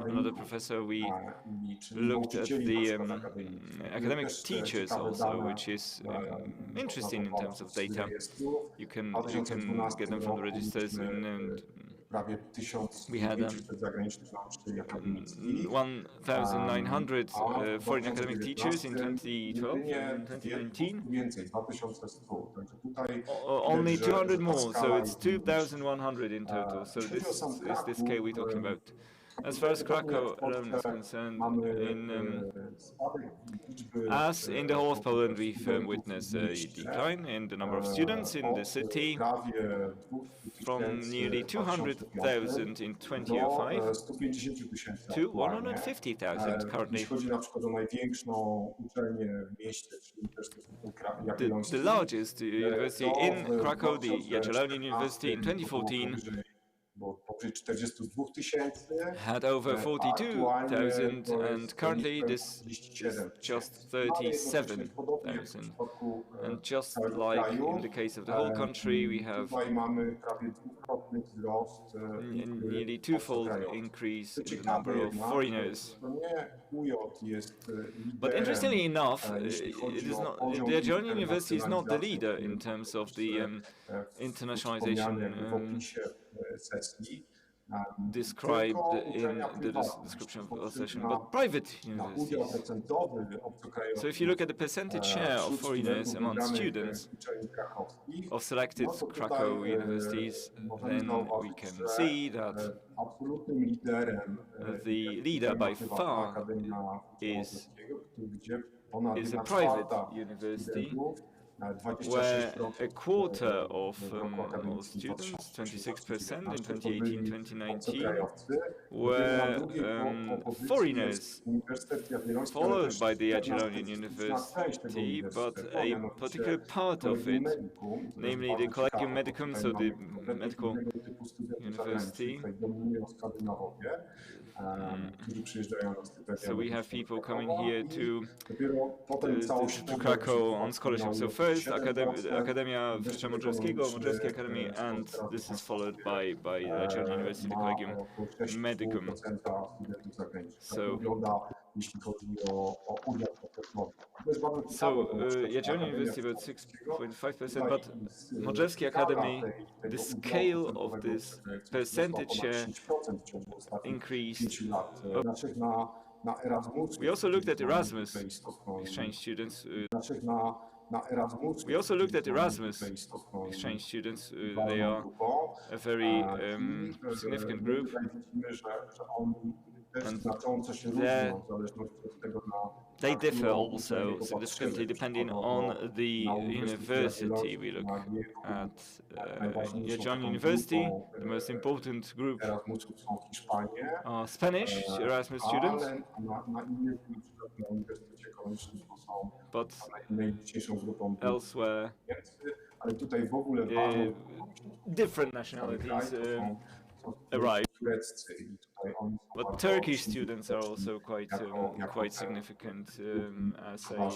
another professor, we looked at the academic teachers also, which is interesting in terms of data. You can get them from the registers, and we had 1,900 foreign academic teachers in 2012 and 2019. Only 200 more, so it's 2,100 in total. So this is the scale we're talking about. As far as Krakow alone is concerned, as in the whole of Poland, we've witnessed a decline in the number of students in the city from nearly 200,000 in 2005 to 150,000 currently. The largest university in Krakow, the Jagiellonian University, in 2014 had over 42,000, and currently this is just 37,000. And just like in the case of the whole country, we have nearly twofold increase in the number of foreigners. But interestingly enough, the Jagiellonian University is not the leader in terms of the internationalization described in the description of the session, but private universities. So if you look at the percentage share of foreigners among students of selected Krakow universities, then we can see that the leader by far is a private university, where a quarter of students, 26% in 2018-2019, were foreigners, followed by the Jagiellonian University, but a particular part of it, namely the Collegium Medicum, so the medical university. So we have people coming here to Krakow on scholarship. So first, Akademia Wyższa Modrzewskiego, Modrzewskiej Academy, and this is followed by Jagiellonian University, the Collegium Medicum. So Jagiellonian University about 6.5%, but Modrzewskiej Academy, the scale of this percentage share increased. We also looked at Erasmus exchange students. They are a very significant group, and they differ also significantly depending on the university. We look at Jagiellonian University, the most important group are Spanish Erasmus students, but elsewhere different nationalities arrive. But Turkish students are also quite significant as a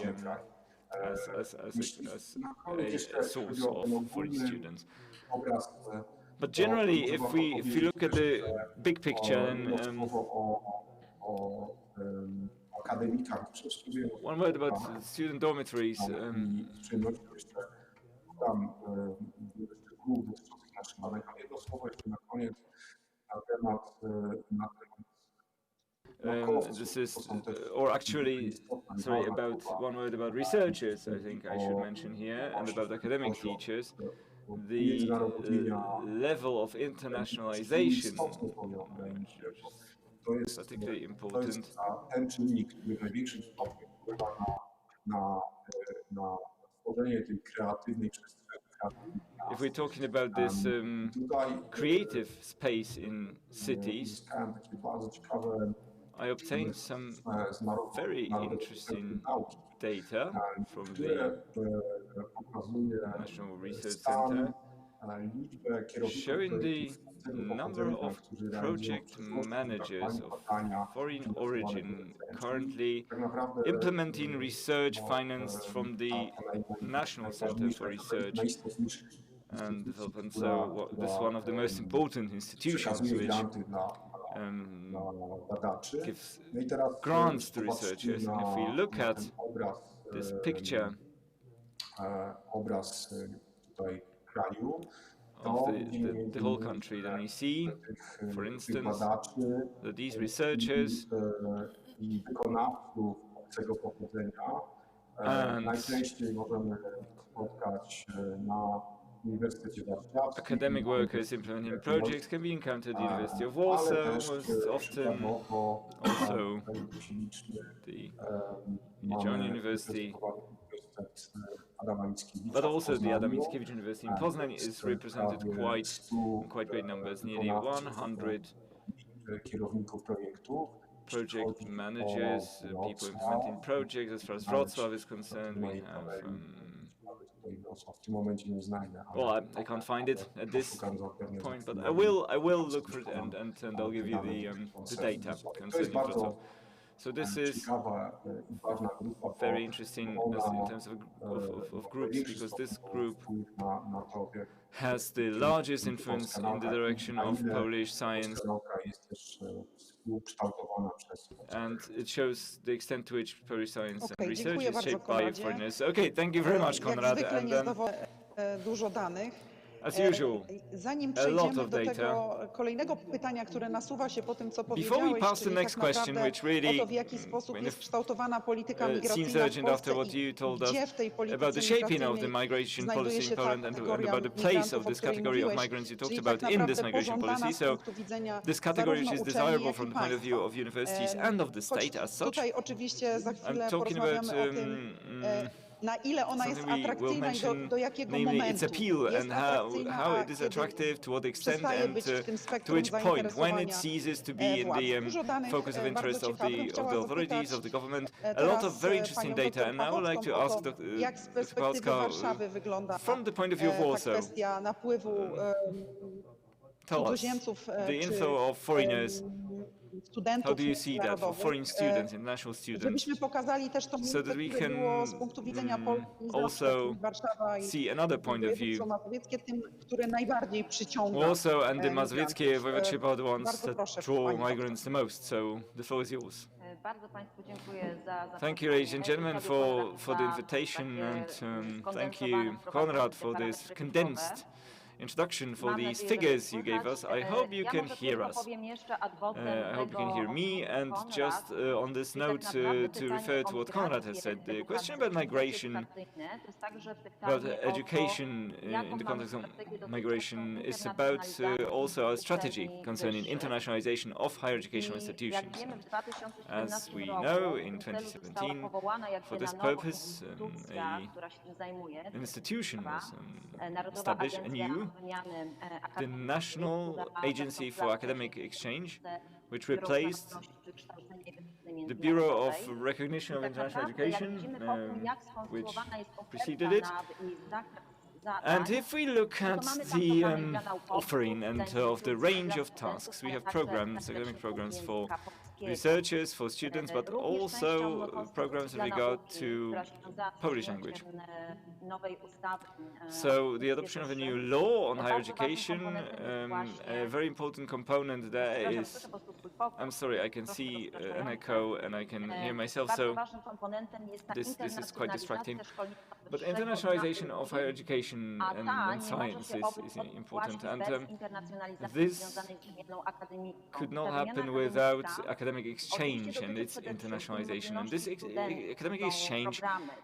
source of foreign students. But generally, if we look at the big picture, and one word about student dormitories. This is, or actually, sorry, about one word about researchers, I think I should mention here, and about academic teachers. The level of internationalization, which is particularly important. If we're talking about this creative space in cities, I obtained some very interesting data from the National Research Center, showing the number of project managers of foreign origin currently implementing research financed from the National Center for Research and Development. So this is one of the most important institutions which gives grants to researchers. And if we look at this picture of the whole country, then we see, for instance, that these researchers and academic workers implementing projects can be encountered at the University of Warsaw most often, also the Jagiellonian University, but also the Adam Mickiewicz University in Poznań is represented in quite great numbers, nearly 100 project managers, people implementing projects. As far as Wrocław is concerned, we have well, I can't find it at this point, but I will look for it and I'll give you the data concerning Wrocław. So this is very interesting in terms of groups, because this group has the largest influence in the direction of Polish science, and it shows the extent to which Polish science and research is shaped by foreigners. Okay, thank you very much, Konrad. And then, as usual, a lot of data. Before we pass to the next question, which really seems urgent after what you told us about the shaping of the migration policy in Poland and about the place of this category of migrants you talked about in this migration policy. So this category which is desirable from the point of view of universities and of the state as such. I'm talking about something we will mention, namely its appeal and how it is attractive, to what extent and to which point, when it ceases to be in the focus of interest of the authorities, of the government. A lot of very interesting data, and I would like to ask Dr. Pałacka, from the point of view of Warsaw, tell us, the inflow of foreigners. How do you see that for foreign students, international students, so that we can also see another point of view? Warsaw and the Mazowieckie Voivodeship are the ones that draw migrants the most, so the floor is yours. Thank you, ladies and gentlemen, for the invitation, and thank you, Konrad, for this condensed introduction, for these figures you gave us. I hope you can hear us. I hope you can hear me. And just on this note, to refer to what Konrad has said, the question about migration, about education in the context of migration, is about also a strategy concerning internationalization of higher educational institutions. And as we know, in 2017, for this purpose, an institution was established anew, the National Agency for Academic Exchange, which replaced the Bureau of Recognition of International Education, which preceded it. And if we look at the offering and of the range of tasks, we have programs, academic programs for researchers, for students, but also programs in regard to Polish language. So the adoption of a new law on higher education, a very important component there is, I'm sorry, I can see an echo and I can hear myself, so this is quite distracting. But internationalization of higher education and science is important, and this could not happen without academic exchange and its internationalization. And this academic exchange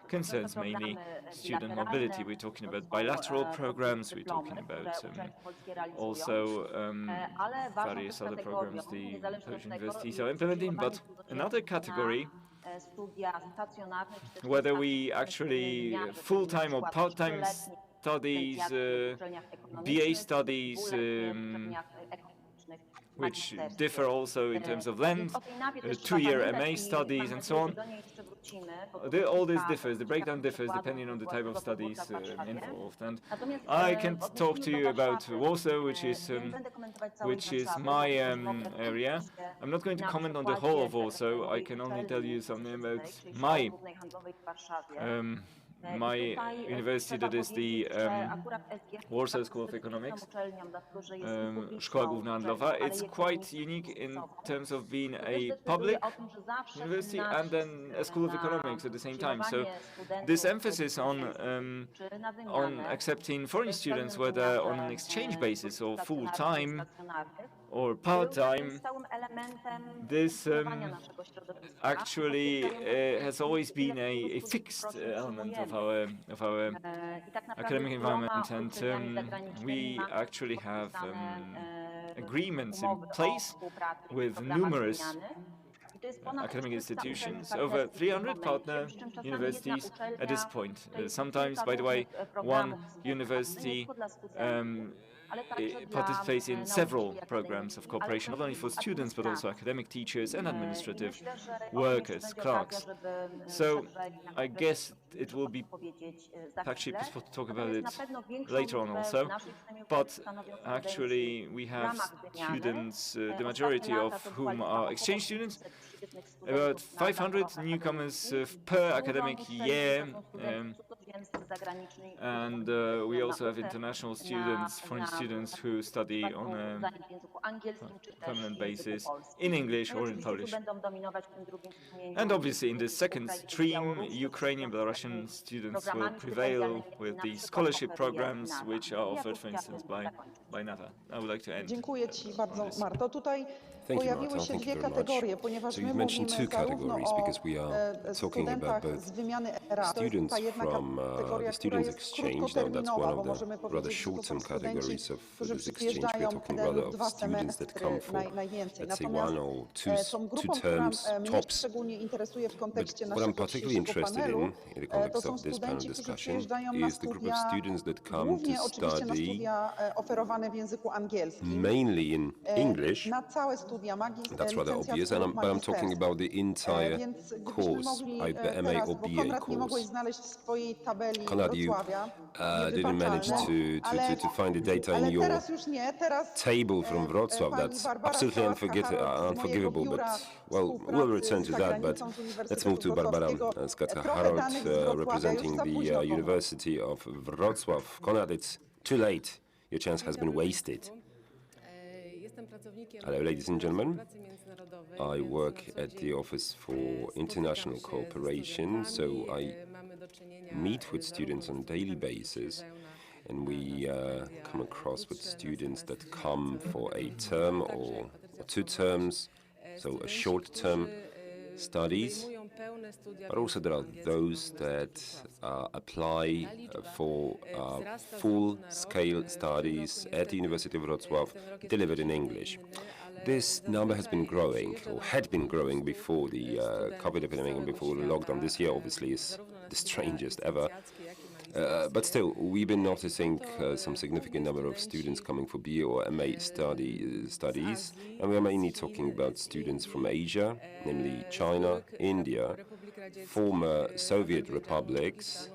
concerns mainly student mobility. We're talking about bilateral programs, we're talking about also various other programs the Polish universities are implementing, but another category, whether we actually full-time or part-time studies, BA studies, which differ also in terms of length, 2-year MA studies and so on. All this differs, the breakdown differs depending on the type of studies involved. And I can talk to you about Warsaw, which is my area. I'm not going to comment on the whole of Warsaw. I can only tell you something about my my university, that is the Warsaw School of Economics, Szkoła Główna Handlowa, it's quite unique in terms of being a public university and then a school of economics at the same time. So this emphasis on accepting foreign students, whether on an exchange basis or full-time or part-time, this actually has always been a fixed element of our academic environment, and we actually have agreements in place with numerous academic institutions, over 300 partner universities at this point. Sometimes, by the way, one university participates in several programs of cooperation, not only for students, but also academic teachers and administrative workers, clerks. So I guess it will be actually possible to talk about it later on also, but actually we have students, the majority of whom are exchange students, about 500 newcomers per academic year, and we also have international students, foreign students who study on a permanent basis in English or in Polish. And obviously in the second stream, Ukrainian, Belarusian students will prevail with the scholarship programs which are offered, for instance, by NATA. I would like to end. Dziękuję Ci bardzo, Marto. Tutaj Thank you, pojawiły Marta. się Thank dwie you very kategorie, much. ponieważ So my you've mentioned mówimy two zarówno categories because we are o talking about studentach both z wymiany Erasmus. To jest students ta jedna from kategoria, the która students jest exchange. Now that's krótkoterminowa, one bo of możemy the rather powiedzieć, że to są short-term studenci, categories of którzy this exchange. We're przyjeżdżają talking jeden rather lub of dwa students that come semestry for, najwięcej. let's say, Natomiast one or tą two grupą, która terms mnie tops. szczególnie interesuje w kontekście But what I'm naszego particularly dzisiejszego interested panelu, in the to context są of this panel studenci, którzy discussion przyjeżdżają na is the group of studia, students that come głównie to oczywiście na study studia oferowane w języku angielskim, mainly in English. na całe studia That's rather obvious, but I'm talking about the entire course, either MA or BA course. Konrad, you didn't manage to find the data in your table from Wrocław. That's absolutely unforgivable, but well, we'll return to that, but let's move to Barbara Skacka-Harold, representing the University of Wrocław. Konrad, it's too late. Your chance has been wasted. Hello, ladies and gentlemen. I work at the Office for International Cooperation, so I meet with students on a daily basis, and we come across with students that come for a term or 2 terms, so a short-term studies, but also there are those that apply for full-scale studies at the University of Wrocław, delivered in English. This number has been growing, or had been growing before the COVID epidemic and before the lockdown. This year, obviously, is the strangest ever. But still, we've been noticing some significant number of students coming for BA or MA studies, and we are mainly talking about students from Asia, namely China, India, former Soviet republics,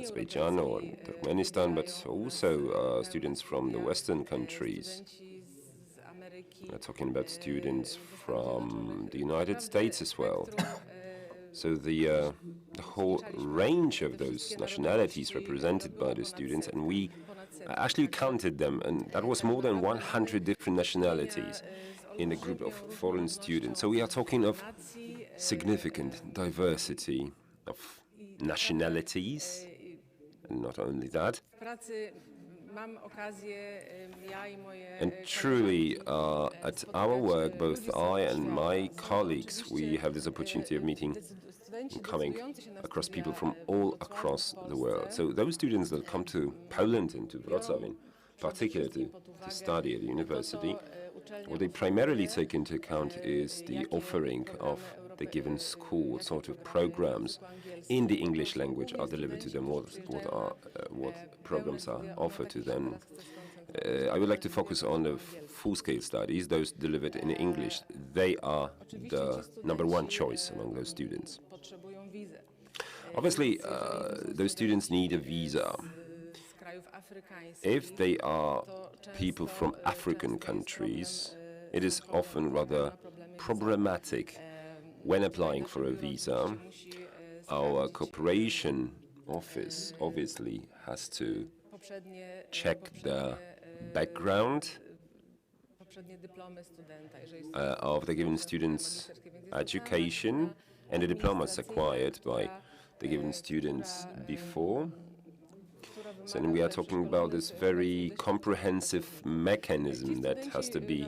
Azerbaijan or Turkmenistan, but also students from the Western countries. We're talking about students from the United States as well. So the whole range of those nationalities represented by the students, and we actually counted them, and that was more than 100 different nationalities in a group of foreign students. So we are talking of significant diversity of nationalities, and not only that. And truly, at our work, both I and my colleagues, we have this opportunity of meeting and coming across people from all across the world. So those students that come to Poland and to Wrocław in particular to study at the university, what they primarily take into account is the offering of the given school, what sort of programs in the English language are delivered to them, what programs are offered to them. I would like to focus on the full-scale studies, those delivered in English. They are the #1 choice among those students. Obviously, those students need a visa. If they are people from African countries, it is often rather problematic when applying for a visa. Our cooperation office obviously has to check the background of the given student's education and the diplomas acquired by the given students before. So then we are talking about this very comprehensive mechanism that has to be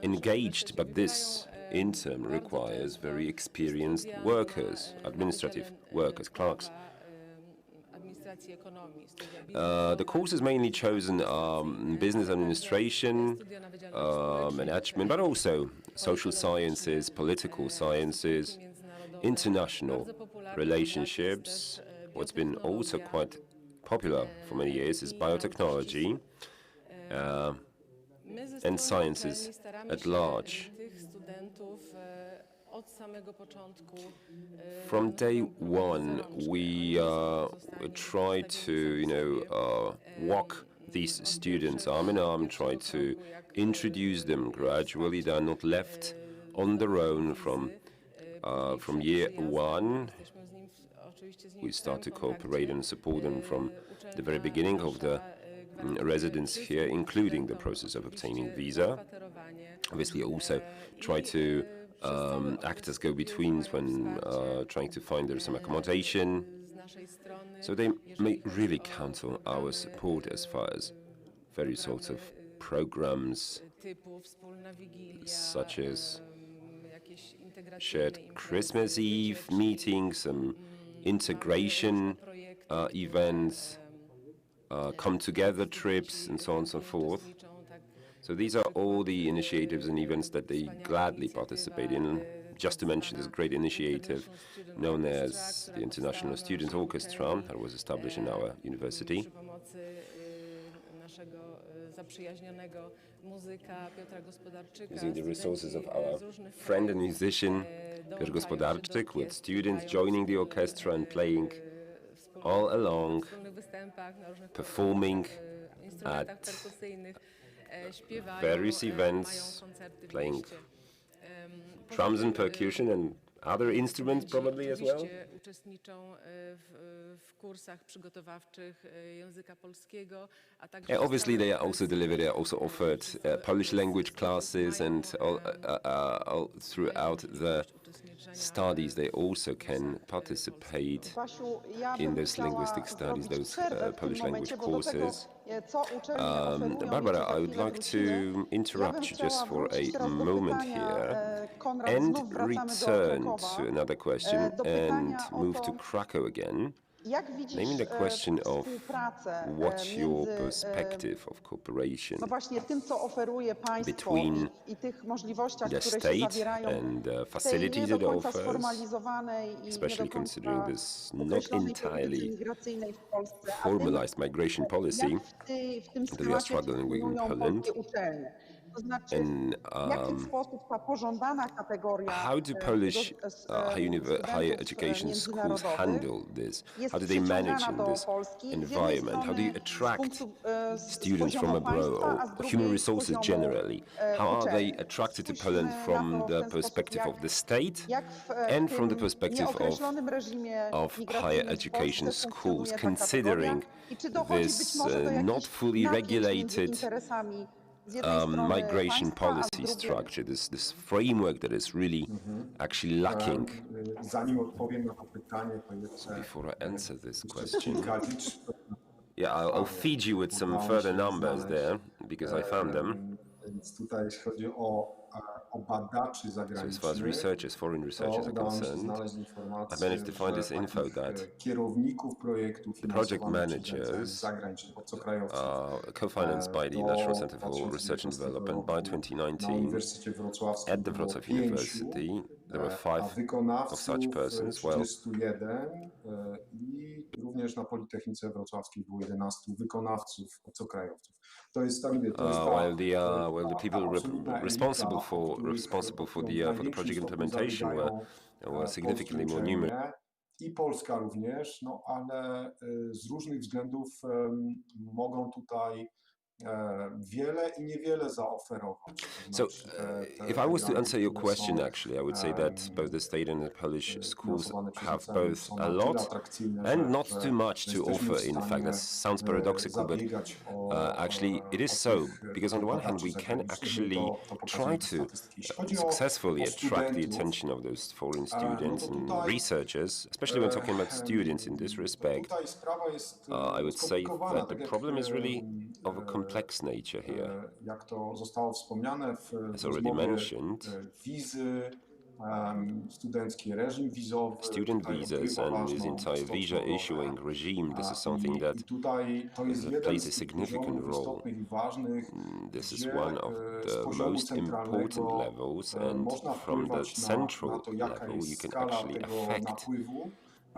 engaged, but this in turn requires very experienced workers, administrative workers, clerks. The courses mainly chosen are business administration, management, but also social sciences, political sciences, international relationships. What's been also quite popular for many years is biotechnology and sciences at large. From day one, we try to, walk these students arm in arm, try to introduce them gradually. They are not left on their own from year one. We start to cooperate and support them from the very beginning of the residence here, including the process of obtaining visa. Obviously, also try to act as go-betweens when trying to find there some accommodation. So they may really count on our support as far as various sorts of programs, such as shared Christmas Eve meetings, some integration events, come-together trips, and so on and so forth. So these are all the initiatives and events that they gladly participate in. Just to mention this great initiative known as the International Student Orchestra that was established in our university. Using the resources of our friend and musician, Piotr Gospodarczyk, with students joining the orchestra and playing all along, performing at various events, playing drums and percussion and other instruments probably as well. Yeah, obviously they are also delivered, they are also offered Polish language classes, and all throughout the studies they also can participate in those linguistic studies, those Polish language courses. Barbara, I would like to interrupt you just for a moment here and return to another question and move to Krakow again. Naming the question of what's your perspective of cooperation between the state and the facilities it offers, especially considering this not entirely formalized migration policy that we are struggling with in Poland. And how do Polish higher education schools handle this? How do they manage in this environment? How do you attract students from abroad, or human resources generally? How are they attracted to Poland from the perspective of the state and from the perspective of higher education schools, considering this not fully regulated migration policy structure, this framework that is really actually lacking? So before I answer this question, yeah, I'll feed you with some further numbers there, because I found them. So as far as researchers, foreign researchers are concerned, I managed to find this info that the project managers co-financed by the National Center for Research and Development by 2019 at the Wrocław University, there were 5 of such persons, while the people responsible for the project implementation were significantly more numerous. I Polska również, ale z różnych względów mogą tutaj wiele i niewiele zaoferować. To So, znaczy if I was to programy, answer your które question, są actually, I would say that both the state and the Polish schools finansowane przez have ocean both są a na tyle lot atrakcyjne, and not że too much to jesteśmy w offer. In fact, that stanie sounds paradoxical, but zabiegać o actually it is o so, tych because on the one hand badaczy we can zagranicznych, no actually to pokazują try te to statystyki. Jeśli chodzi successfully o attract the studentów, attention of those foreign no students to and tutaj researchers, especially when talking about students in this respect. tutaj sprawa jest I would say skomplikowana, that the tak jak problem is really of a complex nature here. jak to zostało wspomniane w As already rozmowie, mentioned, wizy studenckie, reżim wizowy, student tutaj visas odgrywa and this ważną, entire visa istotną issuing rolę. regime, this is something that I tutaj to jest jeden plays a z tych significant poziomów role. istotnych i ważnych, This is gdzie one of z the poziomu most important centralnego levels, and można from the wpływać na central to, jaka level, you jest can skala actually tego affect napływu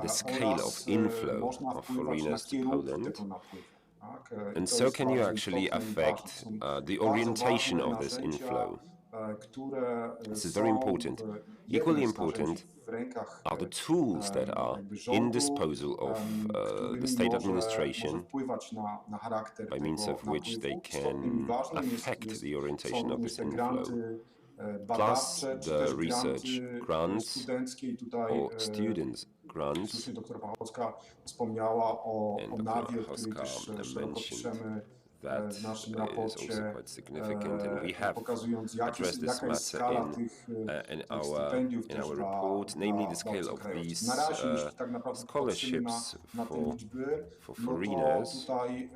the scale oraz of inflow można of wpływać na foreigners to kierunki Poland. tego napływu. Tak? I And to so jest can you bardzo actually istotne i affect ważne. Są the bardzo orientation ważne of this narzędzia, inflow? które This is są very important. jednym Equally z narzędzi important w rękach are the tools that are jakby in rządu, disposal of którymi the state może administration, wpływać na charakter by means tego of which they napływu. Istotnym i can ważnym affect the orientation są of również this te inflow. granty Plus badawcze, czy the też research granty grants studenckie. I tutaj or students' grants. słusznie doktor Pachocka wspomniała o And NAW-ie, o Dr. której też Hoska szeroko mentioned piszemy that w naszym is also raporcie, quite significant, and we have pokazując addressed this jaka jest matter skala tych in stypendiów our też report, namely the scale dla of obcokrajowców. these Na razie, jeśli tak naprawdę patrzymy scholarships na te liczby, for no to foreigners. tutaj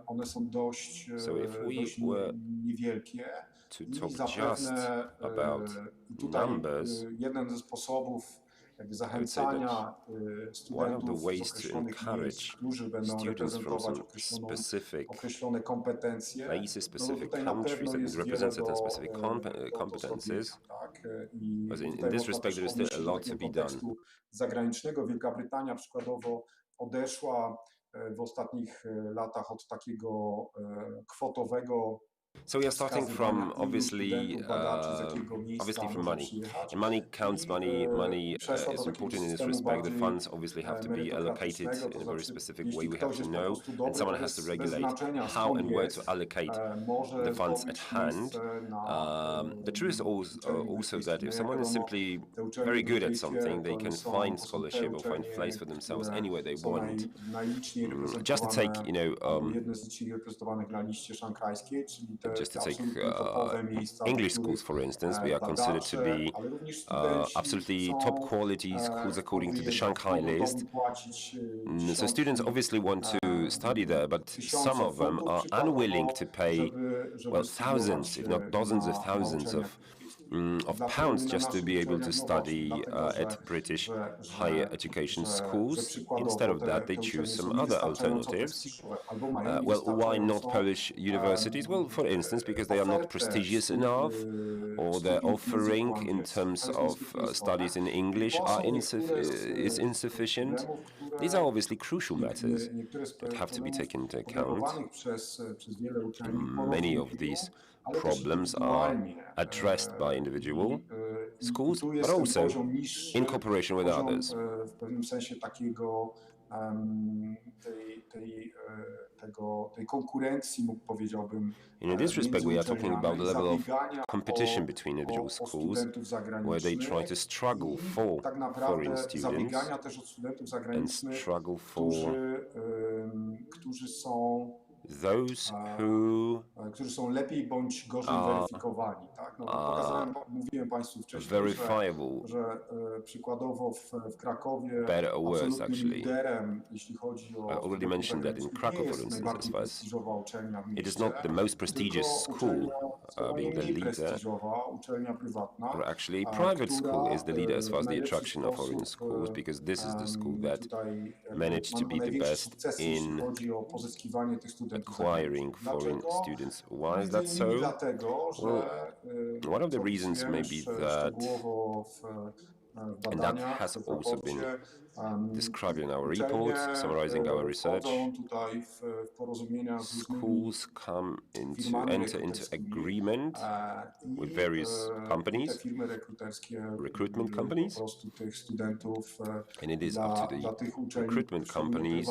one są dość, So if we dość were niewielkie to i talk just zapewne about tutaj numbers, jeden ze sposobów jakby say that zachęcania one of the studentów z ways to określonych miejsc, encourage którzy będą students from reprezentować some specific określone kompetencje, places, no to specific tutaj na countries pewno that jest would wiele represent certain do specific competences. zrobienia, tak? I Because in tutaj this można respect, też there is still a odnieść lot do to takiego be done. kontekstu zagranicznego. Wielka Brytania przykładowo odeszła w ostatnich latach od takiego kwotowego. So we are starting from obviously from money. And money counts. Money is important in this respect. The funds obviously have to be allocated in a very specific way. We have to know, and someone has to regulate how and where to allocate the funds at hand. The truth is also that if someone is simply very good at something, they can find scholarship or find place for themselves anywhere they want. Just to take, just to take English schools, for instance, we are considered to be absolutely top quality schools according to the Shanghai list. So students obviously want to study there, but some of them are unwilling to pay, well, thousands, if not dozens of thousands of pounds just to be able to study at British higher education schools. Instead of that, they choose some other alternatives. Well, why not Polish universities? Well, for instance, because they are not prestigious enough, or their offering in terms of studies in English is insufficient. These are obviously crucial matters that have to be taken into account. Many of these problems are addressed by individual schools, but also in cooperation with others. In this respect, we are talking about the level of competition between individual schools, where they try to struggle for foreign students and struggle for those who którzy są lepiej bądź gorzej weryfikowani, tak? Mówiłem Państwu wcześniej, że przykładowo w Krakowie better or worse, absolutnym liderem, jeśli chodzi o I already mentioned that in Krakow, for instance, as far as it is not the most prestigious school being the leader, or actually private school is the leader as far as the attraction of foreign schools, because this is the school that managed to be the best in acquiring foreign students. Why is that so? Well, one of the reasons may be that And that has also been described in our report, summarizing our research. Schools enter into agreement with various companies, recruitment companies, and it is up to the recruitment companies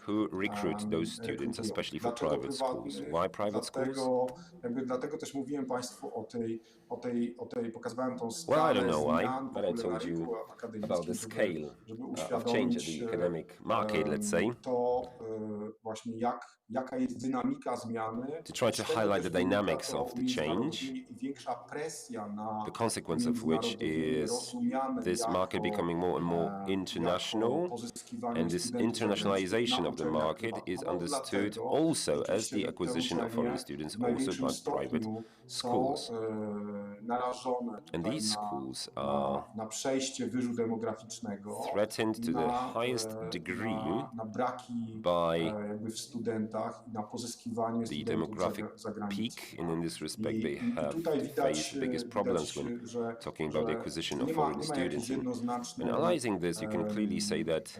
who recruit those students, especially for private schools. Why private schools? Well, I don't know why, but I told you about the scale of change of the academic market, let's say, to try to highlight the dynamics of the change, the consequence of which is this market becoming more and more international, and this internationalization of the market is understood also as the acquisition of foreign students also by private schools. And these schools are threatened to the highest degree by the demographic peak, and in this respect they have to face the biggest problems when talking about the acquisition of foreign students. And analyzing this, you can clearly say that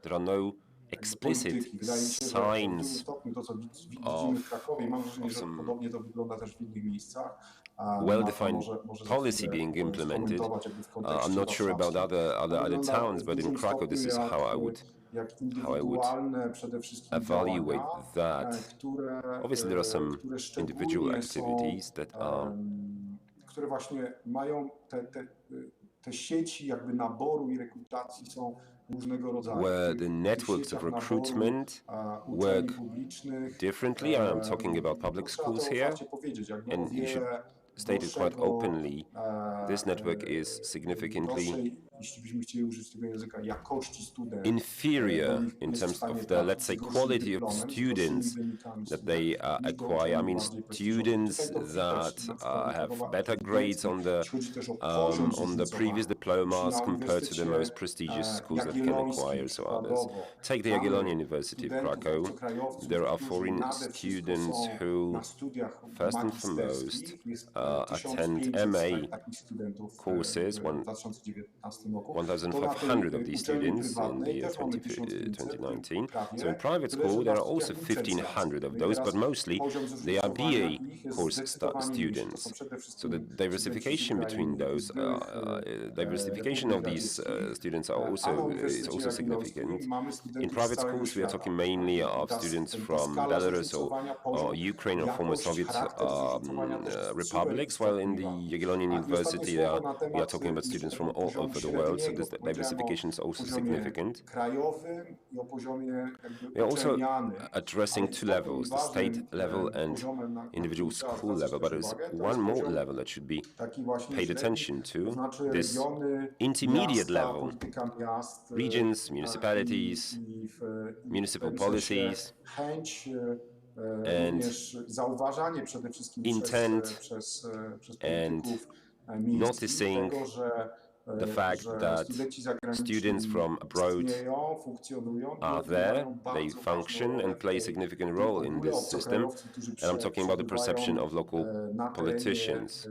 there are no explicit signs of some well-defined policy being implemented. I'm not sure about other towns, but in Krakow this is how I would evaluate that. Obviously there are some individual activities that are where the networks of recruitment work differently. I'm talking about public schools here, and you should state it quite openly. This network is significantly inferior in terms of the, let's say, quality of students that they acquire. I mean, students that have better grades on the previous diplomas compared to the most prestigious schools that can acquire, so others. Take the Jagiellonian University of Krakow. There are foreign students who, first and foremost, attend MA courses, 1,500 of these students in the year 2019. So in private school, there are also 1,500 of those, but mostly they are BA course students. So the diversification between those, diversification of these students is also significant. In private schools, we are talking mainly of students from Belarus or Ukraine or former Soviet republics, while in the Jagiellonian University, we are talking about students from all over the world, so this diversification is also significant. We are also addressing two levels, the state level and individual school level, but there's one more level that should be paid attention to, this intermediate level, regions, municipalities, municipal policies, and intent and noticing the fact that students from abroad are there, they function and play a significant role in this system. And I'm talking about the perception of local politicians,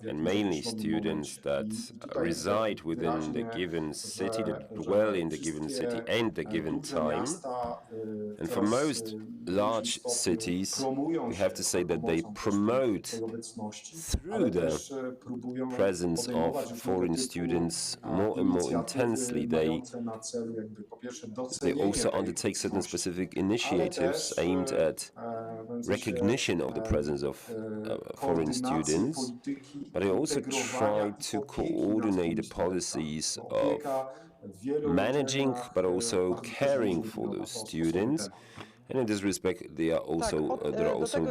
and mainly students that reside within the given city, that dwell in the given city and the given time. And for most large cities, we have to say that they promote through the presence of foreign students more and more intensely. They also undertake certain specific initiatives aimed at recognition of the presence of foreign students, but they also try to coordinate the policies of managing but also caring for those students. And in this respect, there are also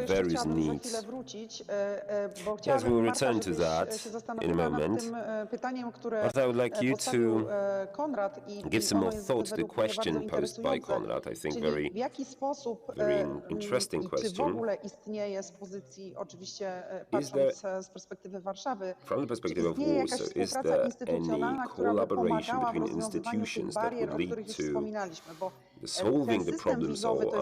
various needs. Yes, we will return to that in a moment. But I would like you to give some more thought to the question posed by Konrad. I think very interesting question. Is there, from the perspective of Warsaw, is there any collaboration between institutions that would lead to solving the problems or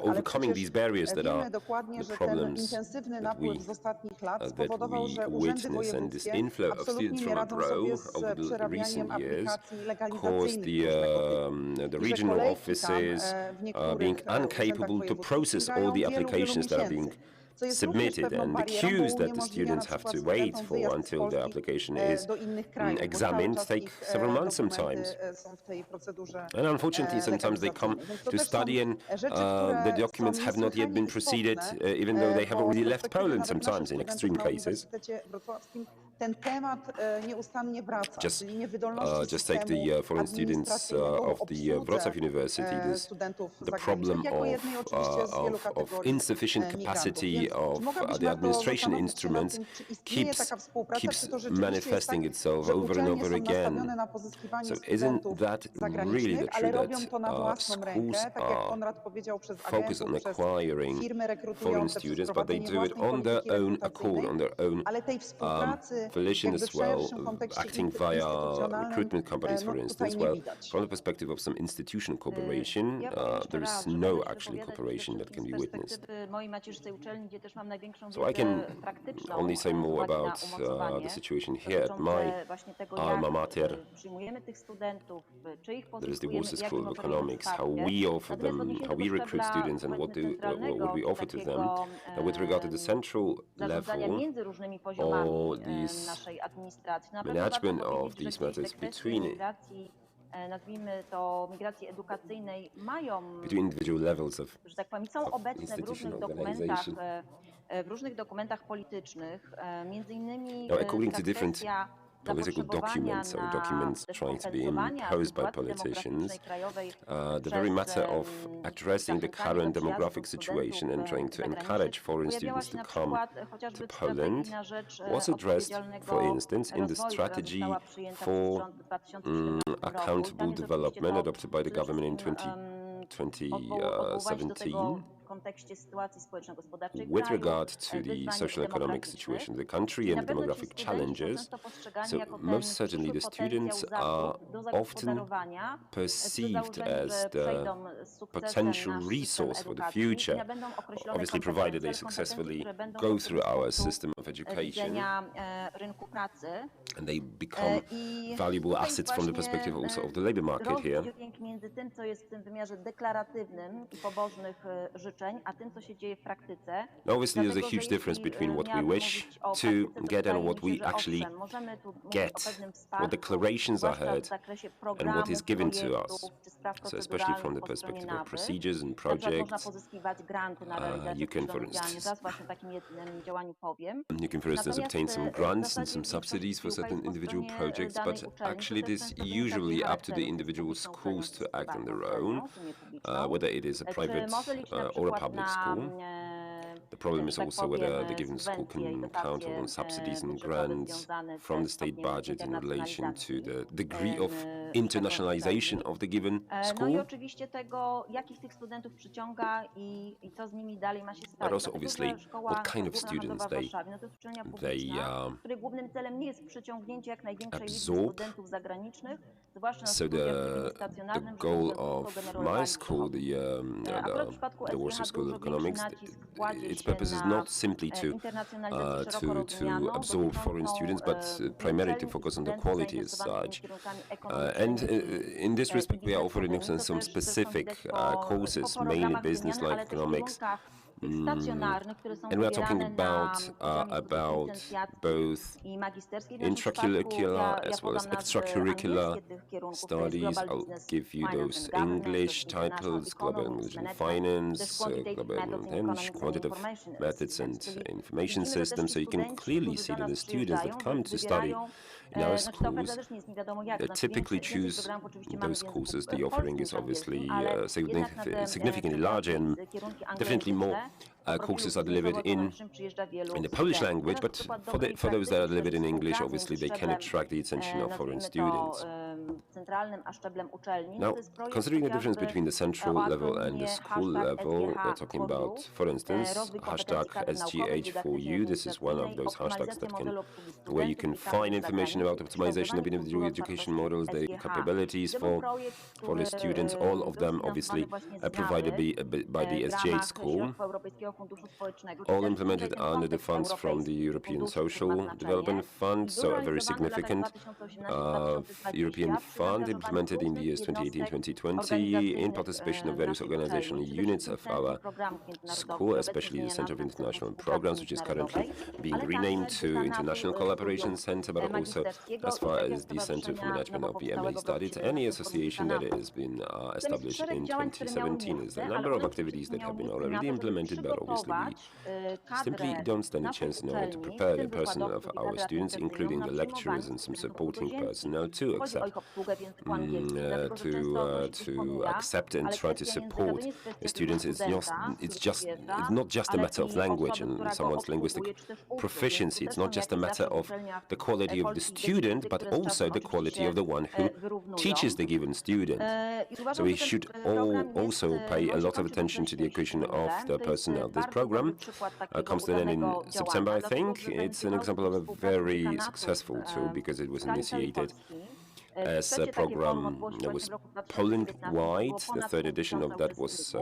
overcoming these barriers that are wiemy dokładnie, the że ten problems intensywny that napływ z ostatnich lat that spowodował, że we urzędy witness, and this wojewódzkie inflow of absolutnie students nie from radzą sobie abroad over z the przerabianiem recent years aplikacji caused legalizacyjnych różnego typu. the I że regional kolejki offices tam w being niektórych incapable to wojewódzkich process all sięgają the wielu applications that are being miesięcy, co jest również submitted, pewną and the barierą, bo queues that the uniemożliwia na students have przykład to wait studentom for wyjazd z until Polski the application is do innych krajów, bo cały examined czas take ich several months dokumenty sometimes. są w tej procedurze And unfortunately, sometimes they come legalizacyjnej. Więc to to też są study and rzeczy, the które documents są have not yet been niesłychanie proceeded, istotne, even though they have bo already z left perspektywy Poland nawet naszych sometimes in studentów extreme na cases. Uniwersytecie Wrocławskim ten temat nieustannie wraca, Just, czyli niewydolności just take systemu the foreign students administracyjnego of the Wrocław obsłudze University. studentów The zagranicznych, problem jako jednej oczywiście z wielu of kategorii insufficient migrantów. capacity Więc of czy mogłabyś, the Magdo, administration zastanowić się nad instruments tym, czy istnieje taka współpraca, keeps czy to rzeczywiście jest manifesting tak, itself że over and uczelnie over są nastawione again. na pozyskiwanie So isn't studentów that really zagranicznych, the ale truth robią to na that własną rękę, schools tak jak are Konrad powiedział, przez focused agentów, on przez acquiring firmy foreign rekrutujące, przez students, but they prowadzenie do it własnej on their polityki own accord, on rekrutacyjnej, their own ale tej współpracy volition jakby as w well, szerszym kontekście acting via instytucjonalnym recruitment companies, for tutaj instance. nie Well, widać. from the perspective of some institutional cooperation, there is no actually cooperation that can be witnessed. mojej macierzystej uczelni, gdzie też mam największą So I can wiedzę praktyczną only say z more uwagi na about umocowanie the situation here at my dotyczące właśnie tego, alma jak mater. przyjmujemy tych studentów, czy ich There is the pozyskujemy, Warsaw jak School im of oferujemy Economics, how wsparcie. we offer Natomiast them, odniesienie how do we recruit szczebla, students, and what powiedzmy, would we centralnego, offer to them. takiego, With regard to the central zarządzania level, między różnymi poziomami these naszej administracji. Na pewno management warto of powiedzieć, these że gdzieś te matters kwestie between migracji, nazwijmy to migracji edukacyjnej, mają, between individual levels of że tak powiem, są obecne w różnych institutional dokumentach, organization. w różnych dokumentach politycznych, między innymi Now, according to ta different kwestia political documents, or documents trying to be imposed by politicians, the very matter of addressing the current demographic situation and trying to encourage foreign students to come to Poland was addressed, for instance, in the strategy for accountable development adopted by the government in 2017. kontekście sytuacji społeczno-gospodarczej With kraju, regard to the wyzwań social economic demograficznych. situation of the country and demographic challenges, so most certainly the students are often perceived as the potential resource for the future, obviously provided they successfully go through our system of education and they become valuable assets from the perspective also of the labor market here. Między tym, co jest w tym wymiarze deklaratywnym i pobożnych życzeń, a tym, co się dzieje w praktyce. Obviously, there's a huge difference between what we wish to get and what we actually get, what declarations are heard, and what is given to us. So, especially from the perspective of procedures and projects, you can, for instance, obtain some grants and some subsidies for certain individual projects, but actually, it is usually up to the individual schools to act on their own, whether it is a private or a public school. The problem is also whether the given school can count on subsidies and grants from the state budget in relation to the degree of internationalization of the given school. No i oczywiście tego, jakich tych studentów przyciąga i co z nimi dalej ma się stać. But also obviously what kind of students they której głównym celem nie jest przyciągnięcie jak największej liczby absorb. studentów zagranicznych, zwłaszcza na So studiach stacjonarnym, the goal of my school, the Warsaw School of Economics, its purpose is not simply to absorb foreign students, but primarily to focus on the quality as such. And in this respect, we are offering some specific courses, mainly business-like economics. And we are talking about both intracurricular as well as extracurricular studies. I'll give you those English titles: Global English and Finance, Global English, Quantitative Methods and Information Systems. So you can clearly see that the students that come to study in our schools, they typically choose those courses. The offering is obviously significantly larger, and definitely more courses are delivered in the Polish language, but for those that are delivered in English, obviously they can attract the attention of foreign students. centralnym a szczeblem uczelni. Now, considering the difference between the central level and the school level, we're talking about, for instance, hashtag SGH4U. This is one of those hashtags where you can find information about optimization of individual education models, their capabilities for the students, all of them obviously provided by the SGH school, all implemented under the funds from the European Social Development Fund, so a very significant European fund implemented in the years 2018-2020 in participation of various organizational units of our school, especially the Center of International Programs, which is currently being renamed to International Collaboration Center, but also as far as the Center for Management of BMA Studies, any association that has been established in 2017. There's a number of activities that have been already implemented, but obviously we simply don't stand a chance in order to prepare the personnel of our students, including the lecturers and some supporting personnel, to accept and try to support the students. It's not just a matter of language and someone's linguistic proficiency. It's not just a matter of the quality of the student, but also the quality of the one who teaches the given student. So we should also pay a lot of attention to the education of the personnel. This program comes to an end in September, I think. It's an example of a very successful tool because it was initiated as a program that was Poland-wide. The third edition of that was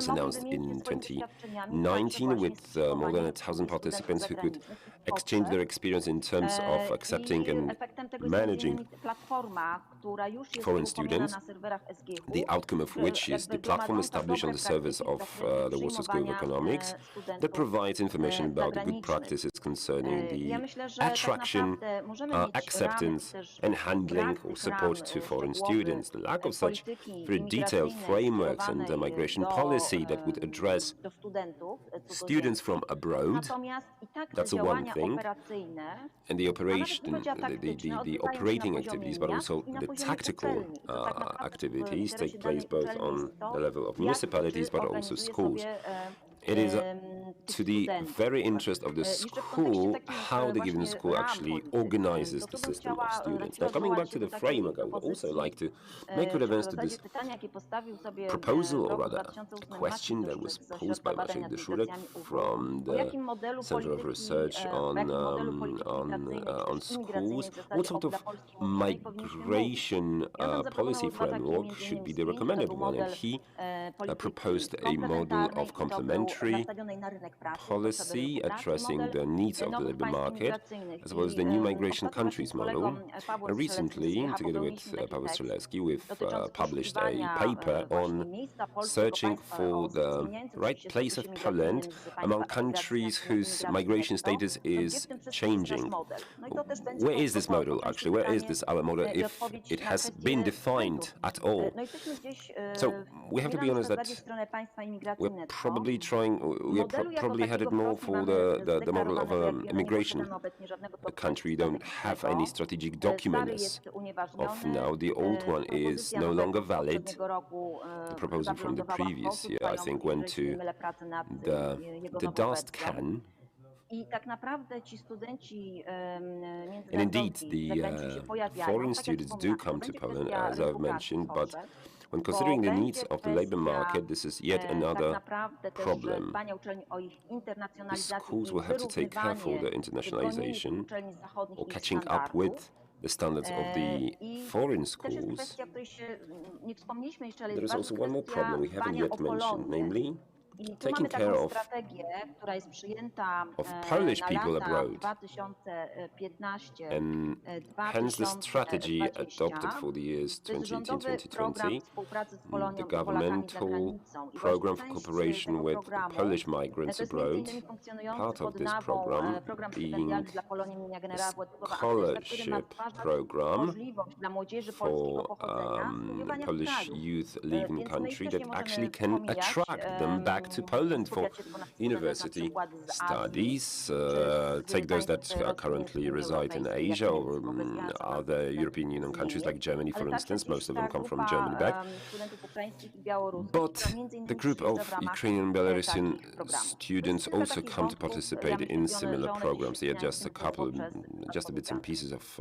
announced in 2019 with more than 1,000 participants who could exchange their experience in terms of accepting and managing foreign students, the outcome of which is the platform established on the service of the Warsaw School of Economics that provides information about the good practices concerning the attraction, acceptance and handling or support to foreign students. The lack of such very detailed frameworks and migration policy that would address students from abroad, that's the one thing, and the operating activities, but also the tactical activities take place both on the level of municipalities but also schools. It is to the very interest of the school how the given school actually organizes the system of students. Now, coming back to the framework, I would also like to make reference to this proposal, or rather a question that was posed by Maciej Dyszurek from the Center of Research on Schools. What sort of migration policy framework should be the recommended one? And he proposed a model of complementary policy addressing the needs of the labor market, as well as the new migration countries model. Recently, together with Paweł Strzelecki, we've published a paper on searching for the right place of Poland among countries whose migration status is changing. Where is this model, actually? Where is this our model, if it has been defined at all? So we have to be honest that we're probably probably headed more for the model of an immigration country. We don't have any strategic document as of now. The old one is no longer valid. The proposal from the previous year, I think, went to the dust can. And indeed, the foreign students do come to Poland, as I've mentioned, but when considering the needs of the labor market, this is yet another problem. The schools will have to take care for the internationalization or catching up with the standards of the foreign schools. There is also one more problem we haven't yet mentioned, namely taking care of Polish people abroad, and hence the strategy adopted for the years 2018-2020, the governmental program for cooperation with Polish migrants abroad. Part of this program being a scholarship program for Polish youth leaving the country that actually can attract them back to Poland for university studies. Take those that currently reside in Asia or other European Union countries like Germany, for instance. Most of them come from Germany back. But the group of Ukrainian and Belarusian students also come to participate in similar programs. They are just a couple just the bits and pieces of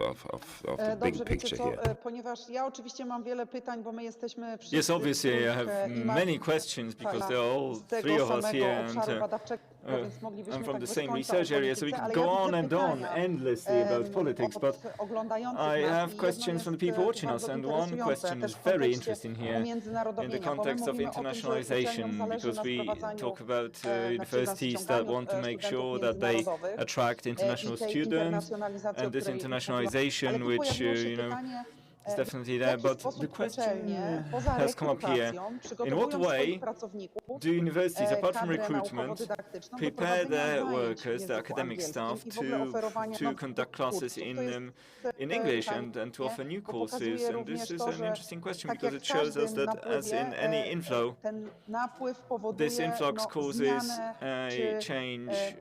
the big Dobrze, picture wiecie co, here. Ponieważ ja oczywiście mam wiele pytań, bo my jesteśmy wszyscy Yes, obviously I trójkę have i many questions because there are all z tego three of us samego here, obszaru and badawczego, więc moglibyśmy I'm from tak the bez same końca research o area, so we polityce, could ale go ja on widzę and on pytania, endlessly about politics, od but oglądających I nas have i questions jedno from the jest people watching bardzo us, and one interesujące question też is w very kontekście interesting here in the umiędzynarodowienia, bo my context of mówimy o tym, że uczelniom internationalization, zależy because na we sprowadzaniu, talk about znaczy na universities that ściąganiu want to make studentów sure that they międzynarodowych attract international i tej students, internacjonalizacji, o and this której mówiła. internationalization, Ale tu which pojawiło się you know, pytanie, is definitely w there, jaki but the sposób question uczelnie poza has come up here. rekrutacją In przygotowują what way swoich pracowników, do universities, apart from kadrę recruitment, naukowo-dydaktyczną do prepare prowadzenia their zajęć w workers, their języku academic staff, angielskim i w ogóle oferowania to nowych conduct classes kursów? To jest in English pytanie, and to offer new bo courses? pokazuje And również this is to, an że interesting question tak because jak it w shows us każdym that, as in napływie, any inflow, ten napływ this powoduje influx causes zmianę a czy change,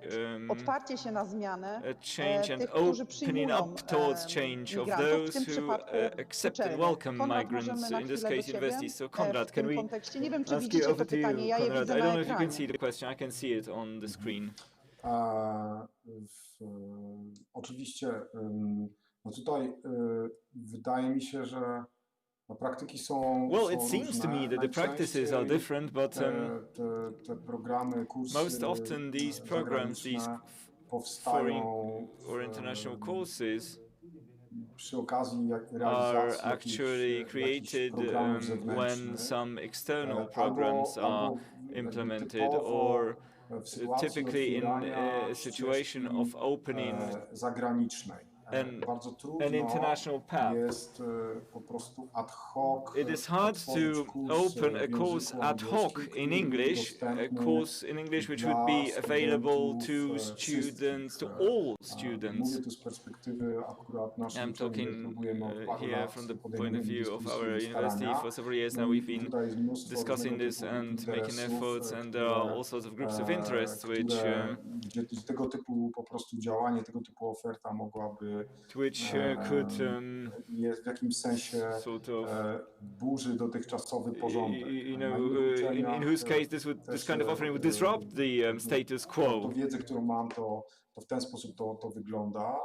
otwarcie się na zmianę a change and tych, którzy opening przyjmują up towards change of migrantów, w tym those who przypadku accept and uczelnie. welcome Konrad, migrants, możemy na in this chwilę do case ciebie universities. So Konrad, w can tym we kontekście. Nie wiem, czy ask you widzicie to over to you, pytanie, ja je Konrad? widzę I don't na know if you can see ekranie. the question, I can see it on the screen. Oczywiście, no tutaj wydaje mi się, że praktyki są Well, it są seems to różne. me that the practices are different, but Te programy, kursy most often these programs, these zagraniczne foreign powstają or international courses przy okazji are realizacji actually jakichś created programów when zewnętrznych. some external Albo- programs are albo implemented, typowo or w sytuacji typically in otwierania a situation of ścieżki, opening zagranicznej. Bardzo an trudno international path. jest po prostu ad hoc It is hard to otworzyć kurs open a w course języku ad hoc angielskim, in który English, a dostępny course in English which dla would be available studentów to wszystkich. students, to all students. Mówię tu z perspektywy akurat naszej I'm uczelni, talking próbujemy od paru here lat, from the point podejmujemy of view of dyskusje our i university. starania. For several years now No i we've been tutaj jest mnóstwo discussing różnego this typu and making interesów, efforts, and there are all sorts of groups of interests gdzie tego typu po prostu działanie, tego typu oferta mogłaby could jest w jakimś sensie sort of burzy dotychczasowy porządek. you know, Na innych uczelniach in whose case this kind of offering would disrupt the status quo. To wiedzę, którą mam, to w ten sposób to wygląda.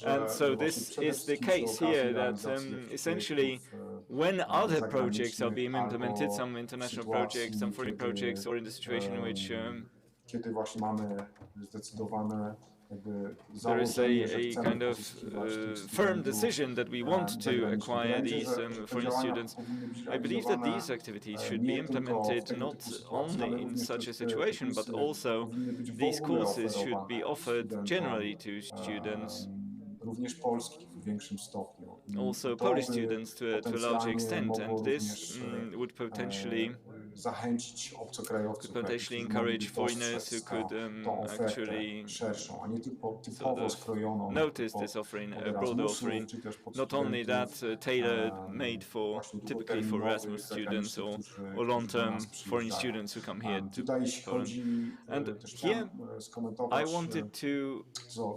And so this is the case here that essentially when other projects are being implemented, some international projects, some foreign projects, or in the situation in which kiedy właśnie mamy zdecydowane there is a kind of firm decision that we want to acquire these foreign students, I believe that these activities should be implemented not only in such a situation, but also these courses should be offered generally to students, również polskich w większym stopniu. also Polish students to a large extent, and this would potentially zachęcić obcokrajowców, encourage foreigners who could actually szerszą, a nie tylko typowo skrojoną, notice this offering, a broader offering, not only that tailor-made for typically for Erasmus students or long-term foreign students who come here to Poland. And here I wanted to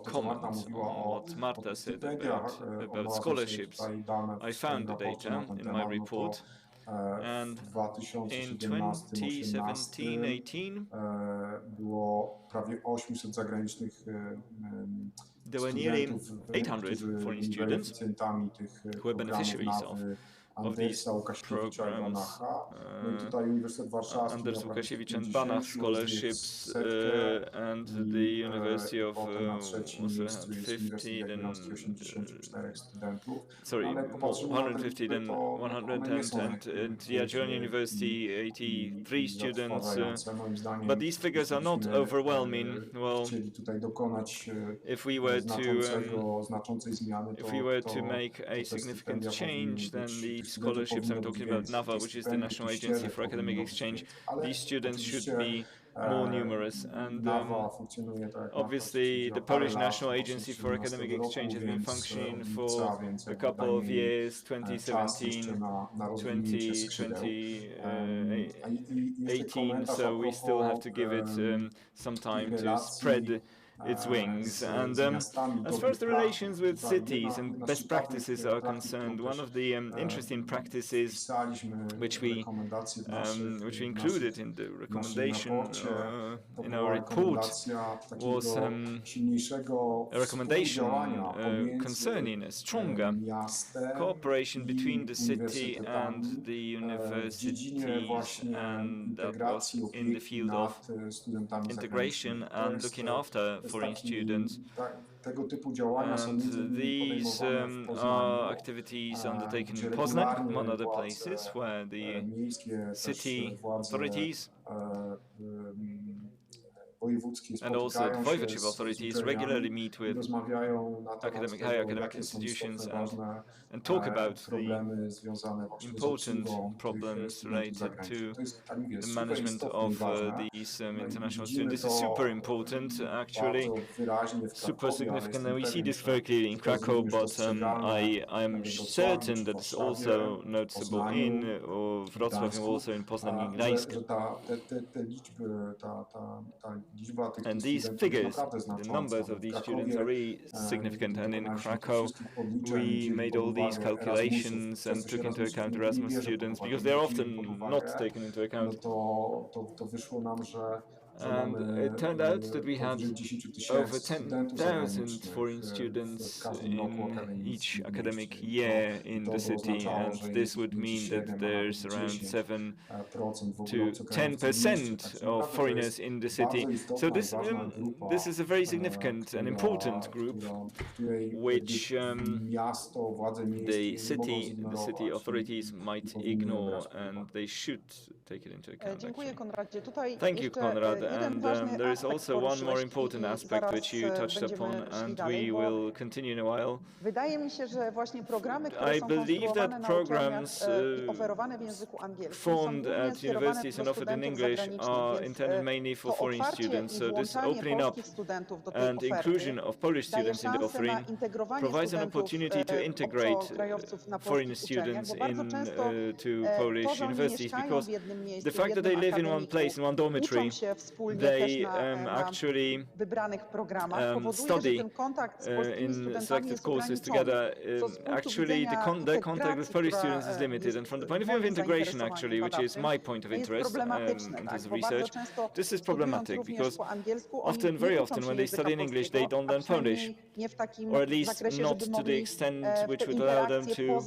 comment on what Marta said about scholarships. I found the data in my report. And in 2017-18 było prawie 800 zagranicznych there were nearly 800 foreign students who were beneficiaries of these programs, Anders Łukasiewicz and Banach scholarships, and the University of also had 50, then 150, then 100, and the Jagiellonian University 83 students. But these figures are not overwhelming. Well, if we were to make a significant change, then the scholarships, I'm talking about NAVA, which is the National Agency for Academic Exchange, these students should be more numerous, and obviously the Polish National Agency for Academic Exchange has been functioning for a couple of years, 2017, 2018, so we still have to give it some time to spread its wings. And as far as the relations with cities and best practices are concerned, one of the interesting practices which we included in the recommendation in our report was a recommendation concerning a stronger cooperation between the city and the universities, and that was in the field of integration and looking after foreign students. And these are activities undertaken in Poznań, among other places, where the city authorities and also the voivodeship authorities regularly meet with high academic institutions and talk about the important problems related to the management of these international students. This is super important, actually, super significant, and we see this very clearly in Krakow, but I am certain that it's also noticeable in Wrocław and also in Poznań and Gdańsk. And these figures, the numbers of these students are really significant, and in Krakow we made all these calculations and took into account Erasmus students, because they're often not taken into account. And it turned out that we had over 10,000 foreign students in each academic year in the city, and this would mean that there's around 7 to 10% of foreigners in the city. So this is a very significant and important group, which the city authorities might ignore, and they should take it into account. Thank you, Konrad. And there is also one more important aspect which you touched upon, and we will continue in a while. I believe that programs formed at universities and offered in English are intended mainly for foreign students. So this opening up and inclusion of Polish students in the offering provides an opportunity to integrate foreign students into Polish universities, because the fact that they live in one place, in one dormitory, they actually study in selected courses together. Actually, their contact with Polish students is limited, and from the point of view of integration, actually, which is my point of interest in terms of research, this is problematic, because very often, when they study in English, they don't learn Polish, or at least not to the extent which would allow them to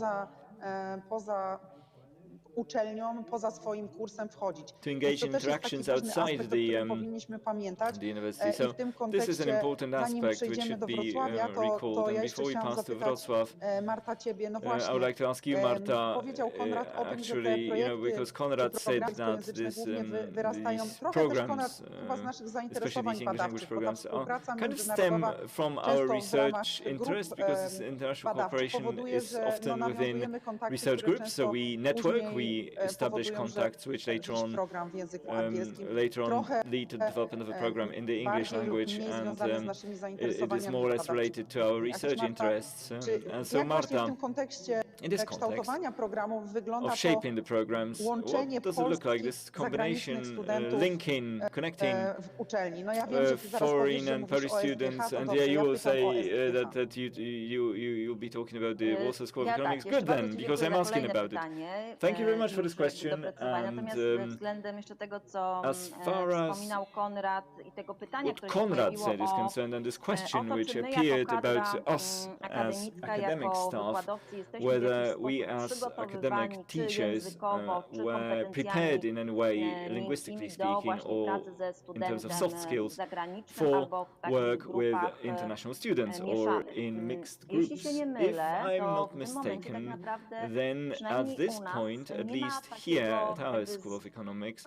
engage in interactions outside the university. So this is an important aspect which should be recalled. And before we pass to Wrocław, I would like to ask you, Marta, actually, because Konrad said that these programs, especially these English language programs, kind of stem from our research interest, because this international cooperation is often within research groups. So we network, we establish contacts which later on lead to the development of a program in the English language, and it is more or less related to our research interests. And so, Marta, in this context of shaping the programs, what does it look like, this combination, linking, connecting foreign and Polish students? And yeah, you will say that you'll be talking about the Warsaw School of Economics. Good then, because I'm asking about it. Thank you very much for this question. And as far as what Konrad said is concerned, and this question which appeared about us as academic staff, whether we as academic teachers were prepared in any way, linguistically speaking, or in terms of soft skills, for work with international students or in mixed groups. If I'm not mistaken, then at this point, at least here at our School of Economics,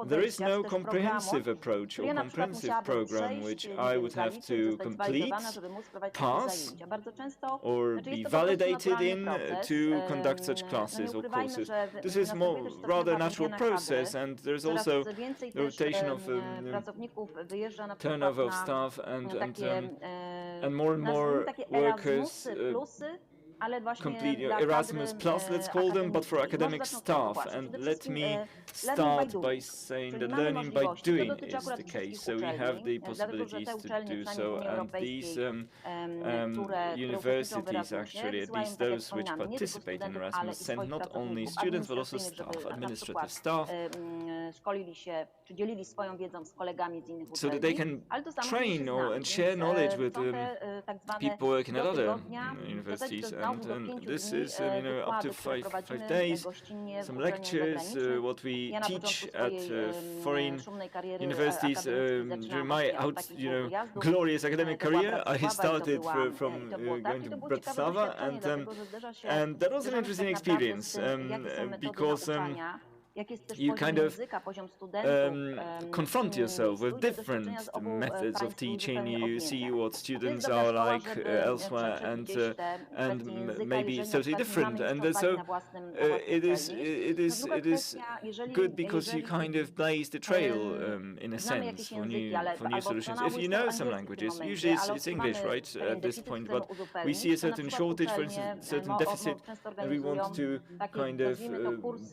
there is no comprehensive approach or comprehensive program which I would have to complete, pass, or be validated in to conduct such classes or courses. This is more rather a natural process, and there's also the rotation of turnover of staff and more workers complete Erasmus Plus, let's call them, but for academic staff. And let me start by saying that learning by doing is the case. So we have the possibilities to do so, and these universities, actually, at least those which participate in Erasmus, send not only students but also staff, administrative staff, so that they can train and share knowledge with people working at other universities. And this is up to five days, some lectures, what we teach at foreign universities. During my glorious academic career, I started from going to Bratislava, and that was an interesting experience because you kind of confront yourself with different methods of teaching. You see what students are like elsewhere, and maybe it's totally different. And so it is good because you kind of blaze the trail in a sense for new solutions. If you know some languages, usually it's English, right, at this point, but we see a certain shortage, for instance, certain deficit, and we want to kind of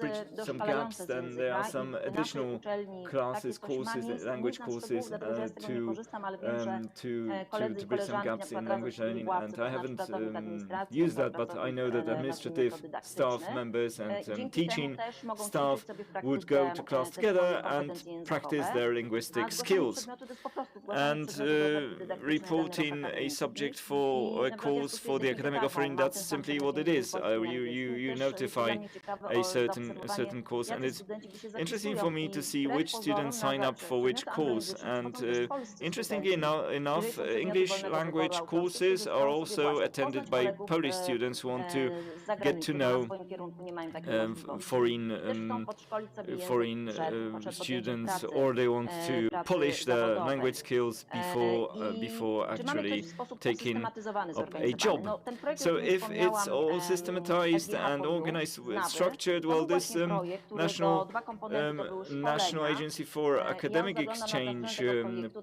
bridge some gaps. Then there are some additional classes, courses, language courses to bridge some gaps in language learning. And I haven't used that, but I know that administrative staff members and teaching staff would go to class together and practice their linguistic skills. And reporting a subject for a course for the academic offering, that's simply what it is. You notify a certain course, and it's interesting for me to see which students sign up for which course. And interestingly enough, English language courses are also attended by Polish students who want to get to know foreign students, or they want to polish their language skills before actually taking up a job. So if it's all systematized and organized, structured, well, this National Agency for Academic Exchange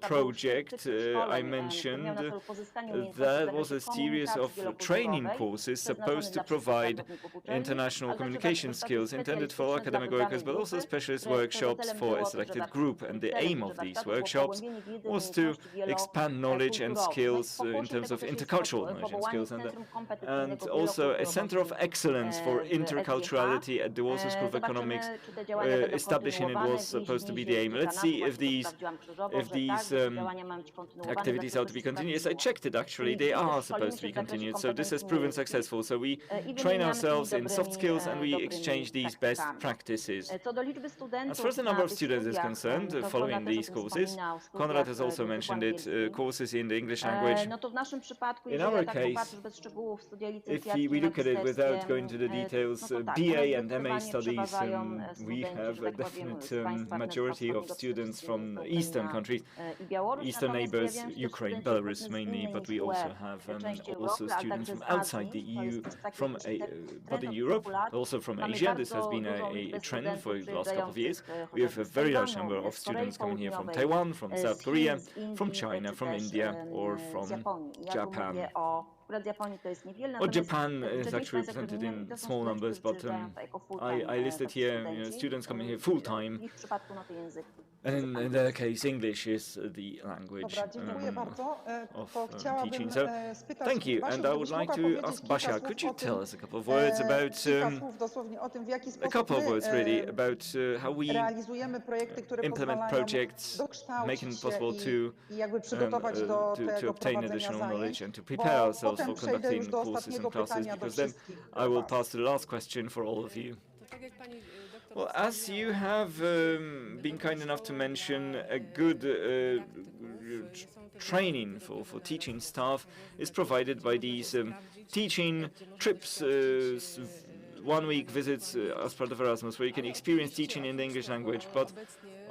project I mentioned, that was a series of training courses supposed to provide international communication skills intended for academic workers, but also specialist workshops for a selected group. And the aim of these workshops was to expand knowledge and skills in terms of intercultural knowledge and skills, and also a center of excellence for interculturality at the Warsaw School of Economics. Establishing it was supposed to be the aim. Let's see if these activities are to be continued. Yes, I checked it actually. They are supposed to be continued. So this has proven successful. So we train ourselves in soft skills and we exchange these best practices. As far as the number of students is concerned, following these courses, Konrad has also mentioned it, courses in the English language. In our case, if we look at it without going into the details, BA and MA studies, we have a definite majority of students from Eastern countries, Eastern neighbors, Ukraine, Belarus mainly, but we also have also students from outside the EU, but in Europe, also from Asia. This has been a trend for the last couple of years. We have a very large number of students coming here from Taiwan, from South Korea, from China, from India, or from Japan. Well, Japan is actually represented in small numbers, but I listed here students coming here full-time, and in their case English is the language of teaching. So thank you, and I would like to ask Basia, could you tell us a couple of words about really about how we implement projects, making it possible to obtain additional knowledge and to prepare ourselves for conducting courses and classes, because then I will pass to the last question for all of you. Well, as you have been kind enough to mention, a good training for teaching staff is provided by these teaching trips, one-week visits as part of Erasmus, where you can experience teaching in the English language. But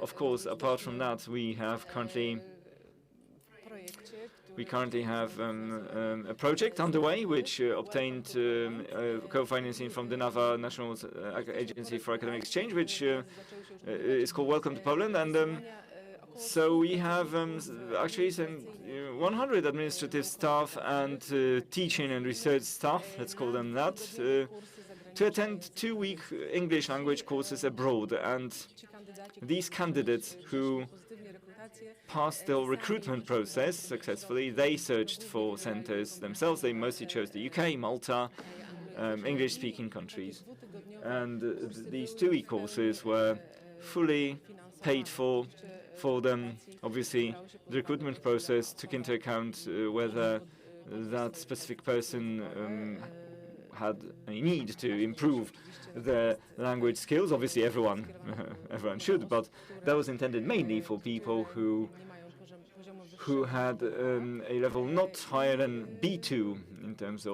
of course, apart from that, we currently have a project underway which obtained co-financing from the NAWA, National Agency for Academic Exchange, which is called Welcome to Poland. And So we have actually 100 administrative staff and teaching and research staff, let's call them that, to attend 2-week English language courses abroad. And these candidates who passed the recruitment process successfully, they searched for centers themselves. They mostly chose the UK, Malta, English-speaking countries. And these 2-week courses were fully paid for them. Obviously, the recruitment process took into account whether that specific person had a need to improve their language skills. Obviously, everyone should, but that was intended mainly for people who had a level not higher than B2 in terms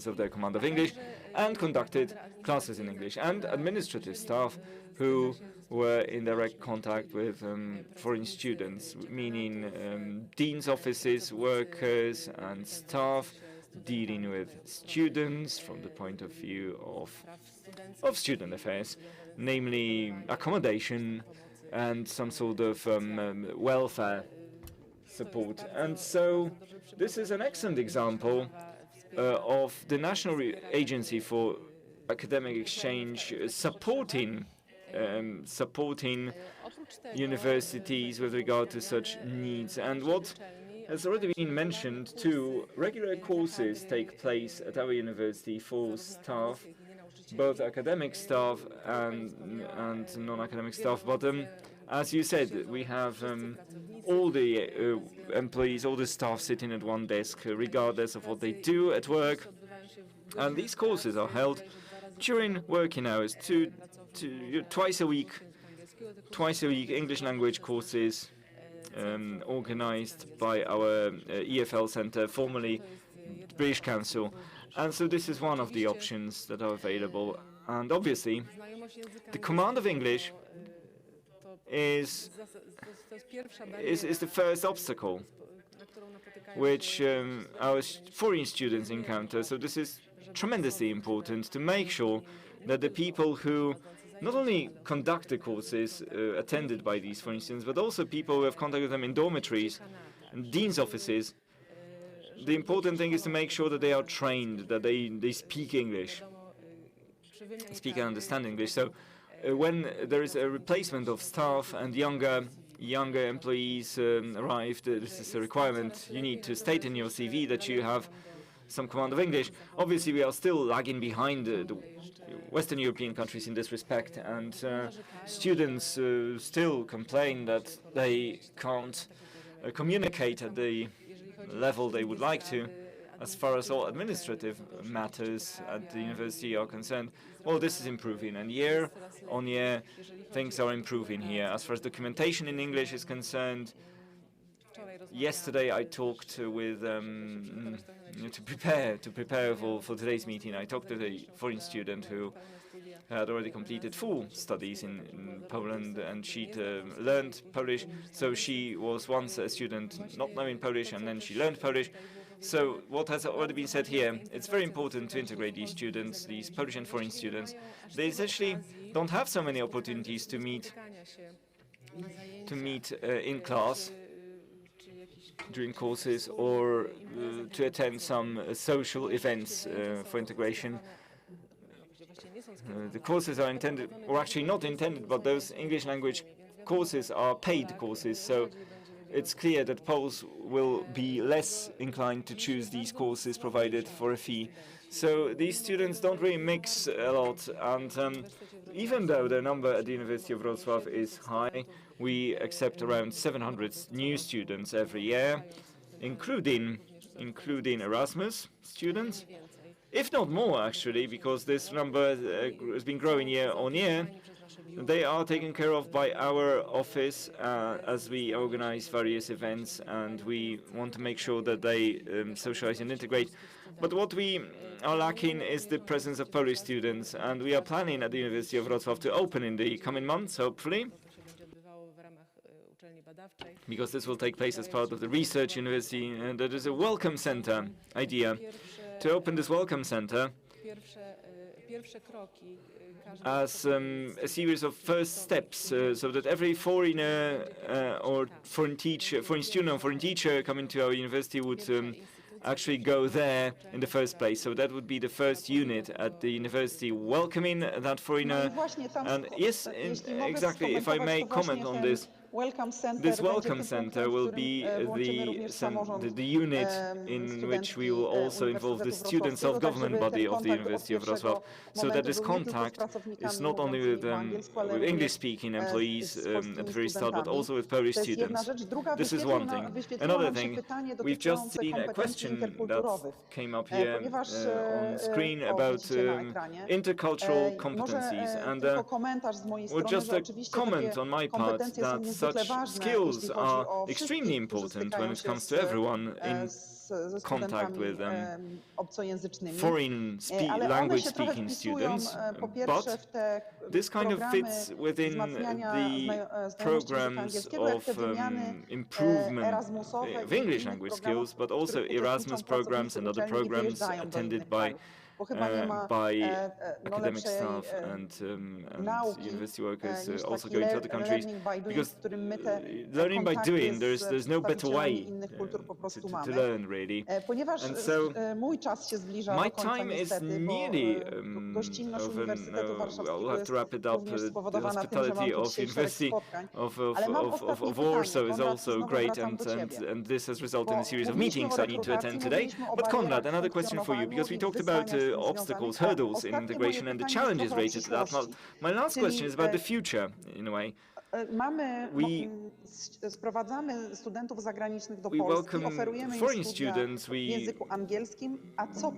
of their command of English, and conducted classes in English, and administrative staff who were in direct contact with foreign students, meaning dean's offices, workers and staff dealing with students from the point of view of student affairs, namely accommodation and some sort of welfare support. And so this is an excellent example of the National Agency for Academic Exchange supporting universities with regard to such needs. And what has already been mentioned too, regular courses take place at our university for staff, both academic staff and non-academic staff. But as you said, we have all the employees, all the staff sitting at one desk, regardless of what they do at work. And these courses are held during working hours, twice a week, English language courses organized by our EFL Center, formerly British Council. And so this is one of the options that are available. And obviously, the command of English is the first obstacle which our foreign students encounter. So this is tremendously important to make sure that the people who not only conduct the courses attended by these foreign students, but also people who have contact with them in dormitories and dean's offices, the important thing is to make sure that they are trained, that they speak English, speak and understand English. So when there is a replacement of staff and younger employees arrive, this is a requirement. You need to state in your CV that you have some command of English. Obviously, we are still lagging behind the Western European countries in this respect, and students still complain that they can't communicate at the level they would like to. As far as all administrative matters at the university are concerned, well, this is improving, and year on year things are improving here. As far as documentation in English is concerned, yesterday I talked with to prepare for today's meeting. I talked to a foreign student who had already completed full studies in Poland, and she'd learned Polish. So she was once a student not knowing Polish, and then she learned Polish. So what has already been said here, it's very important to integrate these students, these Polish and foreign students. They essentially don't have so many opportunities to meet in class during courses, or to attend some social events for integration. The courses are intended, or actually not intended, but those English language courses are paid courses, so it's clear that Poles will be less inclined to choose these courses provided for a fee. So these students don't really mix a lot, and even though the number at the University of Wrocław is high, we accept around 700 new students every year, including Erasmus students, if not more actually, because this number has been growing year on year. They are taken care of by our office as we organize various events, and we want to make sure that they socialize and integrate. But what we are lacking is the presence of Polish students, and we are planning at the University of Wrocław to open in the coming months, hopefully, because this will take place as part of the research university, and there is a welcome center idea. To open this welcome center, as a series of first steps, so that every foreigner or foreign student or foreign teacher coming to our university would actually go there in the first place. So that would be the first unit at the university, welcoming that foreigner. And yes, exactly, if I may comment on this, this welcome center will be the unit in which we will also involve the student self-government body of the University of Wrocław, so that this contact is not only with English-speaking employees at the very start, but also with Polish students. This is one thing. Another thing, we've just seen a question that came up here on screen about intercultural competencies, and just a comment on my part that such skills are extremely important when it comes to everyone in contact with foreign language-speaking students, but this kind of fits within the programs of improvement of English language skills, but also Erasmus programs and other programs attended by academic staff and university workers also going to other countries, because learning by doing, there's no better way to learn, really. And so my time is nearly over. I'll have to wrap it up. The hospitality of University of Warsaw is also great, and this has resulted in a series of meetings I need to attend today. But Konrad, another question for you, because we talked about obstacles, hurdles in integration and the challenges related to that. My last question is about the future, in a way. We welcome foreign students, we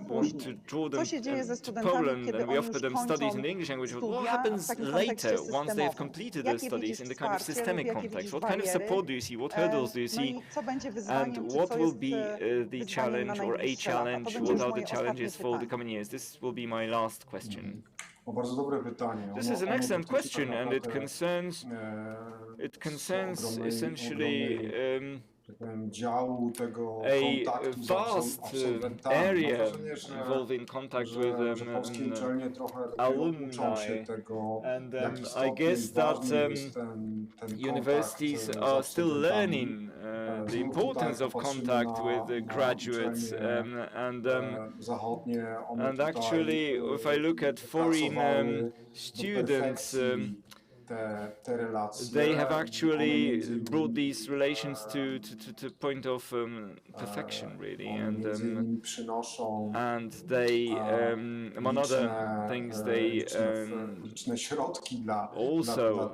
want to draw them to Poland, and we offer them studies in the English language. But what happens later, once they've completed their studies in the kind of systemic context? What kind of support do you see? What hurdles do you see? And what will be the challenge, or a challenge? What are the challenges for the coming years? This will be my last question. This is an excellent question, and it concerns essentially a vast area involving contact with alumni, and I guess that universities are still learning the importance of contact with the graduates, and actually, if I look at foreign students, they have actually brought these relations to point of perfection, really, and they, among other things, they also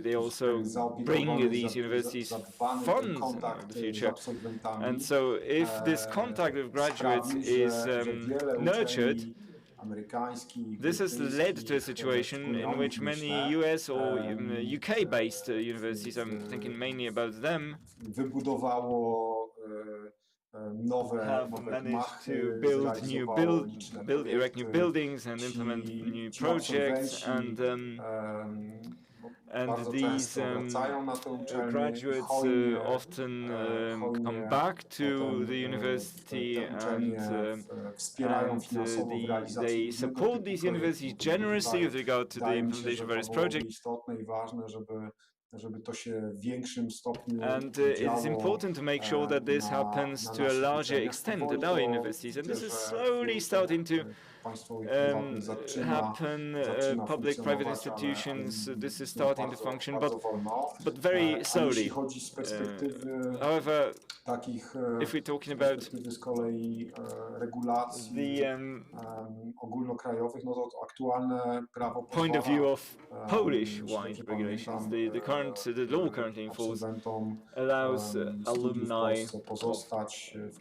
they also bring these universities funds in the future, and so if this contact with graduates is nurtured, this has led to a situation in which many US or UK-based universities, I'm thinking mainly about them, have managed to erect new buildings and implement new projects, and these graduates often come back to the university, and they support these universities generously with regard to the implementation of various projects. And it is important to make sure that this happens to a larger extent at our universities, and this is slowly starting to happen. Public-private institutions, this is starting to function, but very slowly. However, if we're talking about the point of view of Polish-wide regulations, the law currently in force allows alumni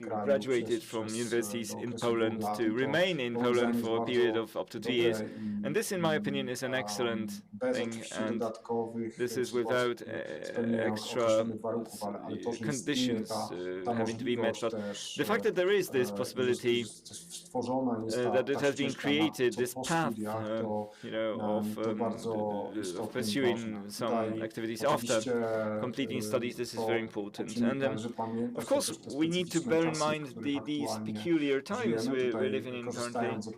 graduated from universities in Poland to remain in Poland for a period of up to 2 years. And this, in my opinion, is an excellent thing, and this is without extra conditions having to be met. But the fact that there is this possibility, that it has been created, this path, of pursuing some activities after completing studies, this is very important. And of course, we need to bear in mind these peculiar times we're living in currently.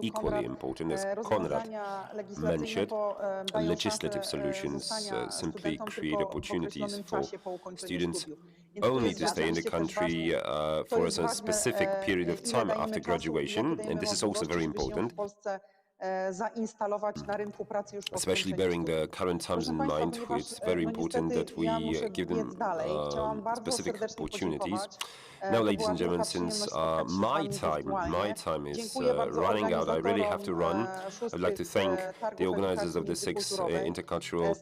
equally important. As Konrad mentioned, legislative solutions simply create opportunities for students only to stay in the country for a specific period of time after graduation, and this is also very important, especially bearing the current times in mind. It's very important that we give them specific opportunities. Now, ladies and gentlemen, since my time is running out, I really have to run. I'd like to thank the organizers of the 6th Intercultural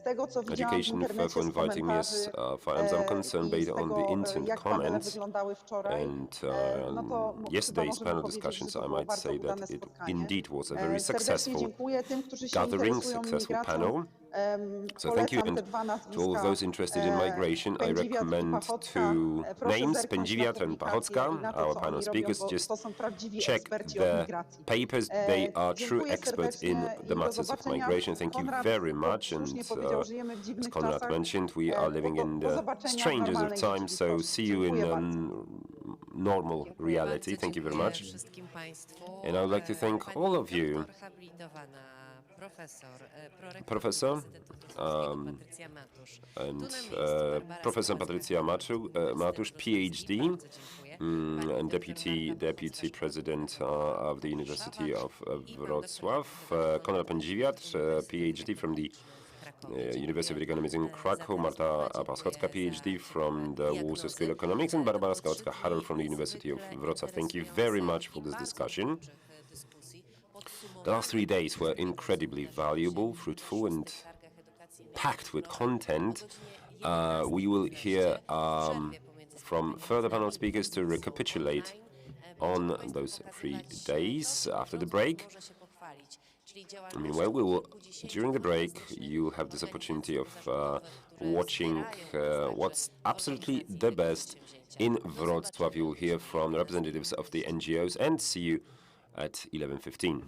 Education Fair for inviting me. As far as I'm concerned, based on the instant comments and yesterday's panel discussions, I might say that it indeed was a very successful gathering, successful panel. So thank you, and to all of those interested in migration, I recommend two names, Pędziwiatr and Pachocka, our panel speakers. Just check their papers. They are true experts in the matters of migration. Thank you very much, and as Konrad mentioned, we are living in the strangers of time, so see you in normal reality. Thank you very much. And I would like to thank all of you. Professor and Professor Patrycja Matusz, PhD, and Deputy President of the University of Wrocław, Konrad Pędziwiatr, PhD from the University of Economics in Krakow, Marta Paschocka, PhD from the Warsaw School of Economics, and Barbara Skałacka-Harel from the University of Wrocław. Thank you very much for this discussion. The last 3 days were incredibly valuable, fruitful, and packed with content. We will hear from further panel speakers to recapitulate on those 3 days after the break. Meanwhile, during the break, you'll have this opportunity of watching what's absolutely the best in Wrocław. You'll hear from the representatives of the NGOs, and see you at 11:15.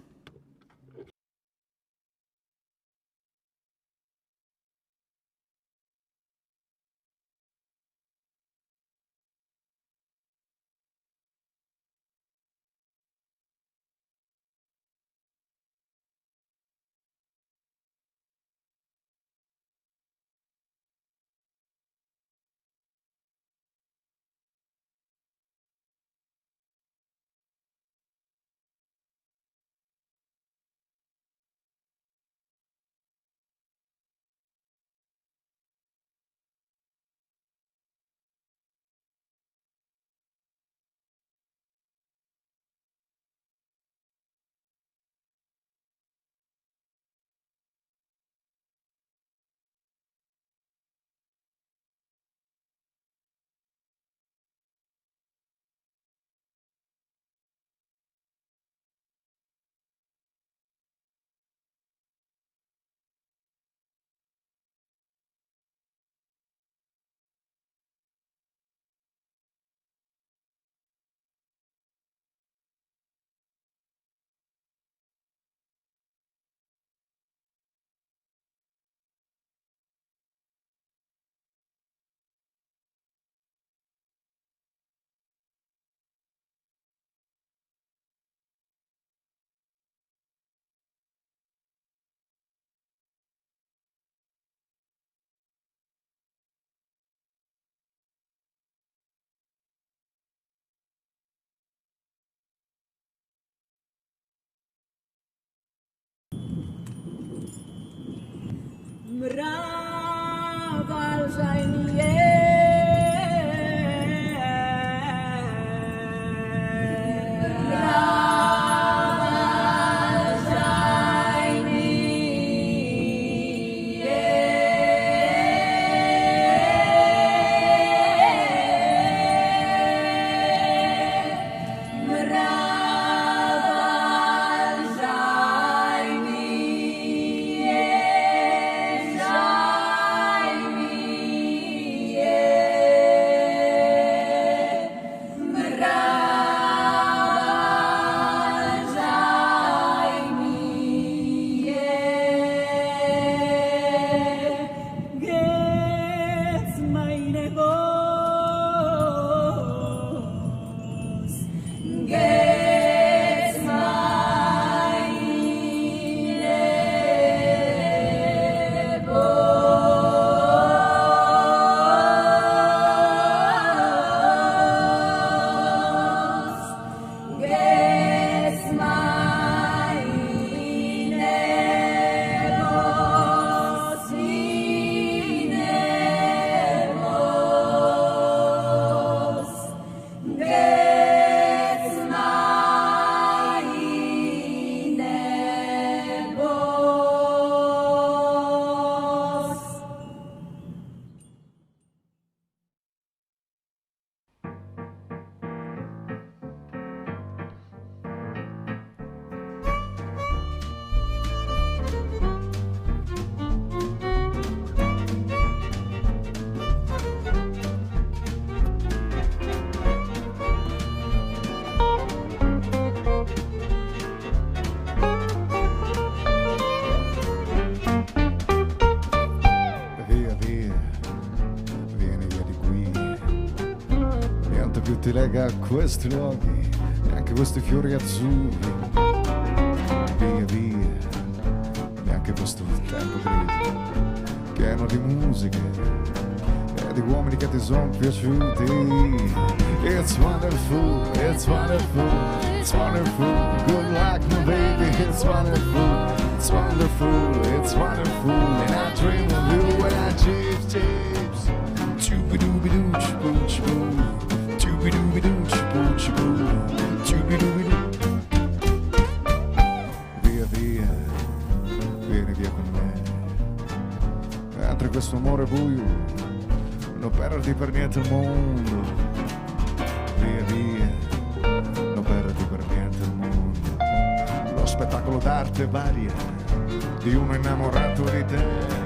ti lega a questi luoghi e anche questi fiori azzurri. Via via, e anche questo tempo grigio, pieno di musiche e di uomini che ti sono piaciuti. It's wonderful, it's wonderful, it's wonderful. Good luck, my baby, it's wonderful, it's wonderful, it's wonderful. And I dream of you when I chips. Chooby-dooby-doo, choo-choo, chooby-dooby-doo, choo-choo, chooby-dooby-doo. Via, via, vieni via con me. Mentre questo amore buio non perderti per niente al mondo. Via, via, non perderti per niente al mondo. Lo spettacolo d'arte varia di uno innamorato di te.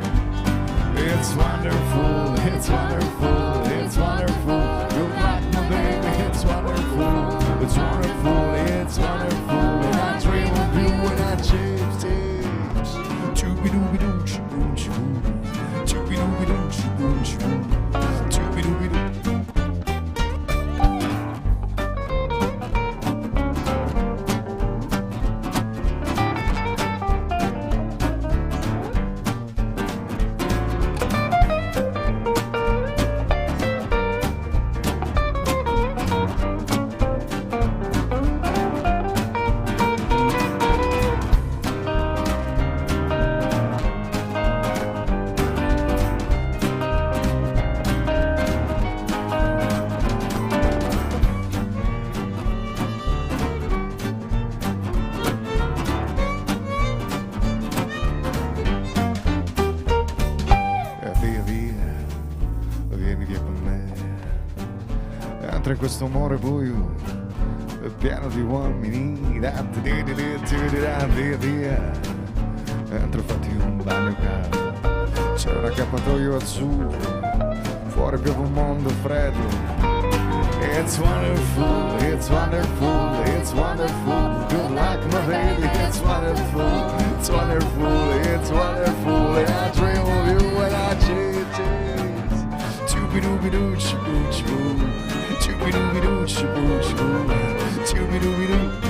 It's wonderful, it's wonderful, it's wonderful. Good luck, my baby, it's wonderful, it's wonderful, it's wonderful. And I dream of you when I chips. Chooby-dooby-doo, choo-choo, chooby-dooby-doo, choo-choo, chooby-dooby-doo. Mentre questo amore buio è pieno di uomini, via via, mentre fatti un bagno caldo, c'è un accappatoio azzurro, fuori piove un mondo freddo. It's wonderful, it's wonderful, it's wonderful. Good luck, my baby, it's wonderful, it's wonderful, it's wonderful. And I dream of you when I chase. Chooby-dooby-doo, choo-choo, chooby-dooby-doo, choo-choo, chooby-dooby-doo.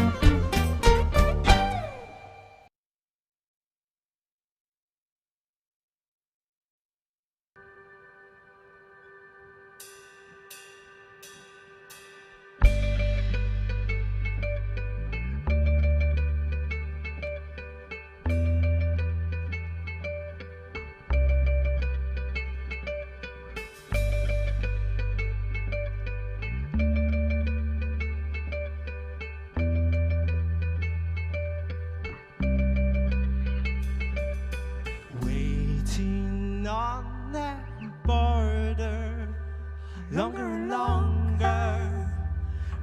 Longer and longer,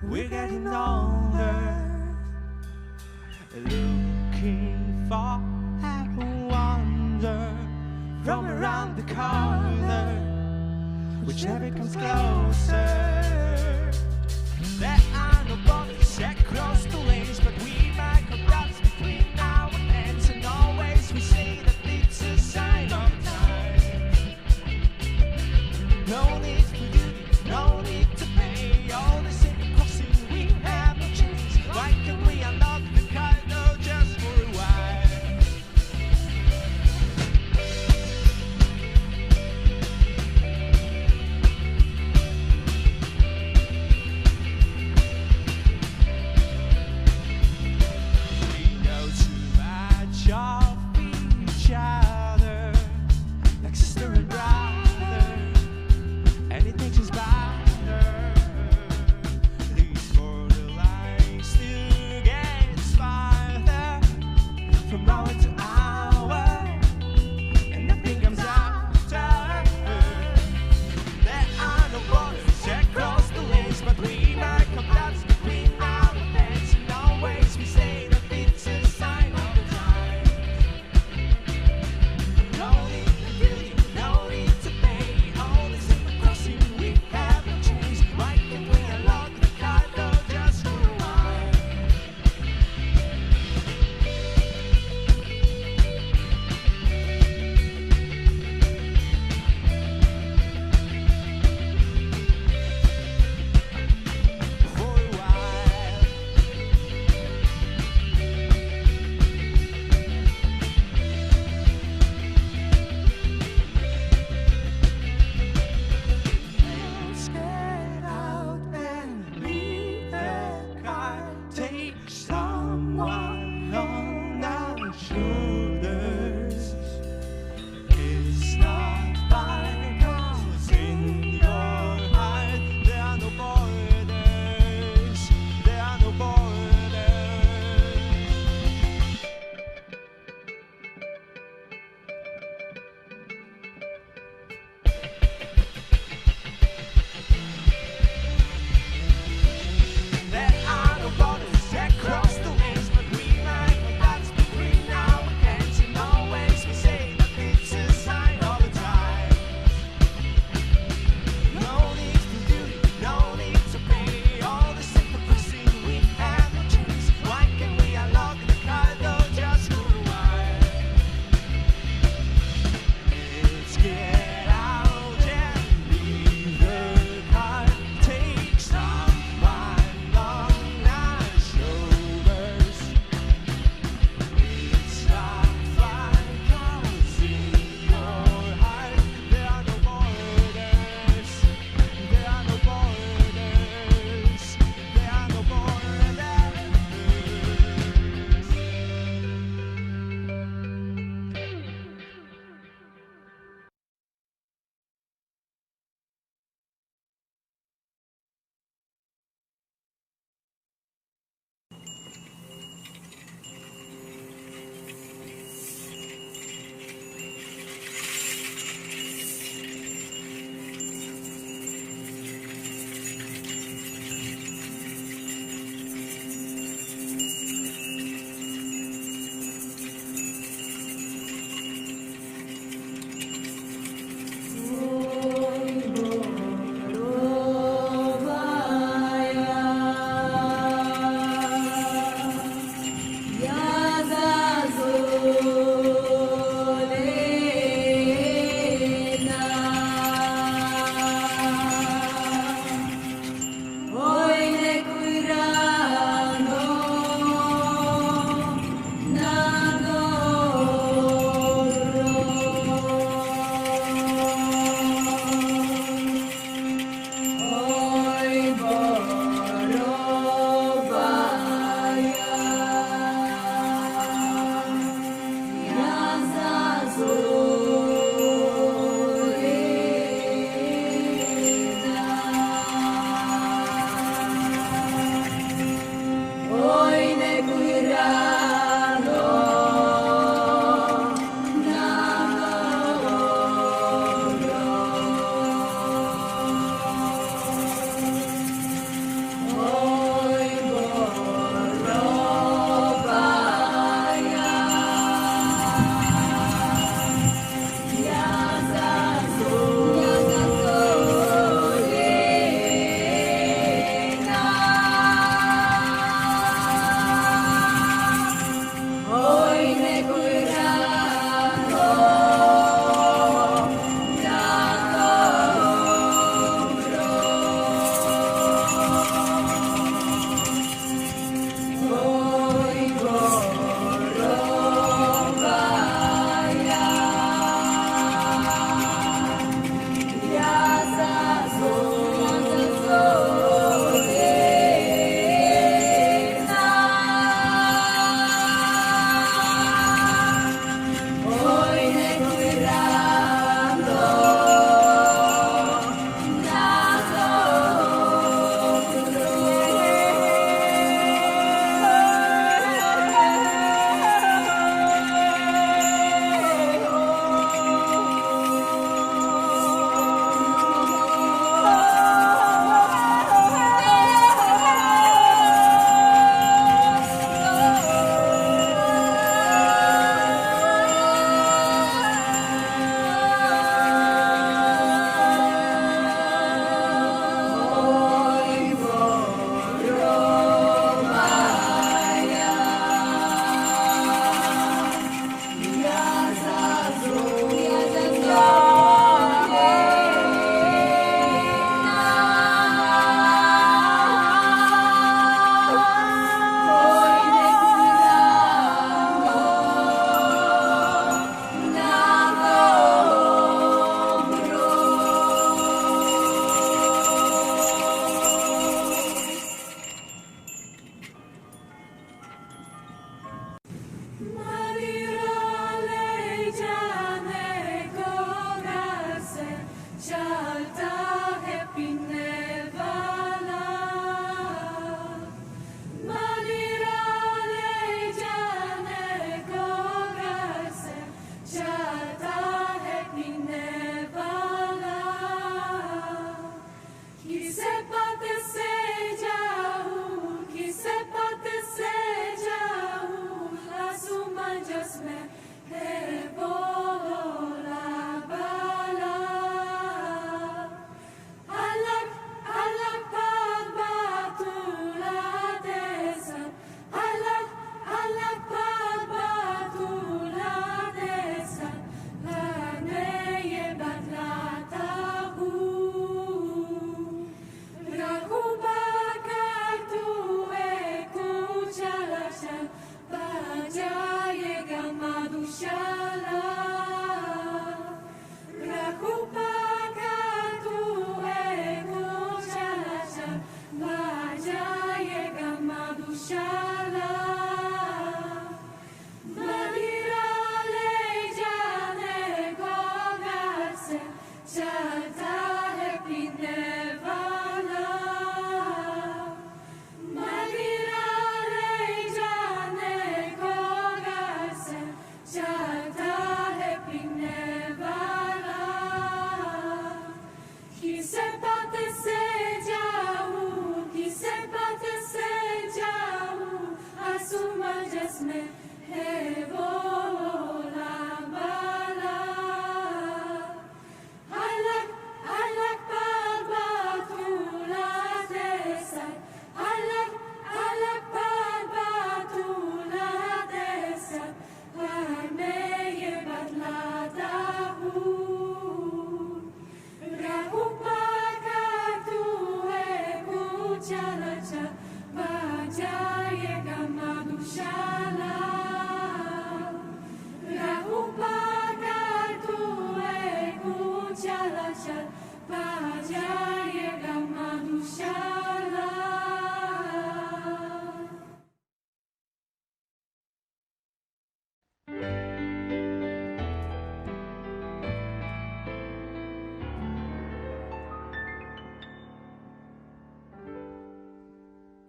we're getting older, looking for a wonder from around the corner, which never comes closer. There are no borders across the lanes, but we make our dots between our hands, and always we say that it's a sign of time. No need for you, no need to pay. All the same crossing, we have no chance. Why can't we unlock the car door just for a while?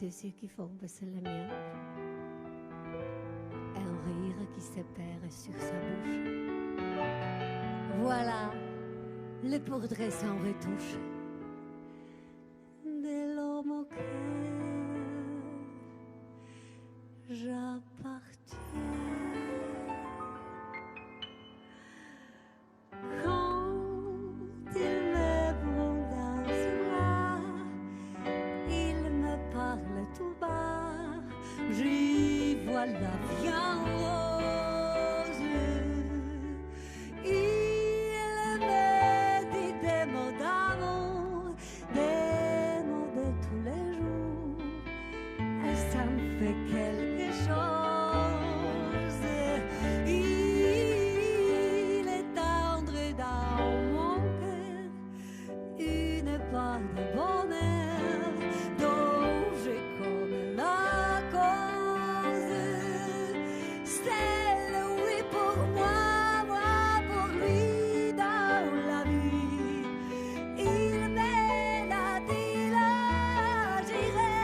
de ceux qui font baisser les miens. Un rire qui se perd sur sa bouche. Voilà le portrait sans retouche de l'homme auquel j'appartiens. Quand il me prend dans ses bras, il me parle tout bas, j'y vois la vie en rose. Il me dit des mots d'amour, des mots de tous les jours, et ça me fait quelque chose. Il est tendre dans mon cœur, une part de bonheur dont je connais la cause. C'est lui pour moi, moi pour lui dans la vie. Il m'aide à dire, j'irai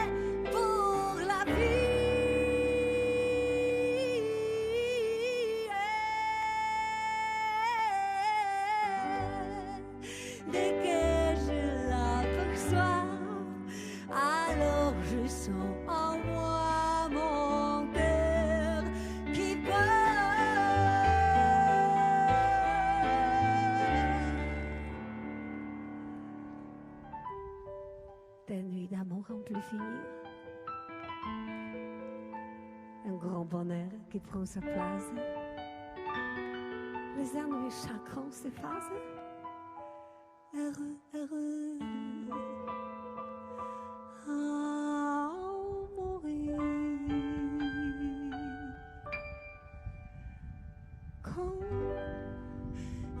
pour la vie. Dès que je l'aperçois, alors je sens en moi mon cœur qui bat. Des nuits d'amour en plus finir, un grand bonheur qui prend sa place, les ennuis chacun s'effacent, heureux, heureux, à mourir. Quand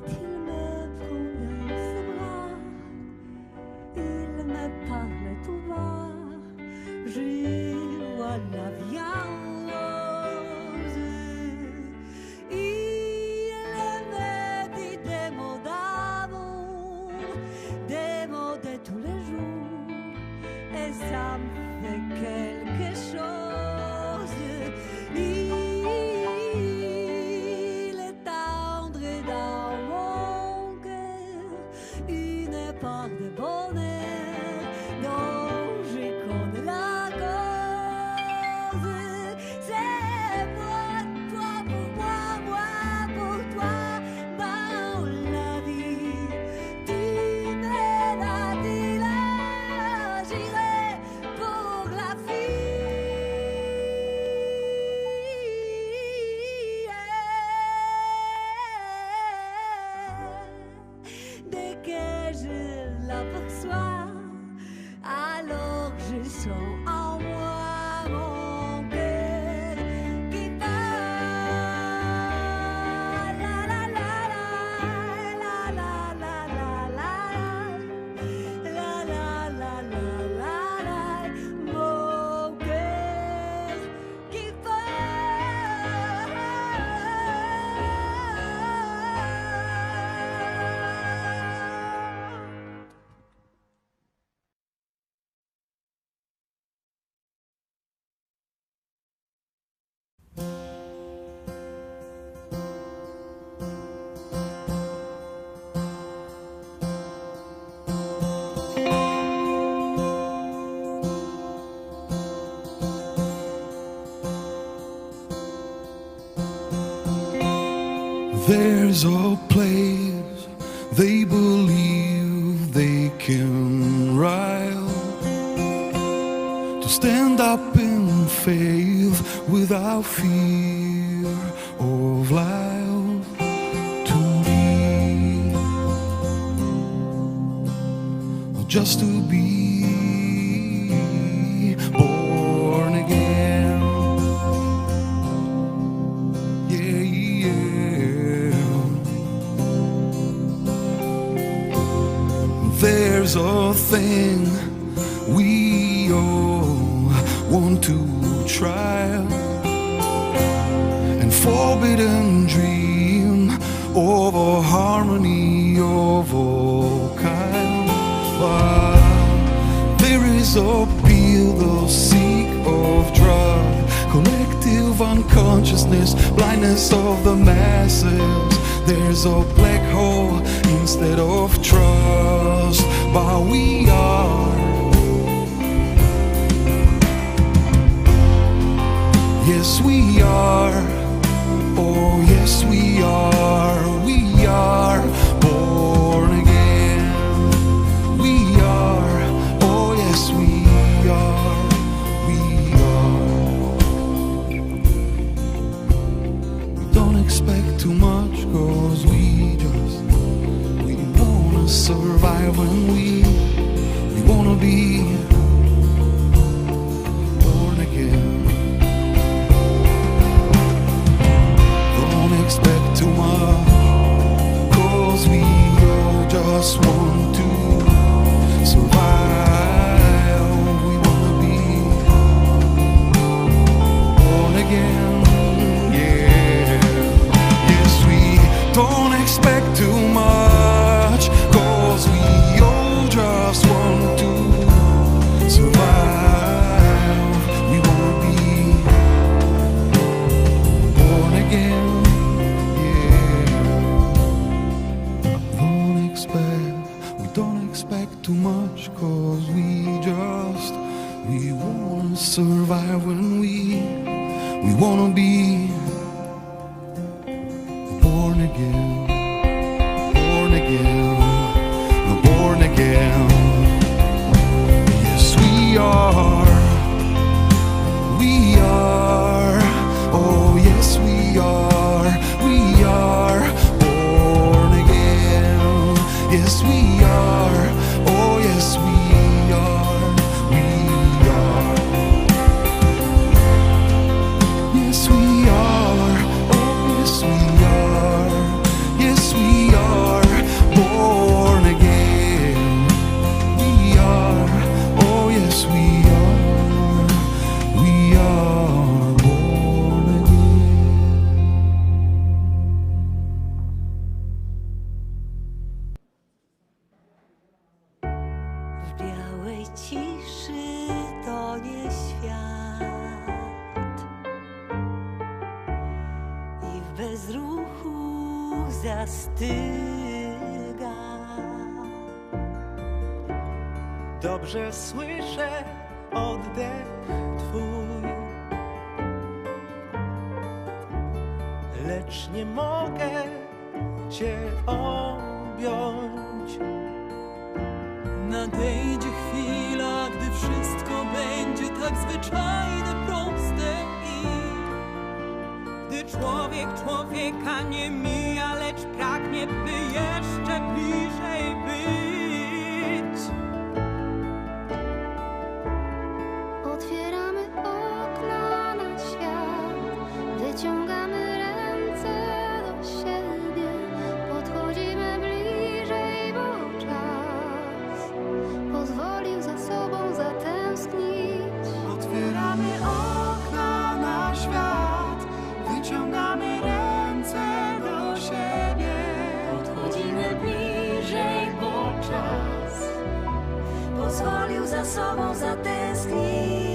il me prend dans ses bras, il me parle tout bas, je vois la vie en rose. Il me dit des mots d'amour, des mots de tous les jours, et ça me fait quelque chose. Il est tendre dans mon cœur, une part de bonheur dont je connais la cause. C'est moi, toi pour moi, moi pour toi dans la vie. Tu m'aides à dire, j'irai pour la vie. Dès que je l'aperçois, alors je sens en moi mon cœur qui bat. La la la la, la la la la la, la la la la la, mon cœur qui bat. There's a place they believe they can rise, to stand up in faith without fear of life, to be, just to be born again. There's a thing we all want to try, and forbidden dream of a harmony of kind. But there is a appeal, the sea of drug, collective unconsciousness, blindness of the masses. There's a black hole instead of trust, but we are. Yes, we are. Oh, yes, we are. We are born again. We are. Oh, yes, we are. We are. We don't expect too much, 'cause we wanna survive when we wanna be born again. Don't expect too much, 'cause we all just want to survive. We wanna be born again, yeah. Yes, we don't expect too much, 'cause we all just want to survive. We wanna be born again. Don't expect too much, 'cause we wanna survive when we wanna be born again, born again, born again. Yes, we are, oh yes, we are born again. Yes, we are. Oh, yes, we are. We are. Yes, we are. Oh, yes, we are. Yes, we are born again. We are. Oh, yes, we are. We are born again. W białej ciszy tonie świat i w bezruchu zastyga. Dobrze słyszę oddech twój, lecz nie mogę cię objąć. Nadejdzie chwila, gdy wszystko będzie tak zwyczajne, proste i gdy człowiek człowieka nie mija, lecz pragnie, by jeszcze bliżej być. Otwieramy okna na świat, wyciągamy ręce do siebie, podchodzimy bliżej, bo czas pozwolił za sobą zatęsknić. Otwieramy okna na świat, wyciągamy ręce do siebie, Podchodzimy bliżej, bo czas pozwolił za sobą zatęsknić.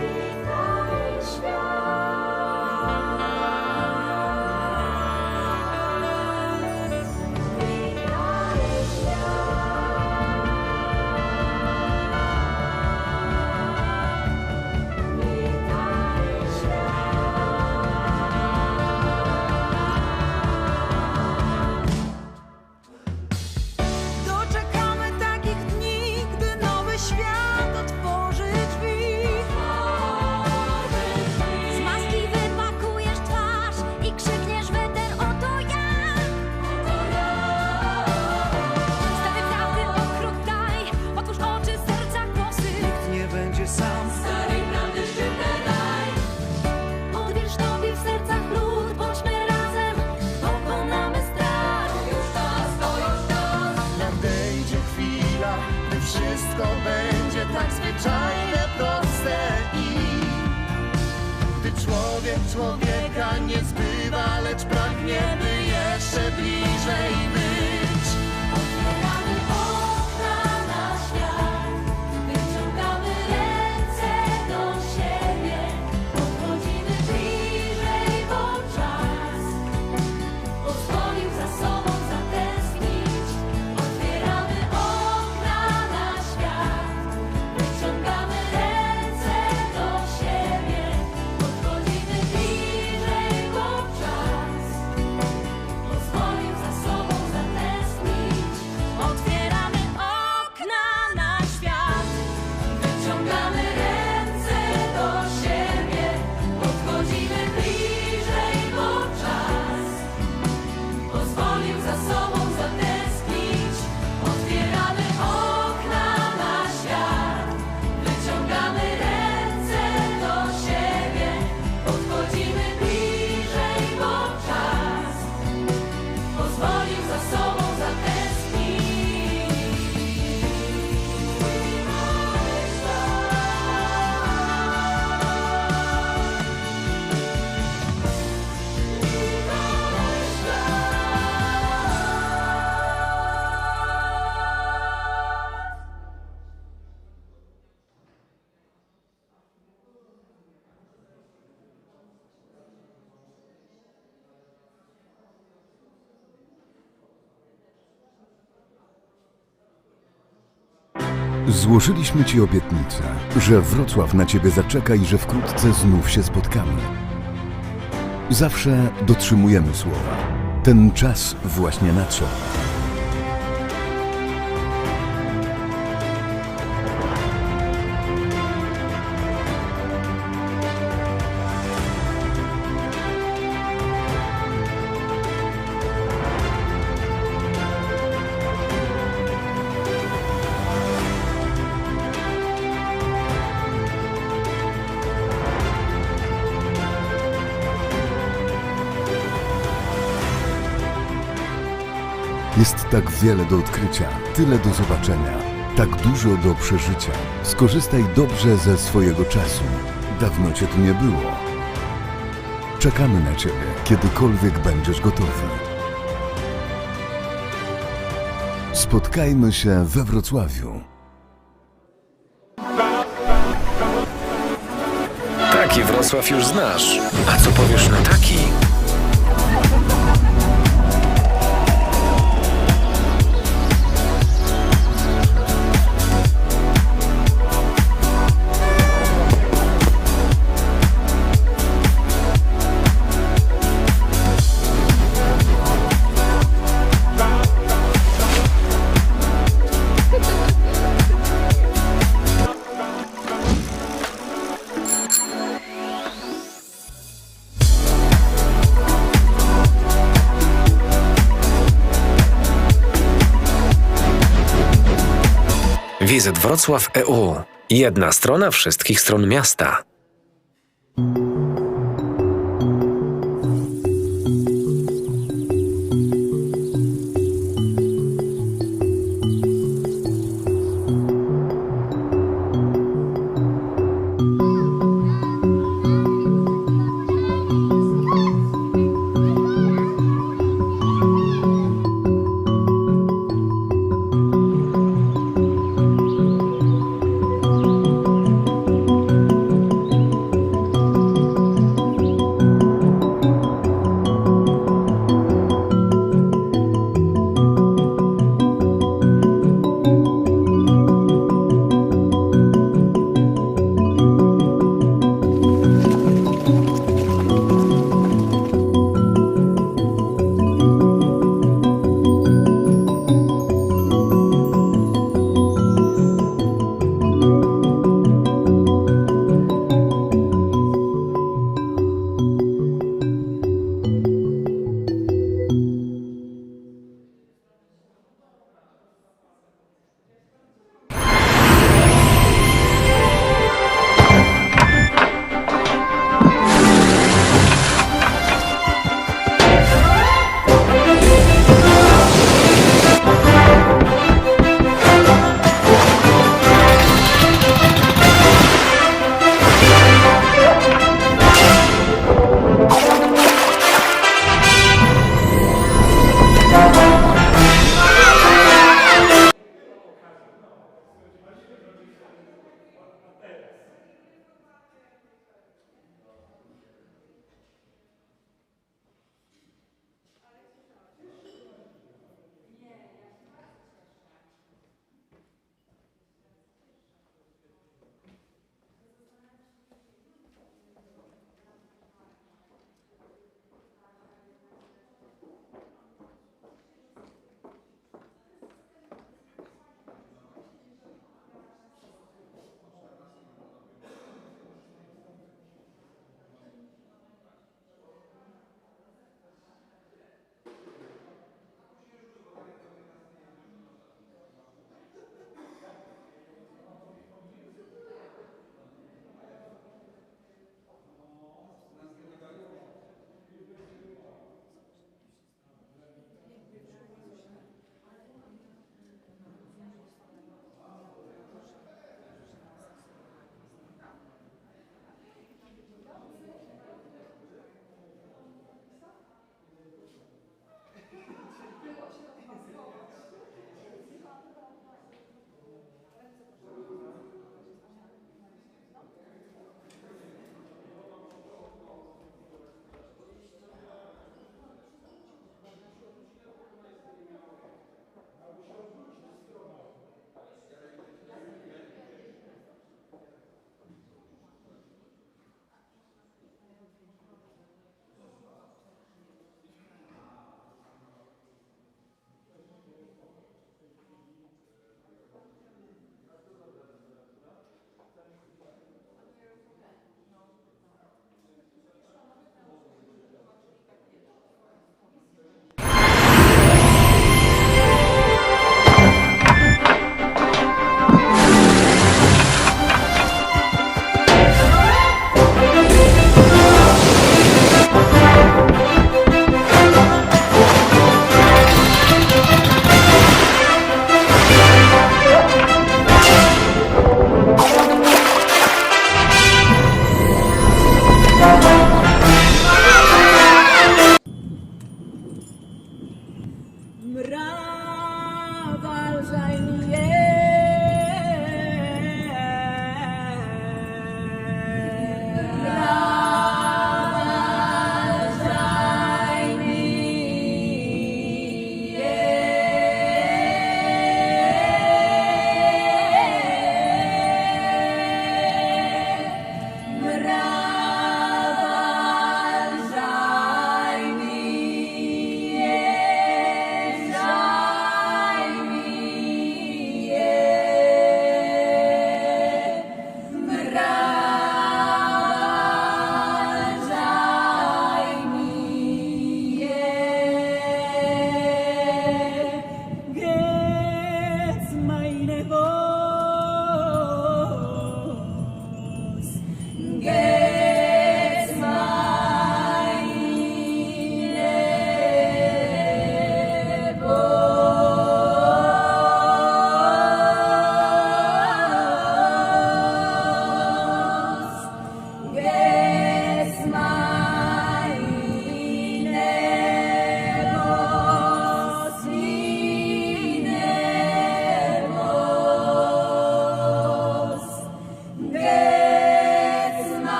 Witaj Doczekamy takich dni, gdy nowy świat otworzy drzwi. Z maski wypakujesz twarz i krzykniesz weter, oto ja. Stary prawdy okrut daj, otwórz oczy, serca, głosy. Nikt nie będzie sam. Starej prawdy szczytę daj. Odwilż tobie w sercach lód, bądźmy razem, pokonamy strach. To już czas. Nadejdzie chwila, gdy wszystko będzie tak zwyczajne, proste i gdy człowiek człowieka nie zbywa, lecz pragnie, by jeszcze bliżej być. Złożyliśmy Ci obietnicę, że Wrocław na Ciebie zaczeka i że wkrótce znów się spotkamy. Zawsze dotrzymujemy słowa. Ten czas właśnie nadszedł. Jest tak wiele do odkrycia, tyle do zobaczenia, tak dużo do przeżycia. Skorzystaj dobrze ze swojego czasu. Dawno Cię tu nie było. Czekamy na Ciebie, kiedykolwiek będziesz gotowy. Spotkajmy się we Wrocławiu. Taki Wrocław już znasz. A co powiesz na taki? Wizyt Wrocław EU. Jedna strona wszystkich stron miasta.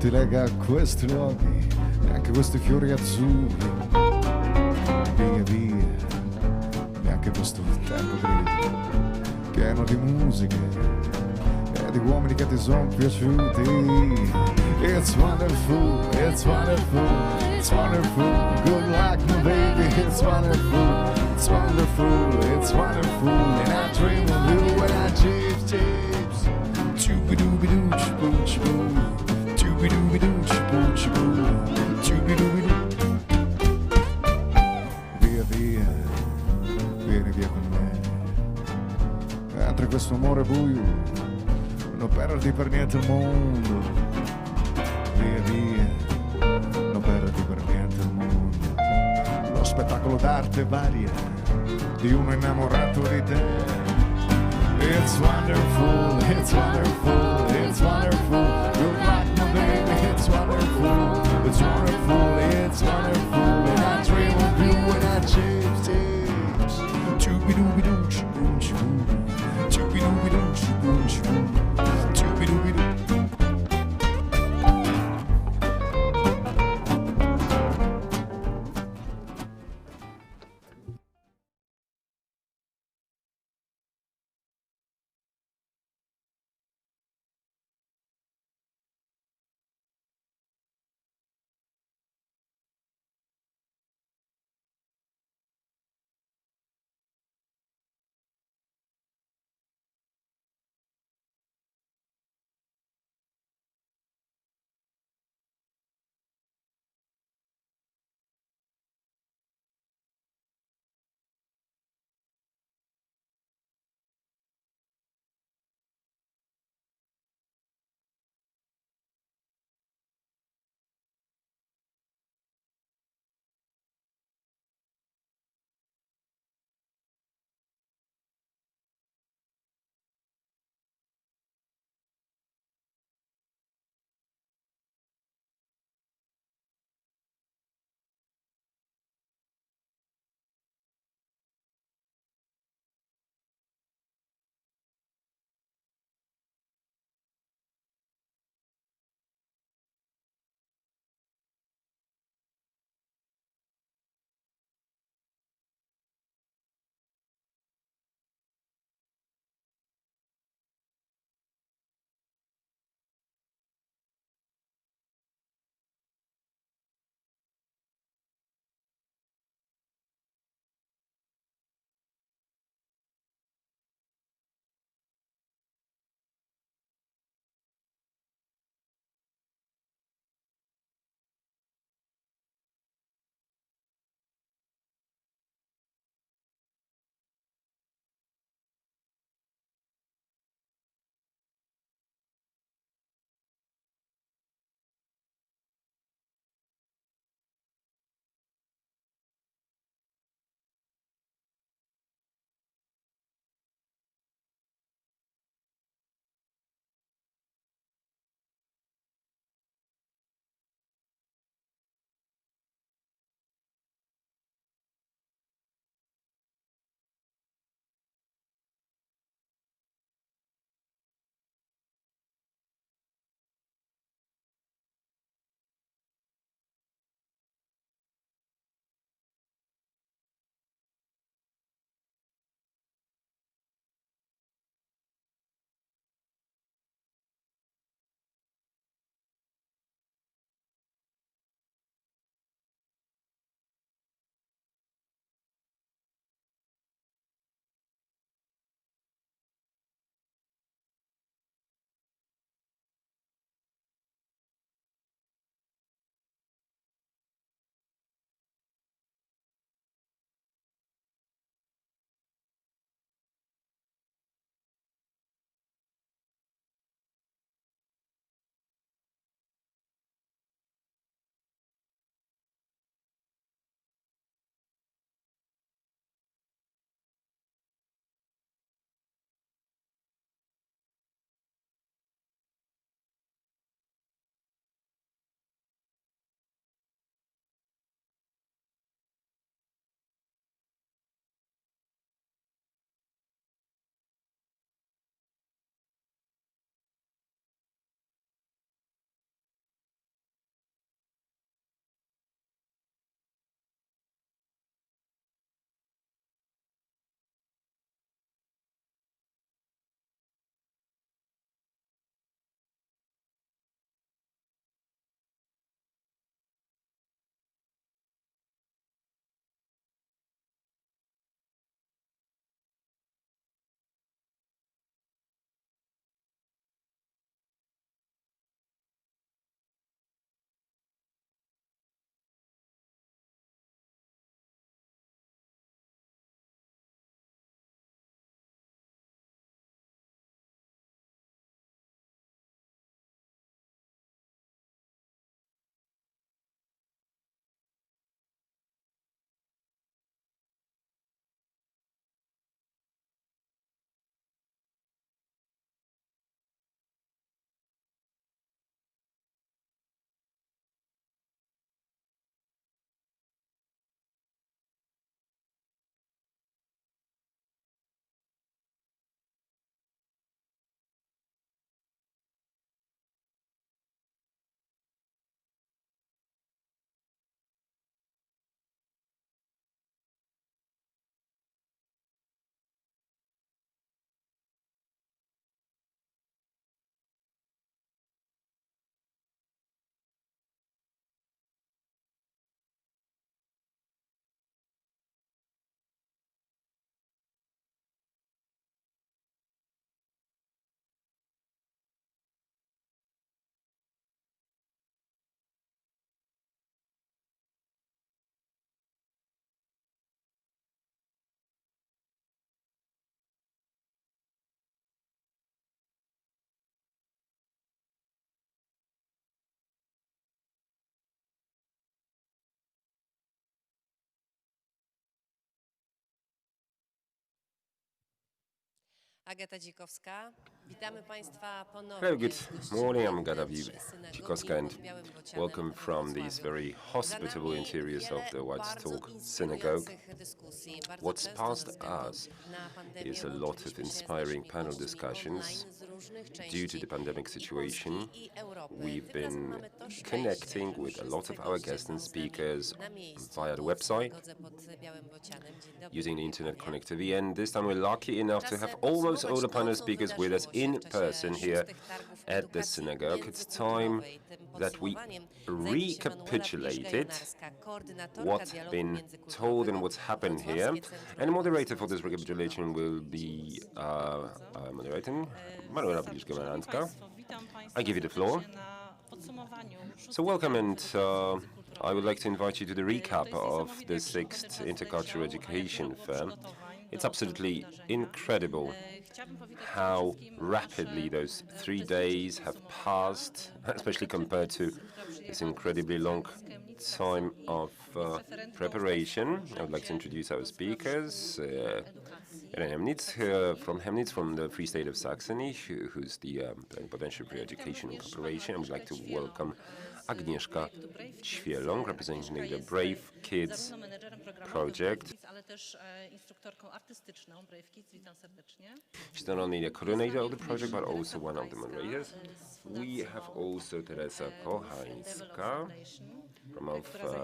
ti lega a questi luoghi, neanche questi fiori azzurri. Via, via, neanche questo tempo grigio, pieno di musiche e di uomini che ti sono piaciuti. It's wonderful, it's wonderful, it's wonderful. Good luck, my baby, it's wonderful, it's wonderful, it's wonderful. And I dream of you when I chips. Chooby-dooby-doo, chiboo-chiboo. Chooby-dooby-doo, chiboo-chiboo. Chooby-dooby-doo. Via, via, vieni via con me. Mentre questo amore buio non perdi per niente il mondo. Via, via, non perdi per niente il mondo. Lo spettacolo d'arte varia di uno innamorato di te. It's wonderful, it's wonderful, it's wonderful. Good luck, my baby, it's wonderful, it's wonderful, it's wonderful. And I dream of you when I chips. Chooby-dooby-doo, chiboo-chiboo. Chooby-dooby-doo, chiboo-chiboo. Agata Dzikowska. Witamy Państwa ponownie. Hello, good morning. I'm Agata Dzikowska and welcome from these very hospitable interiors of the White Stork Synagogue. What's past us is a lot of inspiring panel discussions. Due to the pandemic situation, we've been connecting with a lot of our guests and speakers via the website, using the internet connectivity, and this time we're lucky enough to have almost all the panel speakers with us in person here at the synagogue. It's time that we recapitulated what's been told and what's happened here. And the moderator for this recapitulation will be moderating Manuela Bliszka-Malanska. I give you the floor. So welcome, and I would like to invite you to the recap of the 6th Intercultural Education Fair. It's absolutely incredible how rapidly those 3 days have passed, especially compared to this incredibly long time of preparation. I would like to introduce our speakers. Hemnitz from the Free State of Saxony, who's the Plenipotentiary for Education and Cooperation. I would like to welcome Agnieszka Ćwielong, representing the Brave Kids project. She's not only the coordinator of the project, but also one of the moderators. We have also Teresa Kochańska from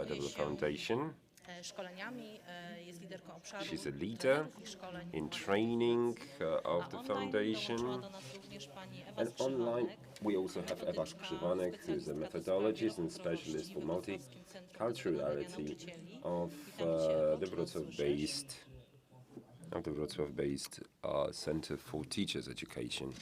the Foundation. She's a leader in training of the foundation. And online, we also have Ewa Skrzywanek, who's a methodologist and specialist for multiculturality of the Wrocław-based Center for Teachers Education.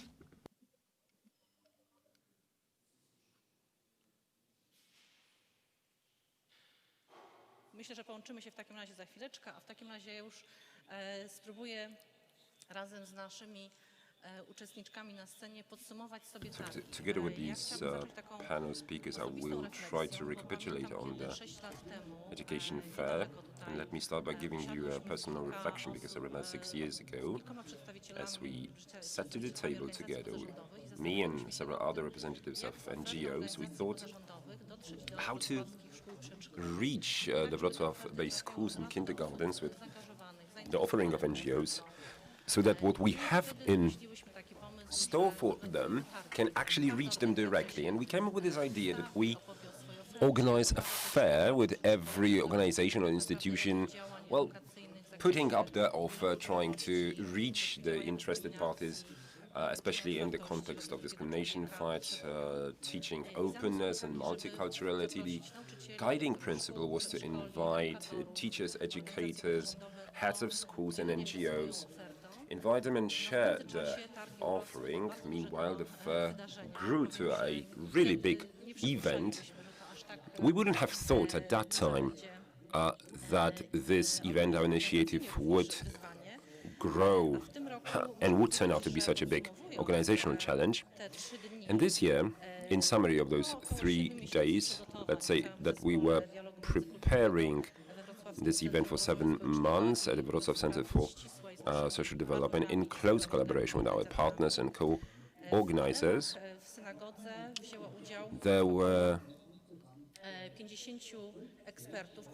Myślę, że połączymy się w takim razie za chwileczkę, a w takim razie już spróbuję razem z naszymi uczestniczkami na scenie podsumować sobie targi. Together with these panel speakers, I will try to recapitulate on the education fair. And let me start by giving you a personal reflection, because around 6 years ago, as we sat to the table together, me and several other representatives of NGOs, we thought how to reach the Wrocław-based schools and kindergartens with the offering of NGOs, so that what we have in store for them can actually reach them directly. And we came up with this idea that we organize a fair with every organization or institution, well, putting up the offer, trying to reach the interested parties, especially in the context of discrimination fight, teaching openness and multiculturality. The guiding principle was to invite teachers, educators, heads of schools and NGOs, invite them and share the offering. Meanwhile, the fair grew to a really big event. We wouldn't have thought at that time that this event, our initiative, would grow and would turn out to be such a big organizational challenge. And this year, in summary of those 3 days, let's say that we were preparing this event for 7 months at the Wrocław Center for Social Development in close collaboration with our partners and co-organizers. There were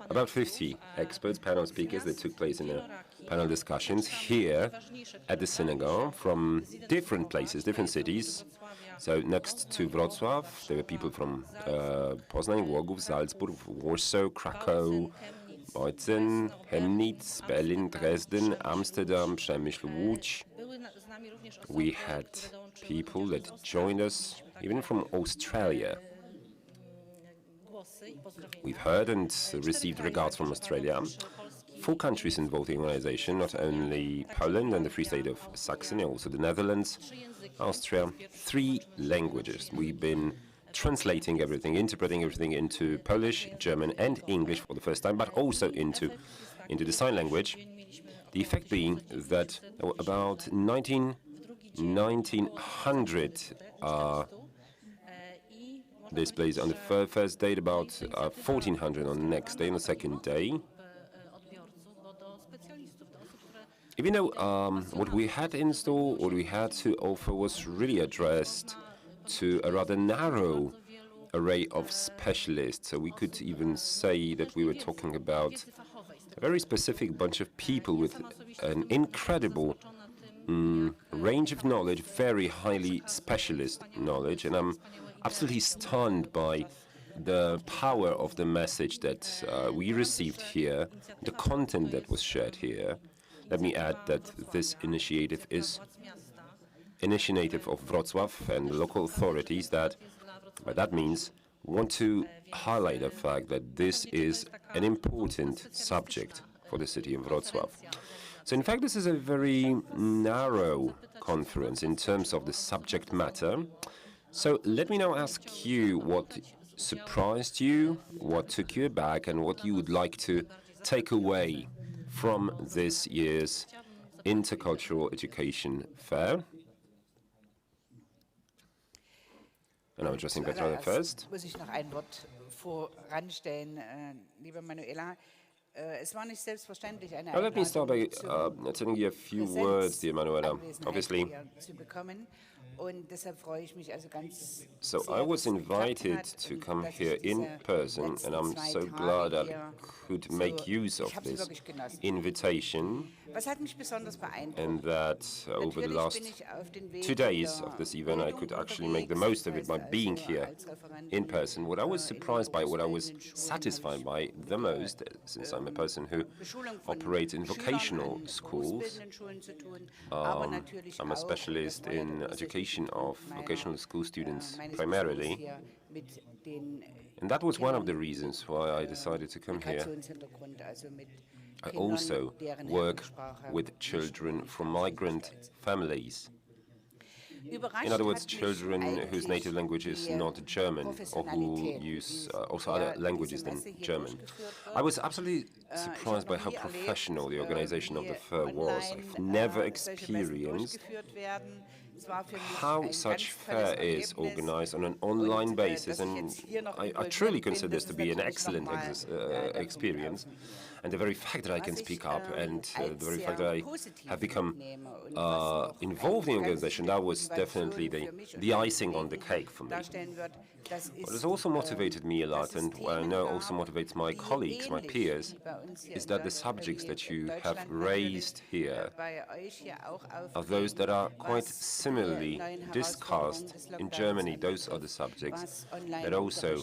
about 50 experts, panel speakers that took place in the panel discussions here at the synagogue from different places, different cities. So next to Wrocław, there were people from Poznań, Głogów, Salzburg, Warsaw, Krakow, Bozen, Chemnitz, Berlin, Dresden, Amsterdam, Przemyśl, Łódź. We had people that joined us even from Australia. We've heard and received regards from Australia. 4 countries involved in the organization, not only Poland and the Free State of Saxony, also the Netherlands, Austria. 3 languages. We've been translating everything, interpreting everything into Polish, German and English for the first time, but also into the sign language. The effect being that about 1900 displays on the first day, about 1,400 on the next day, on the second day. Even though what we had in store, what we had to offer was really addressed to a rather narrow array of specialists. So we could even say that we were talking about a very specific bunch of people with an incredible range of knowledge, very highly specialist knowledge. And I'm absolutely stunned by the power of the message that we received here, the content that was shared here. Let me add that this initiative is initiative of Wrocław and local authorities that, by that means, want to highlight the fact that this is an important subject for the city of Wrocław. So in fact, this is a very narrow conference in terms of the subject matter. So let me now ask you what surprised you, what took you aback, and what you would like to take away from this year's Intercultural Education Fair. And I'm addressing Petra first. Muss ich noch ein Wort voranstellen, liebe Manuela. Es war nicht selbstverständlich, eine Let me start by telling you a few words, dear Manuela. Obviously, so I was invited to come here in person, and I'm so glad I could make use of this invitation, and that over the last 2 days of this event I could actually make the most of it by being here in person. What I was surprised by, what I was satisfied by the most, since I'm a person who operates in vocational schools, I'm a specialist in education of vocational school students primarily, and that was one of the reasons why I decided to come here. I also work with children from migrant families. In other words, children whose native language is not German, or who use also other languages than German. I was absolutely surprised by how professional the organization of the fair was. I've never experienced how such fair is organized on an online basis, and I truly consider this to be an excellent experience. And the very fact that I can speak up, and the very fact that I have become involved in the organization, that was definitely the icing on the cake for me. What has also motivated me a lot, and what I know also motivates my colleagues, my peers, is that the subjects that you have raised here are those that are quite similarly discussed in Germany. Those are the subjects that also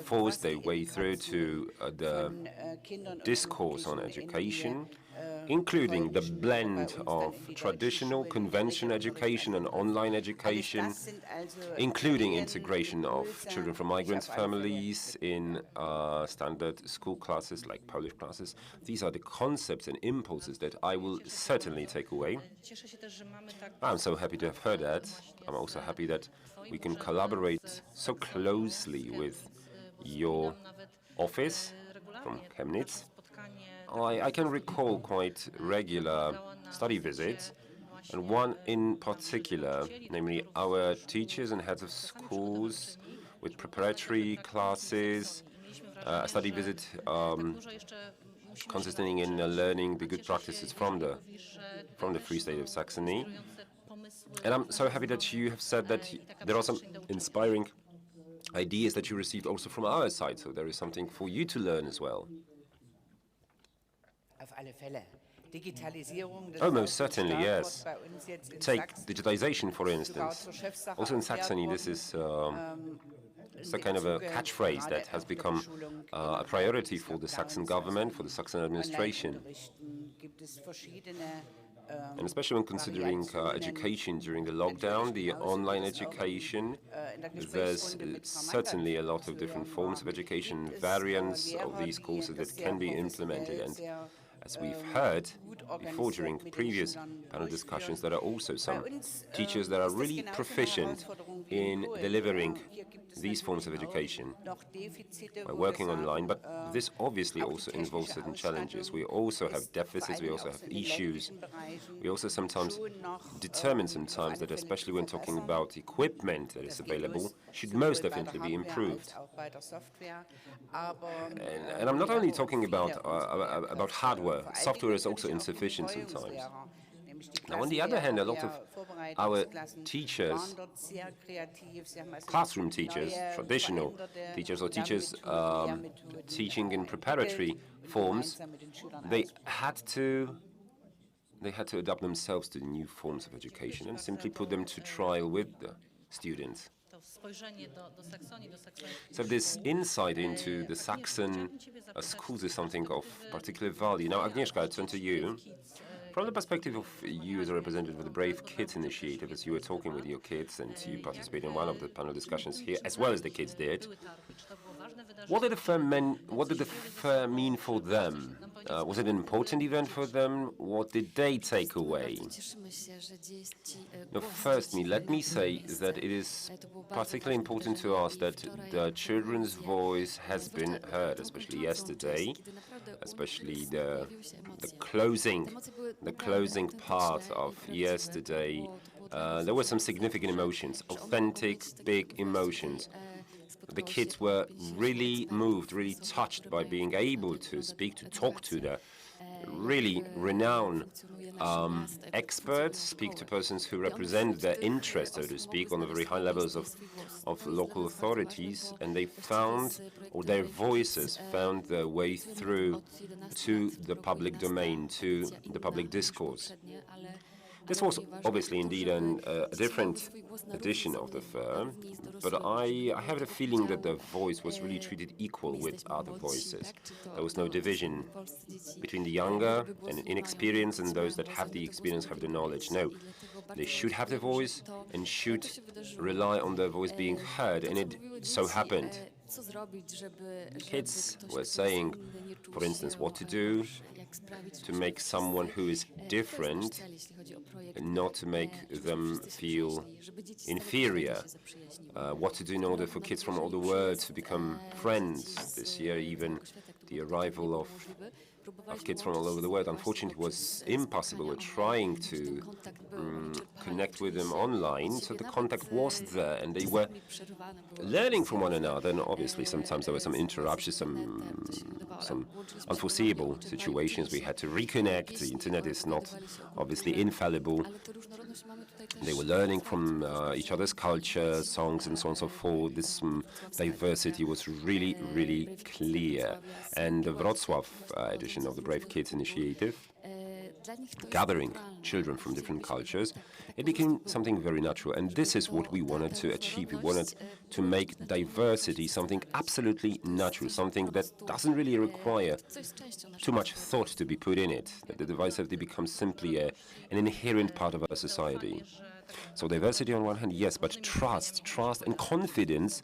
force their way through to the discourse on education, including the blend of traditional conventional education and online education, including integration of children from migrant families in standard school classes like Polish classes. These are the concepts and impulses that I will certainly take away. I'm so happy to have heard that. I'm also happy that we can collaborate so closely with your office from Chemnitz. I can recall quite regular study visits, and one in particular, namely our teachers and heads of schools with preparatory classes, a study visit consisting in learning the good practices from the Free State of Saxony. And I'm so happy that you have said that there are some inspiring ideas that you received also from our side, so there is something for you to learn as well. Oh, most certainly, yes. Take digitization, for instance. Also in Saxony, this is it's a kind of a catchphrase that has become a priority for the Saxon government, for the Saxon administration. And especially when considering education during the lockdown, the online education, there's certainly a lot of different forms of education, variants of these courses that can be implemented. And as we've heard before during previous panel discussions, there are also some teachers that are really proficient in delivering these forms of education by working online, but this obviously also involves certain challenges. We also have deficits, we also have issues. We also sometimes determine that, especially when talking about equipment that is available, should most definitely be improved. And I'm not only talking about hardware. Software is also insufficient sometimes. Now, on the other hand, a lot of our teachers, classroom teachers, traditional teachers, or teachers teaching in preparatory forms, they had to adapt themselves to new forms of education and simply put them to trial with the students. So this insight into the Saxon schools is something of particular value. Now, Agnieszka, I turn to you. From the perspective of you as a representative of the Brave Kids Initiative, as you were talking with your kids and you participated in one of the panel discussions here, as well as the kids did, what did the fair mean for them? Was it an important event for them? What did they take away? Now, firstly, let me say that it is particularly important to us that the children's voice has been heard, especially yesterday, especially the closing part of yesterday. There were some significant emotions, authentic, big emotions. The kids were really moved, really touched by being able to speak, to talk to the really renowned experts, speak to persons who represent their interests, so to speak, on the very high levels of local authorities, and they found, or their voices found their way through to the public domain, to the public discourse. This was obviously indeed a different edition of the fair, but I have the feeling that the voice was really treated equal with other voices. There was no division between the younger and inexperienced and those that have the experience, have the knowledge. No, they should have the voice and should rely on their voice being heard, and it so happened. Kids were saying, for instance, what to do to make someone who is different, not to make them feel inferior. What to do in order for kids from all the world to become friends. This year, even the arrival of kids from all over the world, unfortunately, was impossible. We're trying to connect with them online, so the contact was there, and they were learning from one another, and obviously sometimes there were some interruptions, some unforeseeable situations. We had to reconnect. The internet is not obviously infallible. They were learning from each other's culture, songs, and so on and so forth. This diversity was really, really clear. And the Wrocław edition of the Brave Kids Initiative, gathering children from different cultures, it became something very natural. And this is what we wanted to achieve. We wanted to make diversity something absolutely natural, something that doesn't really require too much thought to be put in it, that the diversity becomes simply an inherent part of our society. So diversity on one hand, yes, but trust and confidence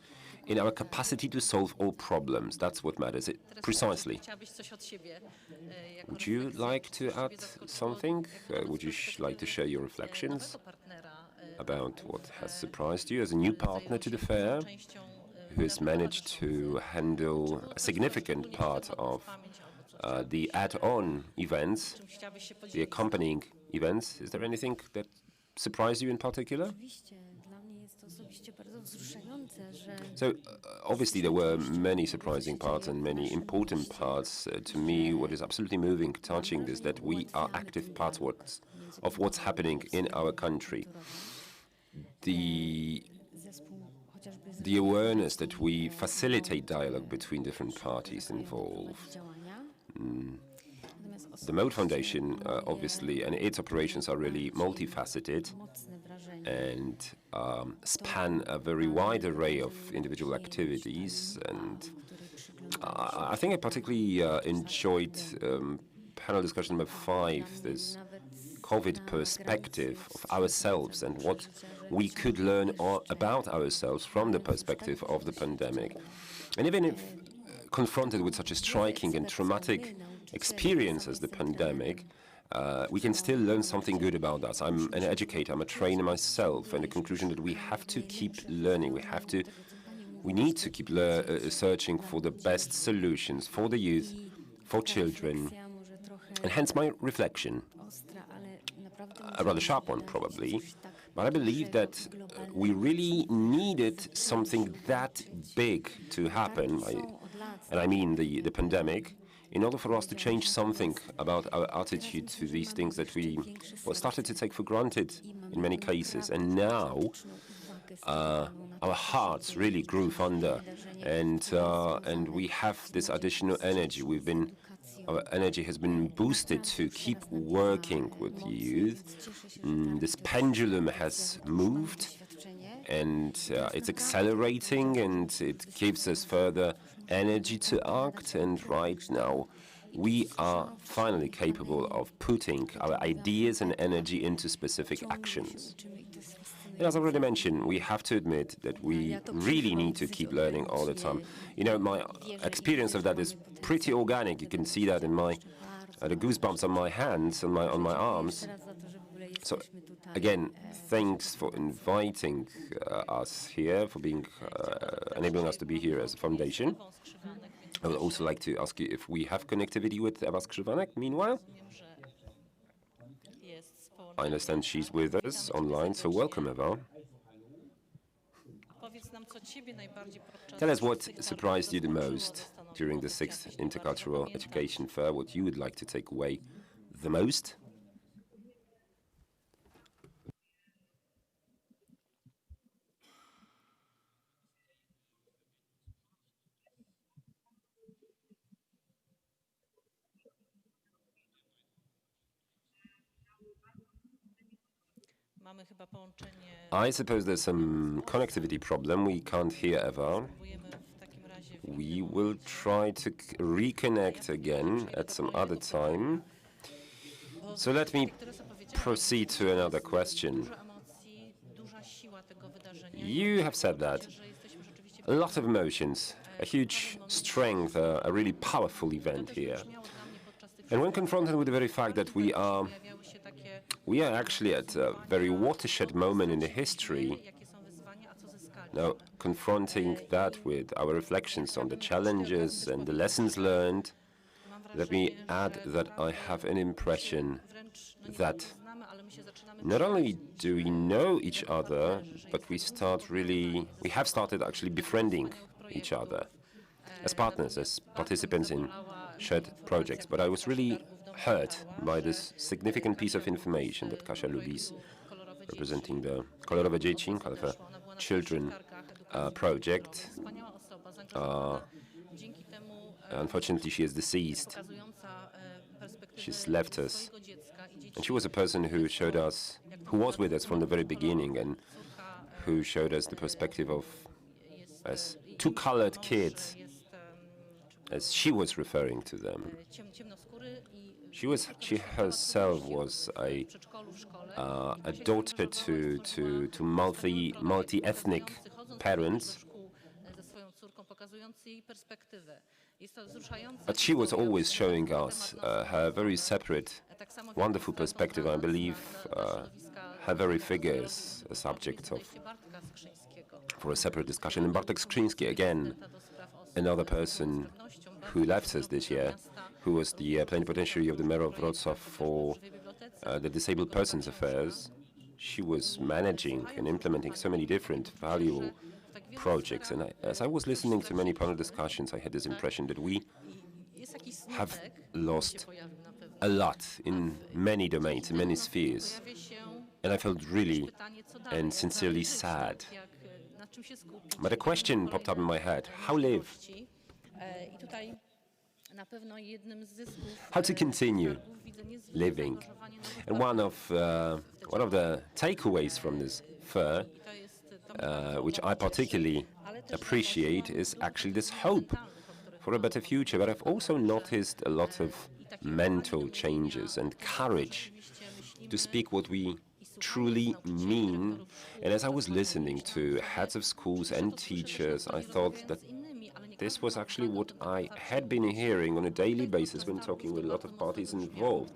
in our capacity to solve all problems. That's what matters, precisely. Would you like to add something? Would you like to share your reflections about what has surprised you as a new partner to the fair, who has managed to handle a significant part of the add-on events, the accompanying events? Is there anything that surprised you in particular? So, obviously, there were many surprising parts and many important parts. To me, what is absolutely moving, touching, is that we are active parts of what's happening in our country. The awareness that we facilitate dialogue between different parties involved. The Mode Foundation, obviously, and its operations are really multifaceted and span a very wide array of individual activities. And I think I particularly enjoyed panel discussion number 5, this COVID perspective of ourselves and what we could learn about ourselves from the perspective of the pandemic. And even if confronted with such a striking and traumatic experience as the pandemic, we can still learn something good about us. I'm an educator, I'm a trainer myself, and the conclusion that we have to keep learning, we have to we need to keep searching for the best solutions for the youth, for children, and hence my reflection, a rather sharp one probably, but I believe that we really needed something that big to happen, and I mean the pandemic, in order for us to change something about our attitude to these things that we started to take for granted in many cases. And now our hearts really grew fonder, and we have this additional energy. Our energy has been boosted to keep working with youth. This pendulum has moved, and it's accelerating, and it gives us further energy to act. And right now, we are finally capable of putting our ideas and energy into specific actions. And as I already mentioned, we have to admit that we really need to keep learning all the time. You know, my experience of that is pretty organic. You can see that in the goosebumps on my hands, on my arms. So, again, thanks for inviting us here, for enabling us to be here as a foundation. I would also like to ask you if we have connectivity with Ewa Skrzywanek, meanwhile. I understand she's with us online, so welcome, Ewa. Tell us what surprised you the most during the 6th Intercultural Education Fair, what you would like to take away the most. I suppose there's some connectivity problem. We can't hear Ewa. We will try to reconnect again at some other time. So let me proceed to another question. You have said that a lot of emotions, a huge strength, a really powerful event here. And when confronted with the very fact that we are actually at a very watershed moment in the history, now confronting that with our reflections on the challenges and the lessons learned, let me add that I have an impression that not only do we know each other, but we have started actually befriending each other as partners, as participants in shared projects. But I was really hurt by this significant piece of information that Kasia Lubis, representing the Kolorowe Dzieci, Kolorowe Children project. Unfortunately, she is deceased. She's left us. And she was a person who was with us from the very beginning, and who showed us the perspective of as two colored kids, as she was referring to them. She herself was a daughter to multi-ethnic parents, but she was always showing us her very separate, wonderful perspective. I believe her very figure is a subject for a separate discussion. And Bartek Skrzyński, again, another person who left us this year, who was the plenipotentiary of the mayor of Wrocław for the disabled persons affairs. She was managing and implementing so many different valuable projects. And as I was listening to many panel discussions, I had this impression that we have lost a lot in many domains, in many spheres. And I felt really and sincerely sad. But a question popped up in my head: how live? How to continue living? And one of the takeaways from this fair, which I particularly appreciate, is actually this hope for a better future. But I've also noticed a lot of mental changes and courage to speak what we truly mean. And as I was listening to heads of schools and teachers, I thought that this was actually what I had been hearing on a daily basis when talking with a lot of parties involved.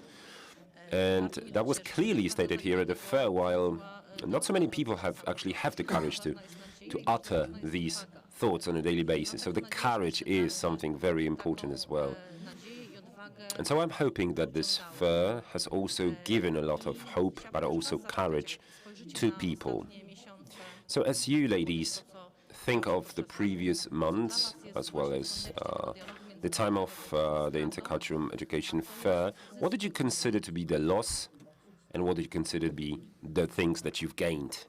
And that was clearly stated here at the fair, while not so many people have the courage to utter these thoughts on a daily basis. So the courage is something very important as well. And so I'm hoping that this fair has also given a lot of hope, but also courage to people. So as you ladies think of the previous months, as well as the time of the Intercultural Education Fair, what did you consider to be the loss, and what did you consider to be the things that you've gained?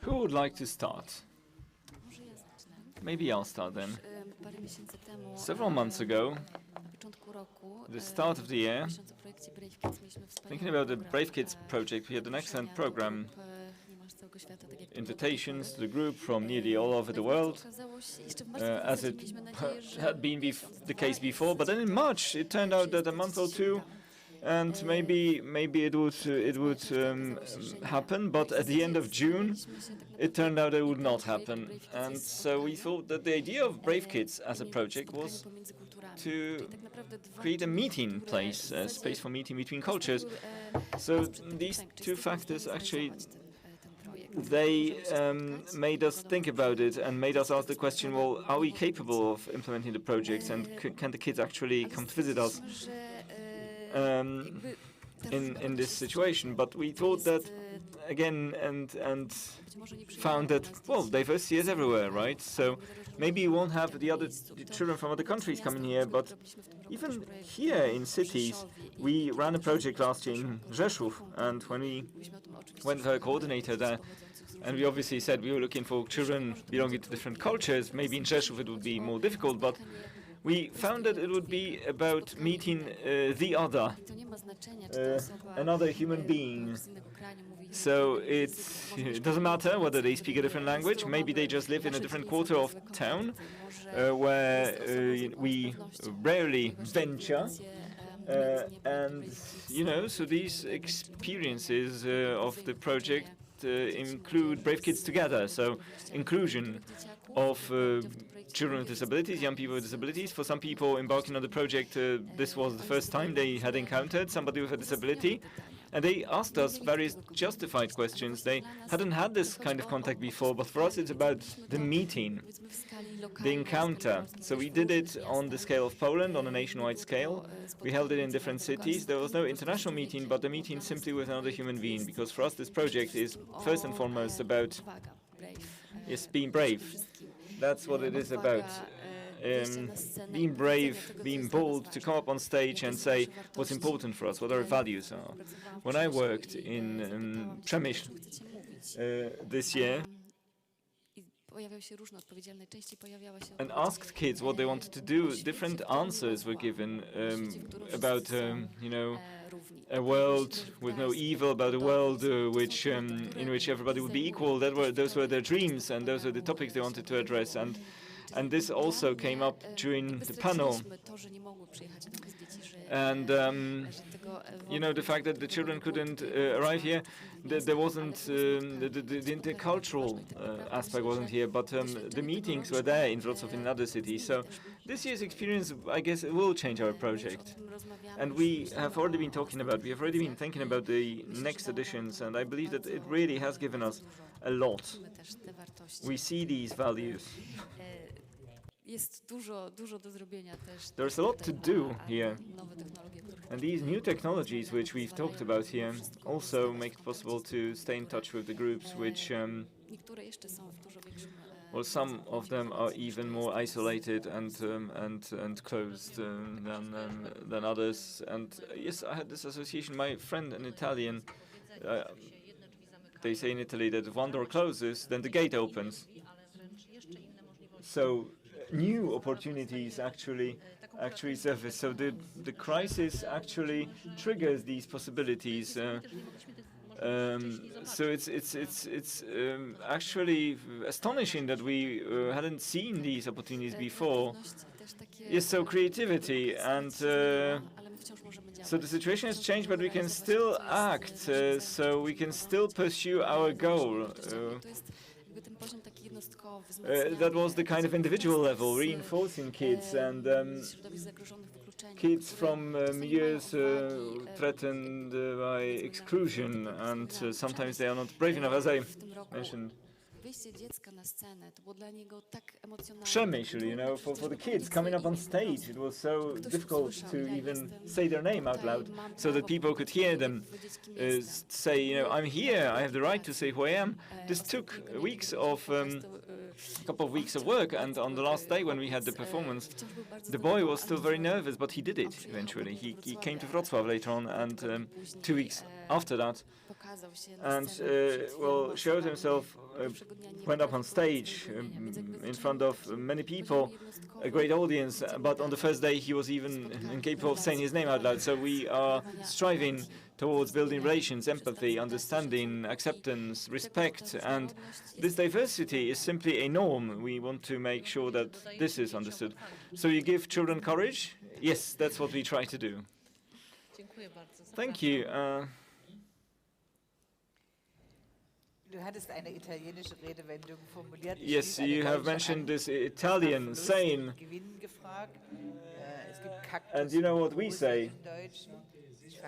Who would like to start? Maybe I'll start then. Several months ago, at the start of the year, thinking about the Brave Kids project, we had an excellent program. Invitations to the group from nearly all over the world, as it had been the case before. But then in March, it turned out that a month or two, and maybe it would happen. But at the end of June, it turned out it would not happen. And so we thought that the idea of Brave Kids as a project was to create a meeting place, a space for meeting between cultures. So these two factors actually, they made us think about it and made us ask the question, well, are we capable of implementing the projects, and can the kids actually come to visit us in this situation? But we thought that again and found that, well, diversity is everywhere, right? So maybe you won't have the children from other countries coming here, but even here in cities, we ran a project last year in Rzeszów, and when we went to a coordinator there, and we obviously said we were looking for children belonging to different cultures. Maybe in Rzeszów it would be more difficult, but we found that it would be about meeting the other, another human being. So it doesn't matter whether they speak a different language. Maybe they just live in a different quarter of town where we rarely venture. And, you know, so these experiences of the project include Brave Kids Together, so inclusion of children with disabilities, young people with disabilities. For some people embarking on the project, this was the first time they had encountered somebody with a disability. And they asked us various justified questions. They hadn't had this kind of contact before, but for us it's about the meeting, the encounter. So we did it on the scale of Poland, on a nationwide scale. We held it in different cities. There was no international meeting, but a meeting simply with another human being, because for us this project is first and foremost about being brave. That's what it is about. Being brave, being bold to come up on stage and say what's important for us, what our values are. When I worked in Przemyśl this year and asked kids what they wanted to do, different answers were given about, you know, a world with no evil, about a world in which everybody would be equal. Those were their dreams, and those were the topics they wanted to address. And this also came up during the panel. And, you know, the fact that the children couldn't arrive here, there wasn't, the intercultural aspect wasn't here, but the meetings were there in Wrocław and in other cities. So this year's experience, I guess, will change our project. And we have already been thinking about the next editions, and I believe that it really has given us a lot. We see these values. There's a lot to do here, and these new technologies which we've talked about here also make it possible to stay in touch with the groups which, well, some of them are even more isolated and closed than others. And yes, I had this association. My friend, an Italian, they say in Italy that if one door closes, then the gate opens. So new opportunities actually surface. So the crisis actually triggers these possibilities. So it's actually astonishing that we hadn't seen these opportunities before. Yes, so creativity, and so the situation has changed, but we can still act. So we can still pursue our goal. That was the kind of individual level, reinforcing kids and kids from years threatened by exclusion, and sometimes they are not brave enough, as I mentioned przemyśl, for the kids coming up on stage. It was so difficult to even say their name out loud, so that people could hear them say, I'm here, I have the right to say who I am. This took weeks of, a couple of weeks of work, and on the last day when we had the performance, the boy was still very nervous, but he did it eventually. He came to Wrocław later on, and 2 weeks after that, and showed himself, went up on stage in front of many people, a great audience, but on the first day he was even incapable of saying his name out loud. So we are striving towards building relations, empathy, understanding, acceptance, respect, and this diversity is simply a norm. We want to make sure that this is understood. So you give children courage? Yes, that's what we try to do. Thank you. Yes, you have mentioned this Italian saying, and you know what we say?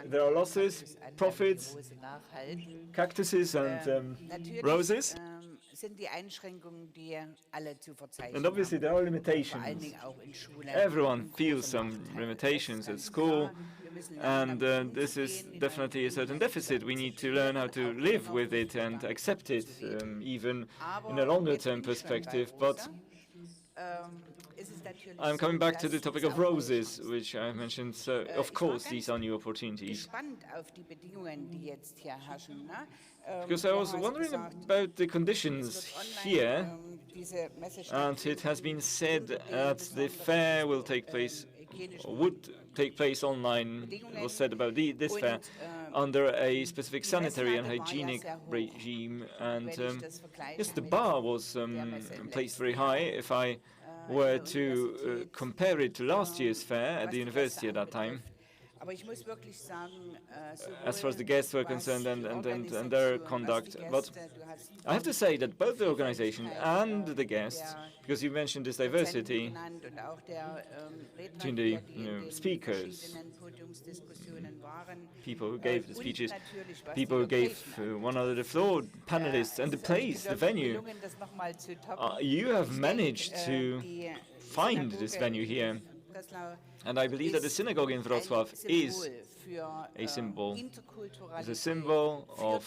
There are losses, profits, cactuses, and roses. And obviously there are limitations. Everyone feels some limitations at school, and this is definitely a certain deficit. We need to learn how to live with it and accept it, even in a longer-term perspective. But I'm coming back to the topic of roses, which I mentioned. So, of course, these are new opportunities. Because I was wondering about the conditions here, and it has been said that the fair will take place, or would take place online. It was said about this fair under a specific sanitary and hygienic regime, and yes, the bar was placed very high. If I were to compare it to last year's fair at the university at that time, as far as the guests were concerned and their conduct. But I have to say that both the organization and the guests, because you mentioned this diversity between the speakers, people who gave the speeches, people who gave one another the floor, panelists, and the place, the venue. You have managed to find this venue here. And I believe that the synagogue in Wrocław is a symbol of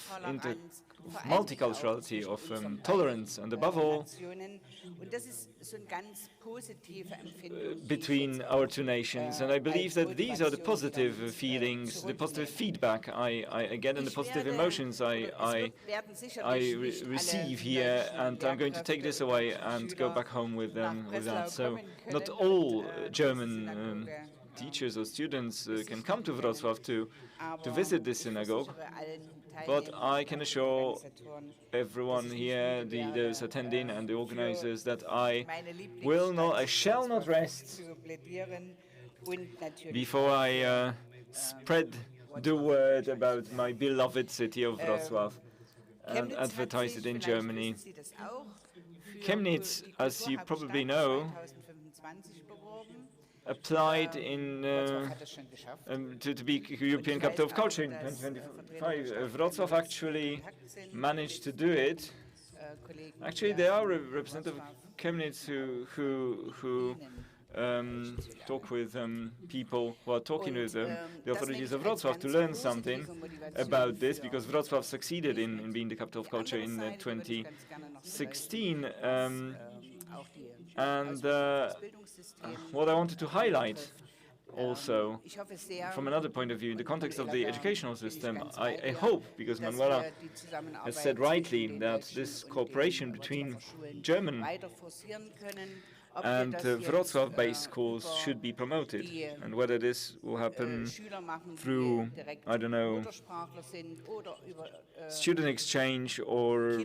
multiculturality, of tolerance, and above all, between our two nations. And I believe that these are the positive feelings, the positive feedback I get, and the positive emotions I receive here, and I'm going to take this away and go back home with that. So not all German teachers or students can come to Wrocław to visit this synagogue, but I can assure everyone here, those attending and the organizers, that I shall not rest before I spread the word about my beloved city of Wrocław and advertise it in Germany. Chemnitz, as you probably know, applied to be European Capital of Culture in 2025. Wrocław actually managed to do it. Actually, there are representatives of Chemnitz who talk with people who are talking with the authorities of Wrocław to learn something about this, because Wrocław succeeded in being the capital of culture in 2016. And what I wanted to highlight also, from another point of view, in the context of the educational system, I hope, because Manuela has said rightly, that this cooperation between German and Wrocław-based schools should be promoted, and whether this will happen through, I don't know, student exchange or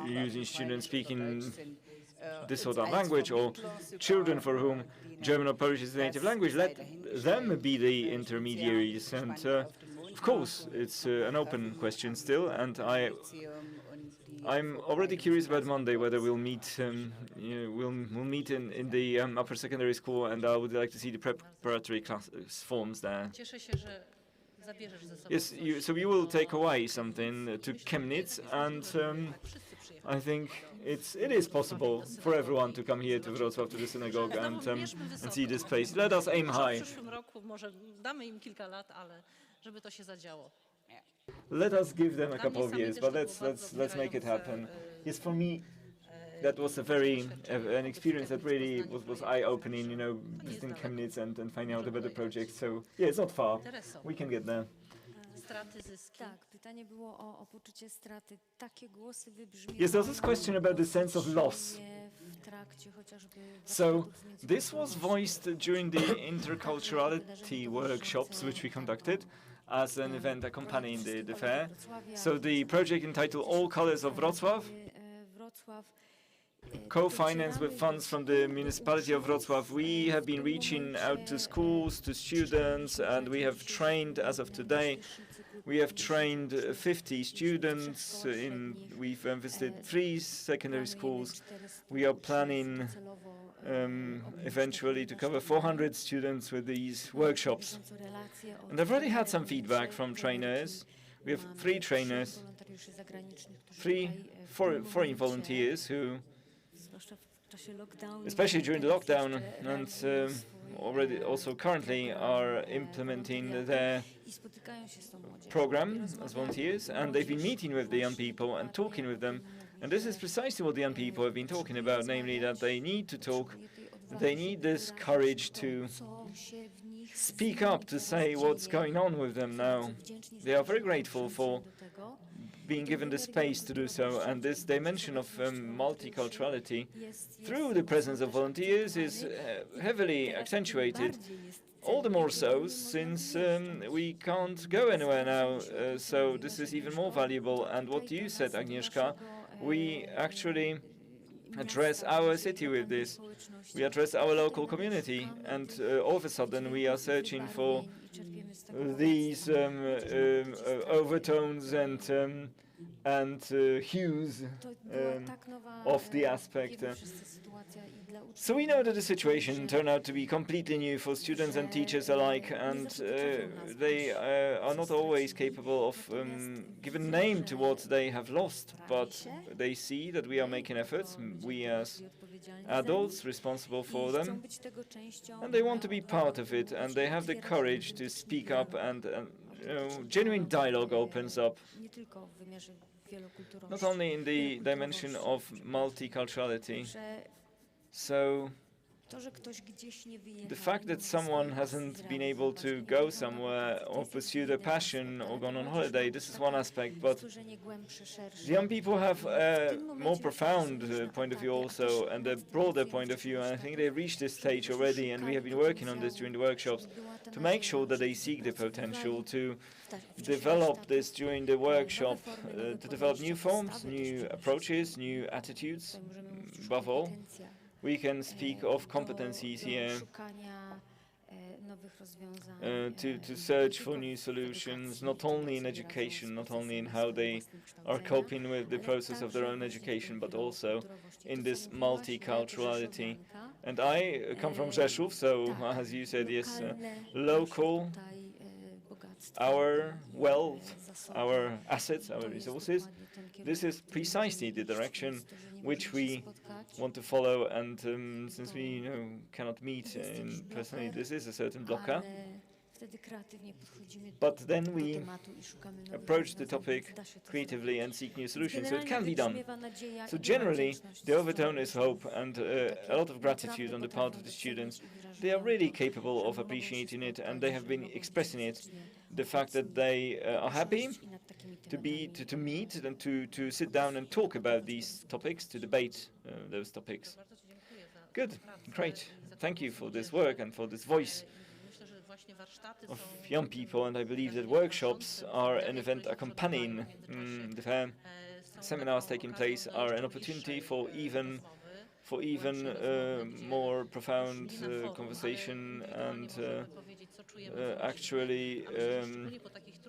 using students speaking this or that language, or children for whom German or Polish is the native language, let them be the intermediaries. And of course, it's an open question still, and I'm already curious about Monday, whether we'll meet. We'll meet in the upper secondary school, and I would like to see the preparatory class forms there. Yes, so we will take away something to Chemnitz, and I think it is possible for everyone to come here to Wrocław, to the synagogue, and see this place. Let us aim high. Let us give them a couple of years, but let's make it happen. Yes, for me, that was an experience that really was eye-opening, you know, visiting Chemnitz and finding out about the project. So yeah, it's not far. We can get there. Tak, pytanie było o poczucie straty. Takie głosy wybrzmiały. Yes, there's this question about the sense of loss. So this was voiced during the interculturality workshops which we conducted as an event accompanying the fair. So the project entitled All Colors of Wrocław, co-financed with funds from the municipality of Wrocław. We have been reaching out to schools, to students, and we have trained, as of today, we have trained 50 students. We've visited 3 secondary schools. We are planning eventually to cover 400 students with these workshops. And I've already had some feedback from trainers. We have 3 trainers, 3 foreign volunteers who, especially during the lockdown, and already also currently are implementing their program as volunteers, and they've been meeting with the young people and talking with them. And this is precisely what the young people have been talking about, namely that they need to talk, they need this courage to speak up, to say what's going on with them now. They are very grateful for being given the space to do so, and this dimension of multiculturality through the presence of volunteers is heavily accentuated. All the more so since we can't go anywhere now, so this is even more valuable. And what you said, Agnieszka, we actually address our city with this. We address our local community, and all of a sudden we are searching for these overtones and hues of the aspect. So we know that the situation turned out to be completely new for students and teachers alike, and they are not always capable of giving name to what they have lost, but they see that we are making efforts, we as adults responsible for them, and they want to be part of it, and they have the courage to speak up, and genuine dialogue opens up, not only in the dimension of multiculturality. So the fact that someone hasn't been able to go somewhere or pursue their passion or gone on holiday, this is one aspect, but the young people have a more profound point of view also, and a broader point of view, and I think they've reached this stage already, and we have been working on this during the workshops to make sure that they seek the potential to develop this during the workshop, to develop new forms, new approaches, new attitudes, above all. We can speak of competencies here, to search for new solutions, not only in education, not only in how they are coping with the process of their own education, but also in this multiculturality. And I come from Rzeszów, so as you said, yes, local, our wealth, our assets, our resources, this is precisely the direction which we want to follow, and since we cannot meet personally, this is a certain blocker. But then we approach the topic creatively and seek new solutions, so it can be done. So generally, the overtone is hope and a lot of gratitude on the part of the students. They are really capable of appreciating it, and they have been expressing it. The fact that they are happy to meet and to sit down and talk about these topics, to debate those topics. Good, great. Thank you for this work and for this voice of young people, and I believe that workshops are an event accompanying the fair. Seminars taking place are an opportunity for even more profound conversation, and actually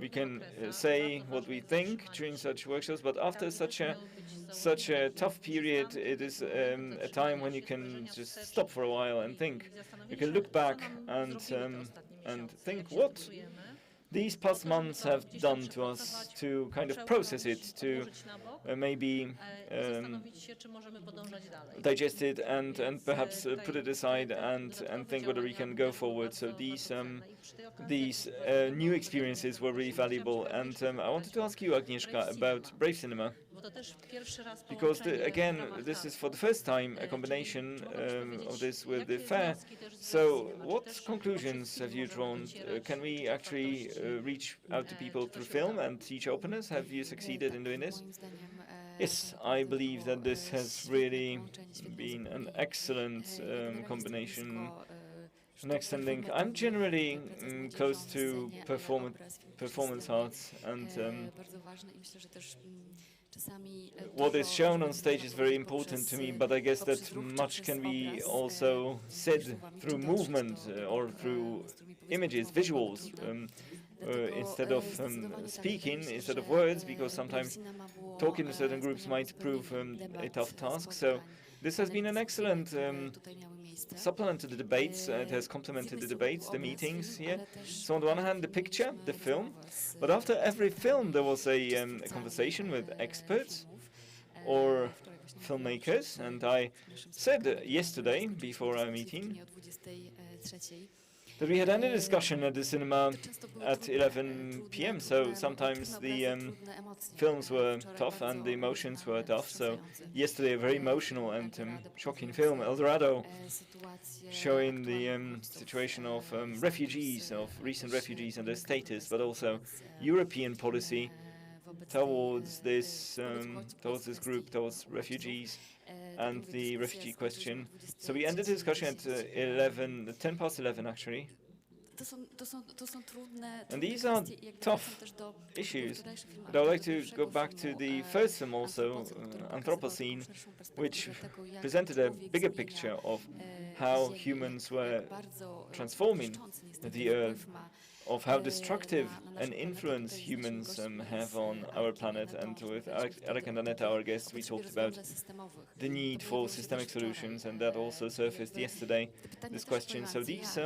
we can say what we think during such workshops, but after such a tough period, it is a time when you can just stop for a while and think. You can look back and think, what these past months have done to us to kind of process it, to maybe digest it and perhaps put it aside and think whether we can go forward. So these new experiences were really valuable. And I wanted to ask you, Agnieszka, about Brave Cinema. Because, again, this is for the first time a combination of this with the fair. So what conclusions have you drawn? Can we actually reach out to people through film and teach openness? Have you succeeded in doing this? Yes, I believe that this has really been an excellent combination, an excellent link. I'm generally close to performance arts, and what is shown on stage is very important to me, but I guess that much can be also said through movement or through images, visuals, instead of speaking, instead of words, because sometimes talking to certain groups might prove a tough task. So this has been an excellent supplement to the debates. It has complemented the debates, the meetings here. So on the one hand, the picture, the film, but after every film there was a conversation with experts or filmmakers, and I said yesterday before our meeting that we had ended discussion at the cinema at 11 p.m. So sometimes the films were tough and the emotions were tough. So yesterday a very emotional and shocking film, El Dorado, showing the situation of refugees, of recent refugees and their status, but also European policy towards this group, towards refugees and the refugee question. So we ended the discussion at 10 past 11 actually. And these are tough issues. But I would like to go back to the first film also, Anthropocene, which presented a bigger picture of how humans were transforming the earth, of how destructive an influence humans have on our planet. And with Alek and Aneta, our guests, we talked about the need for systemic solutions, and that also surfaced yesterday, this question. So these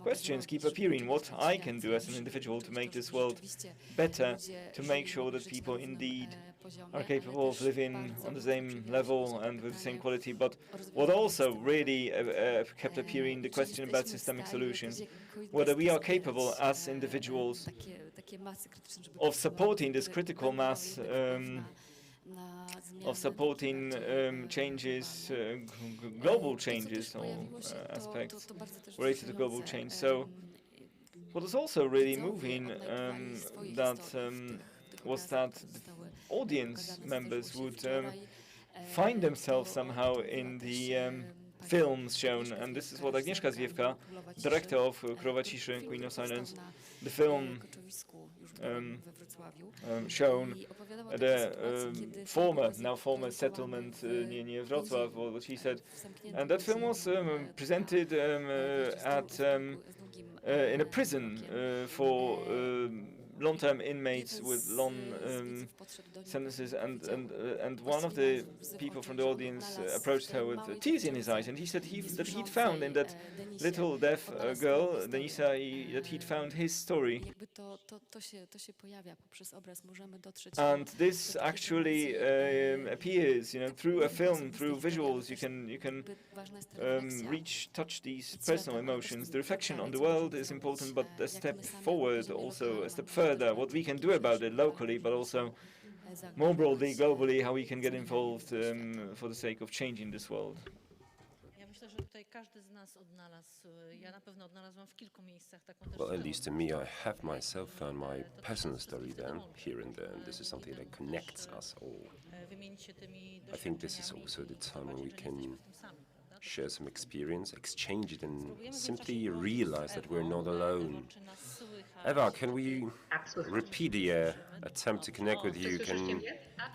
questions keep appearing. What I can do as an individual to make this world better, to make sure that people indeed are capable of living on the same level and with the same quality, but what also really kept appearing, the question about systemic solutions, whether we are capable as individuals of supporting this critical mass, of supporting changes, global changes, or aspects related to global change. So what was also really moving was that audience members would find themselves somehow in the films shown, and this is what Agnieszka Zwiewka, director of Królowa Ciszy, Queen of Silence, the film shown at a now former settlement near Wrocław, what she said, and that film was presented in a prison for long-term inmates with long sentences, and one of the people from the audience approached her with tears in his eyes, and he said that he'd found in that little deaf girl, Denisa, that he'd found his story. And this actually appears, through a film, through visuals. You can touch these personal emotions. The reflection on the world is important, but a step forward, also a step further, what we can do about it locally, but also more broadly, globally, how we can get involved for the sake of changing this world. Well, at least to me, I have myself found my personal story there, here and there, and this is something that connects us all. I think this is also the time when we can share some experience, exchange it, and simply realize that we're not alone. Eva, can we repeat the attempt to connect with you?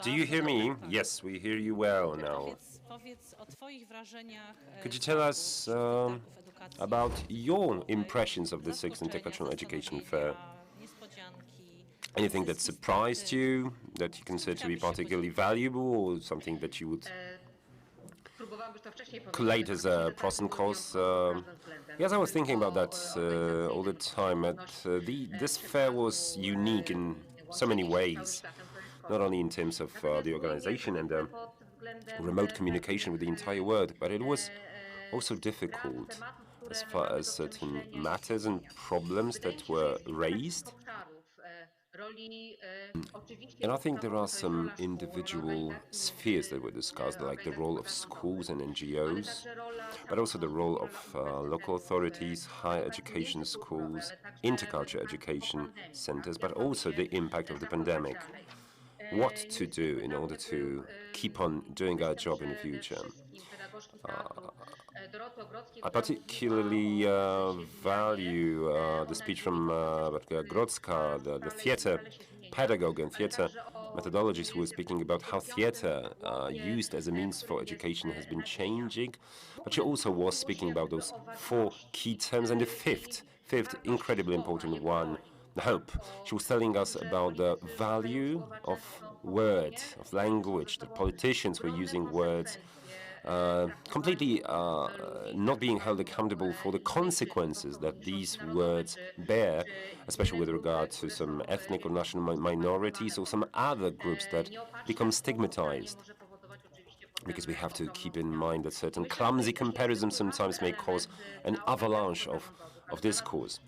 Do you hear me? Yes, we hear you well now. Could you tell us about your impressions of the 6th Intercultural Education Fair? Anything that surprised you, that you consider to be particularly valuable, or something that you would collate as pros and cons. Yes, I was thinking about that all the time. This fair was unique in so many ways, not only in terms of the organization and remote communication with the entire world, but it was also difficult as far as certain matters and problems that were raised. And I think there are some individual spheres that were discussed, like the role of schools and NGOs, but also the role of local authorities, higher education schools, intercultural education centers, but also the impact of the pandemic. What to do in order to keep on doing our job in the future. I particularly value the speech from Grodzka, the theater pedagogue and theater methodologist, who was speaking about how theater used as a means for education has been changing. But she also was speaking about those 4 key terms, and the fifth incredibly important one, the hope. She was telling us about the value of words, of language, that politicians were using words completely not being held accountable for the consequences that these words bear, especially with regard to some ethnic or national minorities or some other groups that become stigmatized. Because we have to keep in mind that certain clumsy comparisons sometimes may cause an avalanche of discourse.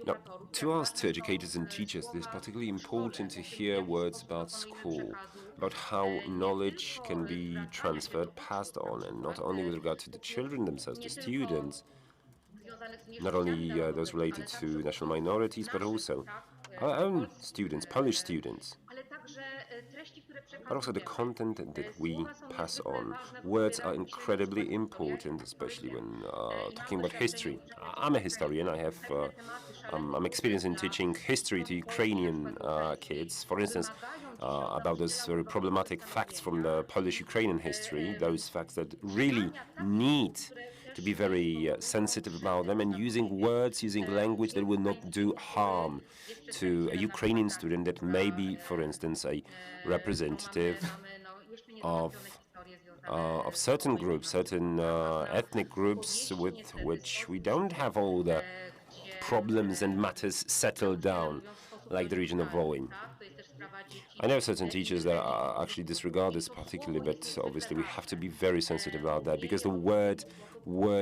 Now, to us, to educators and teachers, it is particularly important to hear words about school, about how knowledge can be transferred, passed on, and not only with regard to the children themselves, the students, not only those related to national minorities, but also our own students, Polish students, but also the content that we pass on. Words are incredibly important, especially when talking about history. I'm a historian. I'm experienced in teaching history to Ukrainian kids. For instance, about those very problematic facts from the Polish-Ukrainian history, those facts that really need to be very sensitive about them, and using words, using language that will not do harm to a Ukrainian student that may be, for instance, a representative of certain groups, certain ethnic groups with which we don't have all the problems and matters settled down, like the region of Volyn. I know certain teachers that actually disregard this particularly, but obviously we have to be very sensitive about that, because the word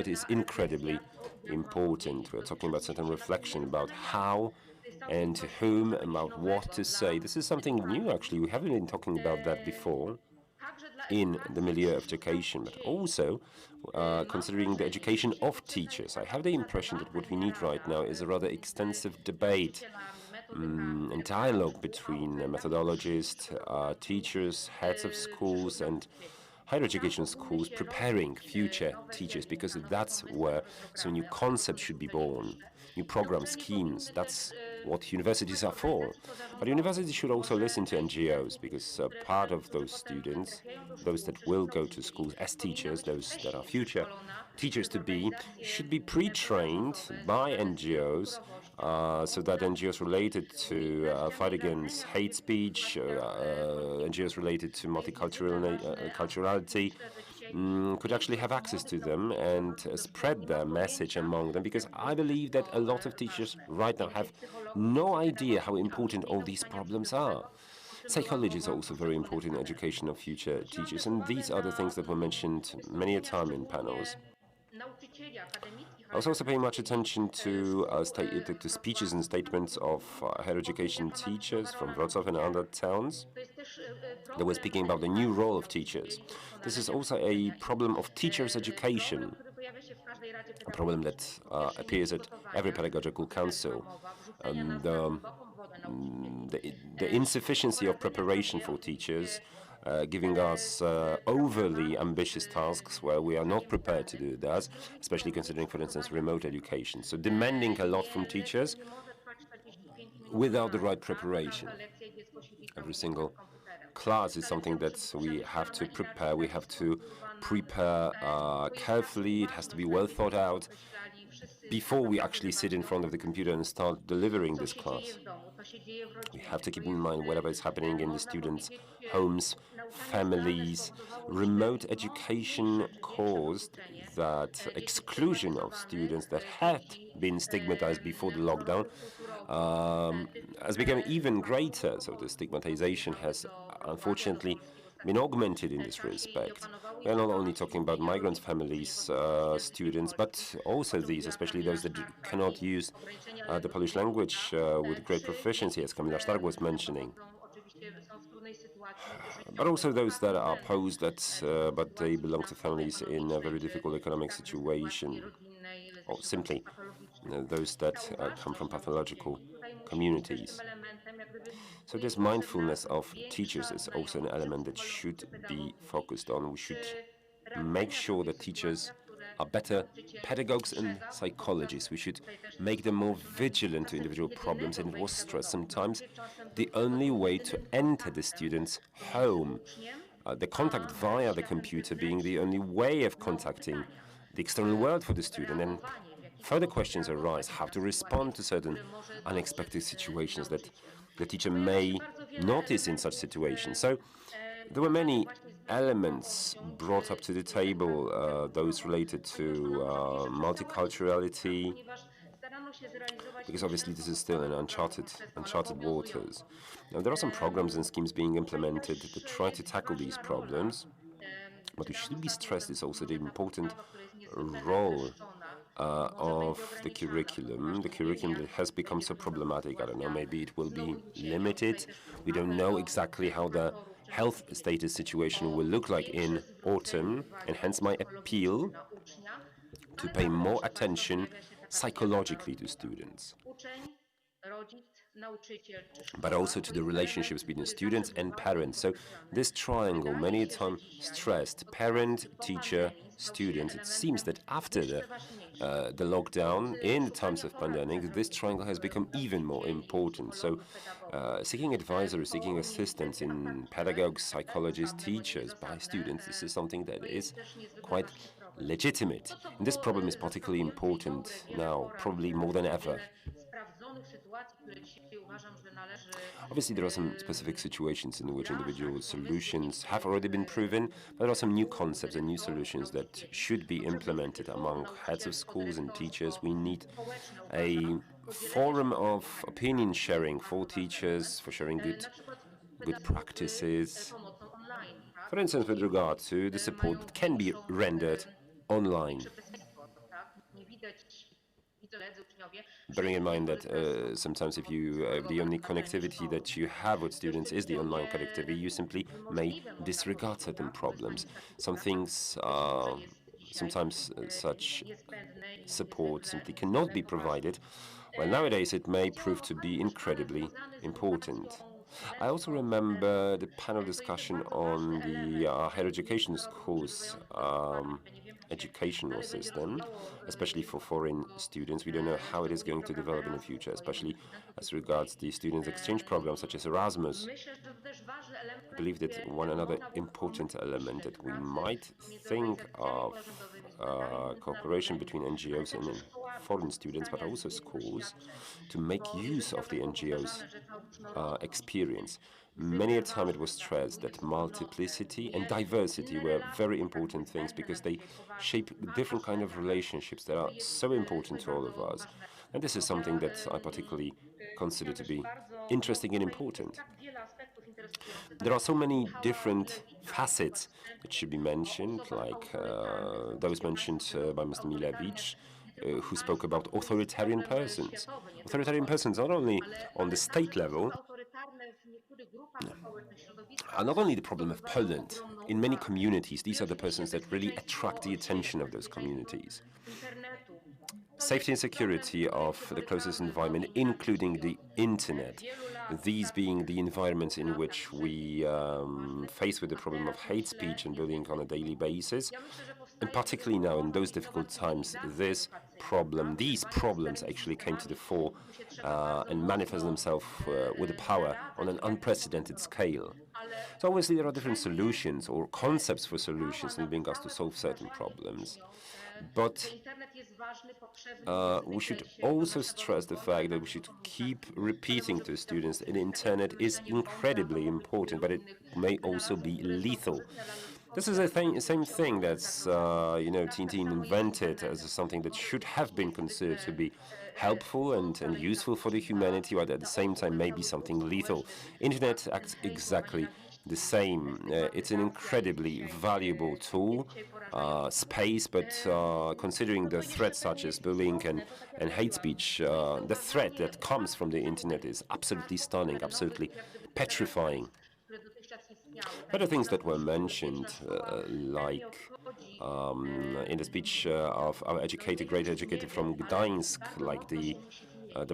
is incredibly important. We're talking about certain reflection about how and to whom, about what to say. This is something new, actually. We haven't been talking about that before in the milieu of education, but also considering the education of teachers. I have the impression that what we need right now is a rather extensive debate and dialogue between methodologists, teachers, heads of schools, and higher education schools preparing future teachers, because that's where some new concepts should be born, new program schemes. That's what universities are for. But universities should also listen to NGOs, because part of those students, those that will go to schools as teachers, those that are future teachers to be, should be pre-trained by NGOs, so that NGOs related to fight against hate speech, NGOs related to multiculturality, could actually have access to them and spread their message among them, because I believe that a lot of teachers right now have no idea how important all these problems are. Psychology is also very important in education of future teachers, and these are the things that were mentioned many a time in panels. I was also paying much attention to speeches and statements of higher education teachers from Wrocław and other towns. They were speaking about the new role of teachers. This is also a problem of teachers' education, a problem that appears at every pedagogical council. The insufficiency of preparation for teachers, giving us overly ambitious tasks where we are not prepared to do that, especially considering, for instance, remote education. So demanding a lot from teachers without the right preparation. Every single class is something that we have to prepare. We have to prepare carefully. It has to be well thought out before we actually sit in front of the computer and start delivering this class. We have to keep in mind whatever is happening in the students' homes, families. Remote education caused that exclusion of students that had been stigmatized before the lockdown has become even greater. So the stigmatization has unfortunately been augmented in this respect. We are not only talking about migrant families, students, but also these, especially those that cannot use the Polish language with great proficiency, as Kamila Stark was mentioning. But also those that are opposed, but they belong to families in a very difficult economic situation, or simply those that come from pathological communities. So this mindfulness of teachers is also an element that should be focused on. We should make sure that teachers are better pedagogues and psychologists. We should make them more vigilant to individual problems, and it was stressed sometimes the only way to enter the student's home, the contact via the computer being the only way of contacting the external world for the student. And further questions arise, how to respond to certain unexpected situations that the teacher may notice in such situations. So there were many elements brought up to the table, those related to multiculturality, because obviously this is still in uncharted waters. Now, there are some programs and schemes being implemented to try to tackle these problems, but it should be stressed is also the important role of the curriculum that has become so problematic. I don't know, maybe it will be limited. We don't know exactly how the health status situation will look like in autumn, and hence my appeal to pay more attention psychologically to students, but also to the relationships between students and parents. So this triangle, many a time stressed, parent, teacher, student. It seems that after the lockdown, in the times of pandemic, this triangle has become even more important. So seeking advisory, seeking assistance in pedagogues, psychologists, teachers by students, this is something that is quite legitimate. And this problem is particularly important now, probably more than ever. Obviously, there are some specific situations in which individual solutions have already been proven, but there are some new concepts and new solutions that should be implemented among heads of schools and teachers. We need a forum of opinion sharing for teachers, for sharing good practices. For instance, with regard to the support that can be rendered online. Bearing in mind that sometimes if the only connectivity that you have with students is the online connectivity, you simply may disregard certain problems. Some things, sometimes such support simply cannot be provided, while nowadays it may prove to be incredibly important. I also remember the panel discussion on the higher education schools educational system, especially for foreign students. We don't know how it is going to develop in the future, especially as regards the students' exchange programs such as Erasmus. I believe that one another important element that we might think of cooperation between NGOs and foreign students, but also schools, to make use of the NGOs' experience. Many a time it was stressed that multiplicity and diversity were very important things because they shape different kind of relationships that are so important to all of us. And this is something that I particularly consider to be interesting and important. There are so many different facets that should be mentioned, like those mentioned by Mr. Milewicz, who spoke about authoritarian persons. Authoritarian persons not only on the state level, are not only the problem of Poland. In many communities, these are the persons that really attract the attention of those communities. Safety and security of the closest environment, including the internet, these being the environments in which we face with the problem of hate speech and bullying on a daily basis. And particularly now in those difficult times, these problems actually came to the fore and manifest themselves with the power on an unprecedented scale. So obviously there are different solutions or concepts for solutions that bring us to solve certain problems. But we should also stress the fact that we should keep repeating to students that the internet is incredibly important, but it may also be lethal. This is the same thing that's, Tintin invented as something that should have been considered to be helpful and useful for the humanity, but at the same time maybe something lethal. Internet acts exactly the same. It's an incredibly valuable tool, space, but considering the threats such as bullying and hate speech, the threat that comes from the internet is absolutely stunning, absolutely petrifying. Other things that were mentioned, like in the speech of our great educator from Gdańsk, like the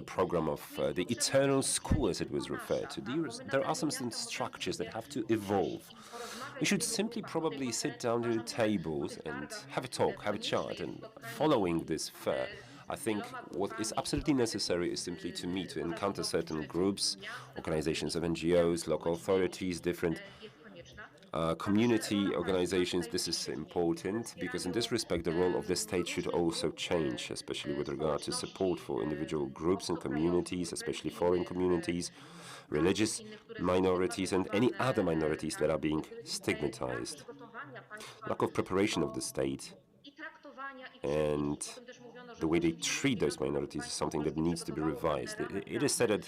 program of the eternal school, as it was referred to. There are some structures that have to evolve. We should simply probably sit down to the tables and have a talk, have a chat, and following this fair, I think what is absolutely necessary is simply to meet, to encounter certain groups, organizations of NGOs, local authorities, different community organizations. This is important because in this respect the role of the state should also change, especially with regard to support for individual groups and communities, especially foreign communities, religious minorities and any other minorities that are being stigmatized. Lack of preparation of the state and the way they treat those minorities is something that needs to be revised. It is said that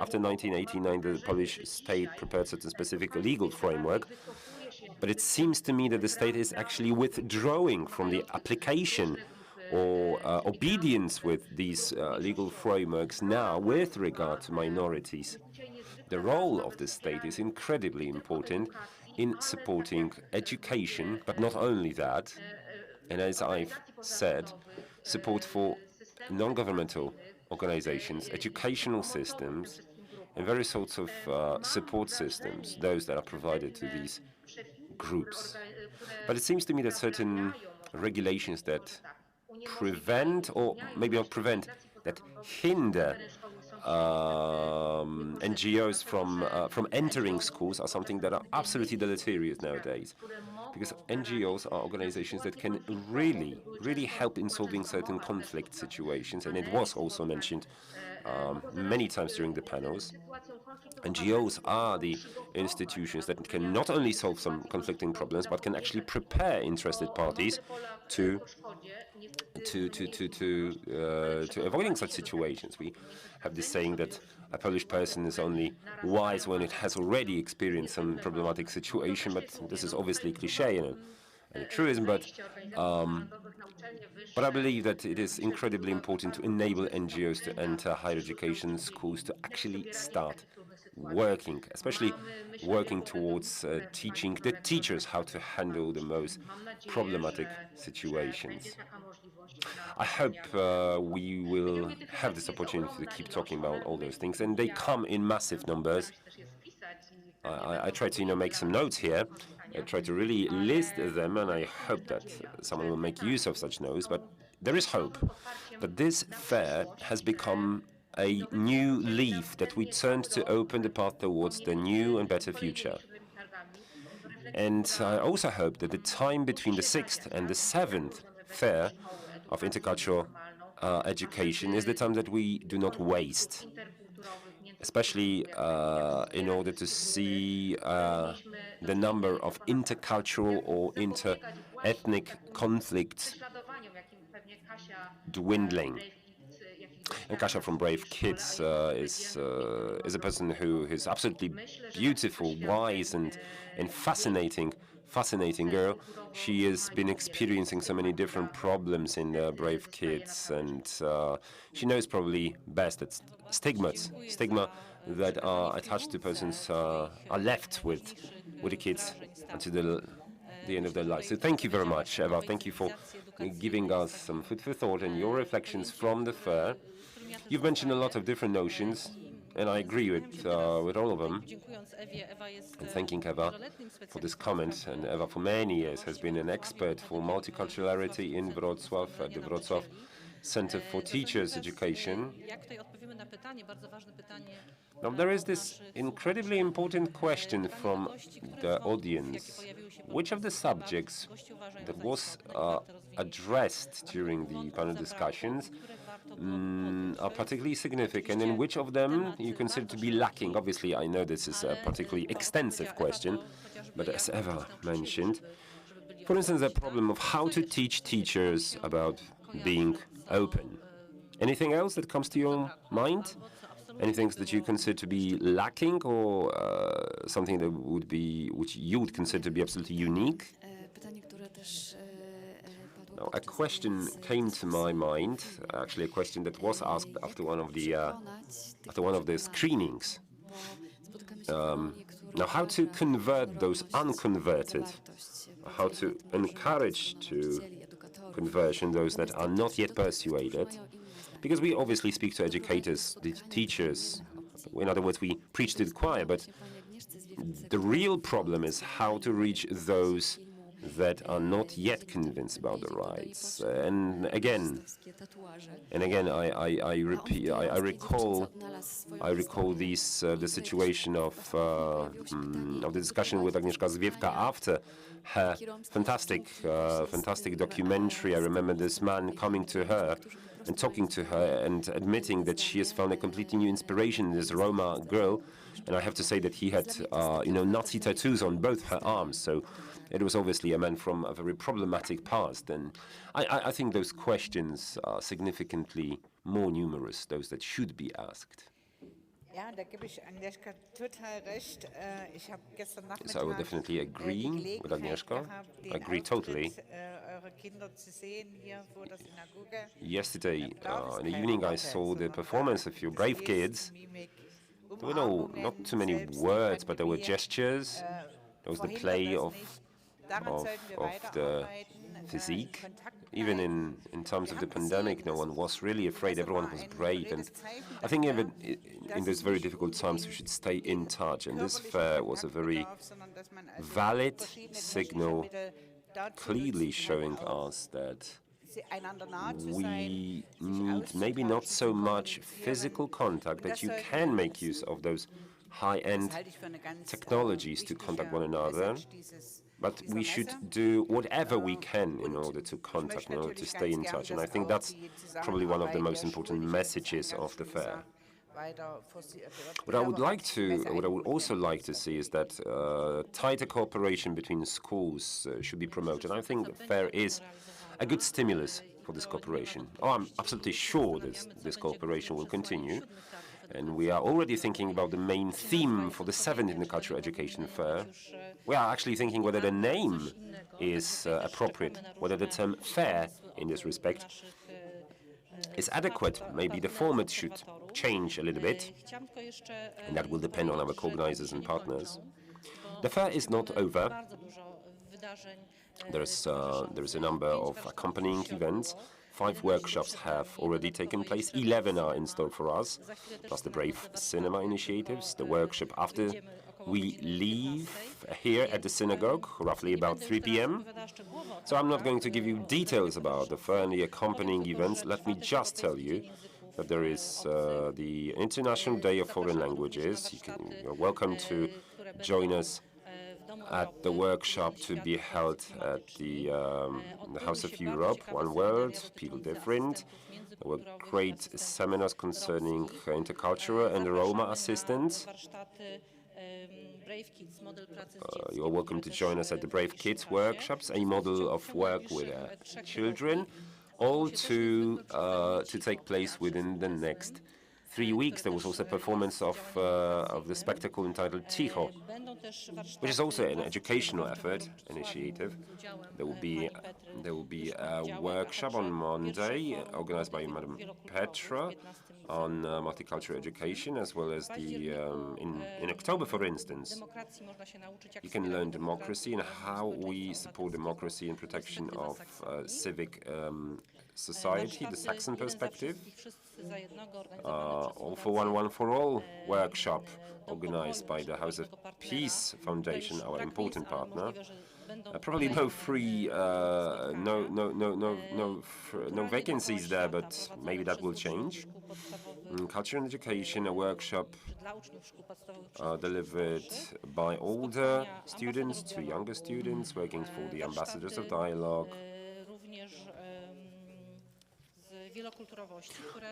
after 1989 the Polish state prepared certain specific legal framework, but it seems to me that the state is actually withdrawing from the application or obedience with these legal frameworks now with regard to minorities. The role of the state is incredibly important in supporting education, but not only that, and as I've said, support for non-governmental organizations, educational systems, and various sorts of support systems, those that are provided to these groups. But it seems to me that certain regulations that prevent, or maybe not prevent, that hinder NGOs from entering schools are something that are absolutely deleterious nowadays. Because NGOs are organizations that can really help in solving certain conflict situations, and it was also mentioned many times during the panels. NGOs are the institutions that can not only solve some conflicting problems, but can actually prepare interested parties to avoiding such situations. We have this saying that a Polish person is only wise when it has already experienced some problematic situation, but this is obviously cliché and a truism, but I believe that it is incredibly important to enable NGOs to enter higher education schools to actually start working, especially working towards teaching the teachers how to handle the most problematic situations. I hope we will have this opportunity to keep talking about all those things, and they come in massive numbers. I try to make some notes here. I try to really list them, and I hope that someone will make use of such notes. But there is hope that this fair has become a new leaf that we turned to open the path towards the new and better future. And I also hope that the time between the 6th and the 7th fair of intercultural education is the time that we do not waste, especially in order to see the number of intercultural or inter-ethnic conflicts dwindling. And Kasia from Brave Kids is a person who is absolutely beautiful, wise, and fascinating girl. She has been experiencing so many different problems in Brave Kids, and she knows probably best that stigma that are attached to persons are left with the kids until the end of their lives. So thank you very much, Eva. Thank you for giving us some food for thought and your reflections from the fair. You've mentioned a lot of different notions, and I agree with all of them. And thanking Eva for this comment, and Eva for many years has been an expert for multiculturality in Wrocław at the Wrocław Center for Teachers Education. Jak tutaj odpowiemy na pytanie, bardzo ważne pytanie. Now, there is this incredibly important question from the audience. Which of the subjects that was addressed during the panel discussions are particularly significant, and which of them you consider to be lacking? Obviously, I know this is a particularly extensive question, but as Eva mentioned, for instance, the problem of how to teach teachers about being open. Anything else that comes to your mind? Anything that you consider to be lacking, or something that which you would consider to be absolutely unique? Now, a question came to my mind, actually a question that was asked after one of the screenings. Now, how to convert those unconverted, how to encourage to conversion those that are not yet persuaded, because we obviously speak to educators, the teachers, in other words, we preach to the choir, but the real problem is how to reach those that are not yet convinced about the rights. And again, I repeat, I recall the situation of the discussion with Agnieszka Zwiewka after her fantastic documentary. I remember this man coming to her and talking to her and admitting that she has found a completely new inspiration in this Roma girl. And I have to say that he had, Nazi tattoos on both her arms. So it was obviously a man from a very problematic past. And I think those questions are significantly more numerous, those that should be asked. Ja, da gebe ich Agnieszka total recht. Ich habe gestern Nachmittag So I would definitely agree with Agnieszka. I agree totally. Eure Kinder zu sehen hier vor der Synagoge. Yesterday, in the evening, I saw the performance of your brave kids. There were not too many words, but there were gestures. There was the play of the physique. Even in times of the pandemic, no one was really afraid. Everyone was brave. And I think even in those very difficult times, we should stay in touch. And this fair was a very valid signal, clearly showing us that we need maybe not so much physical contact, that you can make use of those high-end technologies to contact one another. But we should do whatever we can in order to contact, in order to stay in touch. And I think that's probably one of the most important messages of the fair. What I would also like to see is that tighter cooperation between schools should be promoted. I think the fair is a good stimulus for this cooperation. I'm absolutely sure that this cooperation will continue. And we are already thinking about the main theme for the 7th Intercultural Education Fair. We are actually thinking whether the name is appropriate, whether the term fair in this respect is adequate. Maybe the format should change a little bit, and that will depend on our co-organizers and partners. The fair is not over. There is a number of accompanying events. 5 workshops have already taken place, 11 are in store for us, plus the Brave Cinema initiatives, the workshop after we leave here at the synagogue, roughly about 3 p.m. So I'm not going to give you details about the fair and the accompanying events. Let me just tell you that there is the International Day of Foreign Languages. You're welcome to join us at the workshop to be held at the House of Europe, One World, People Different. There were great seminars concerning intercultural and Roma assistance. You are welcome to join us at the Brave Kids workshops, a model of work with children, all to take place within the next 3 weeks. There was also a performance of the spectacle entitled Ticho, which is also an educational effort, initiative. There will be a workshop on Monday organized by Madam Petra on multicultural education, as well as the in October, for instance. You can learn democracy and how we support democracy and protection of civic society, the Saxon perspective. All for One, One for All workshop organized by the House of Peace Foundation, our important partner. Probably no free, no vacancies there, but maybe that will change. Culture and education, a workshop delivered by older students to younger students, working for the ambassadors of dialogue.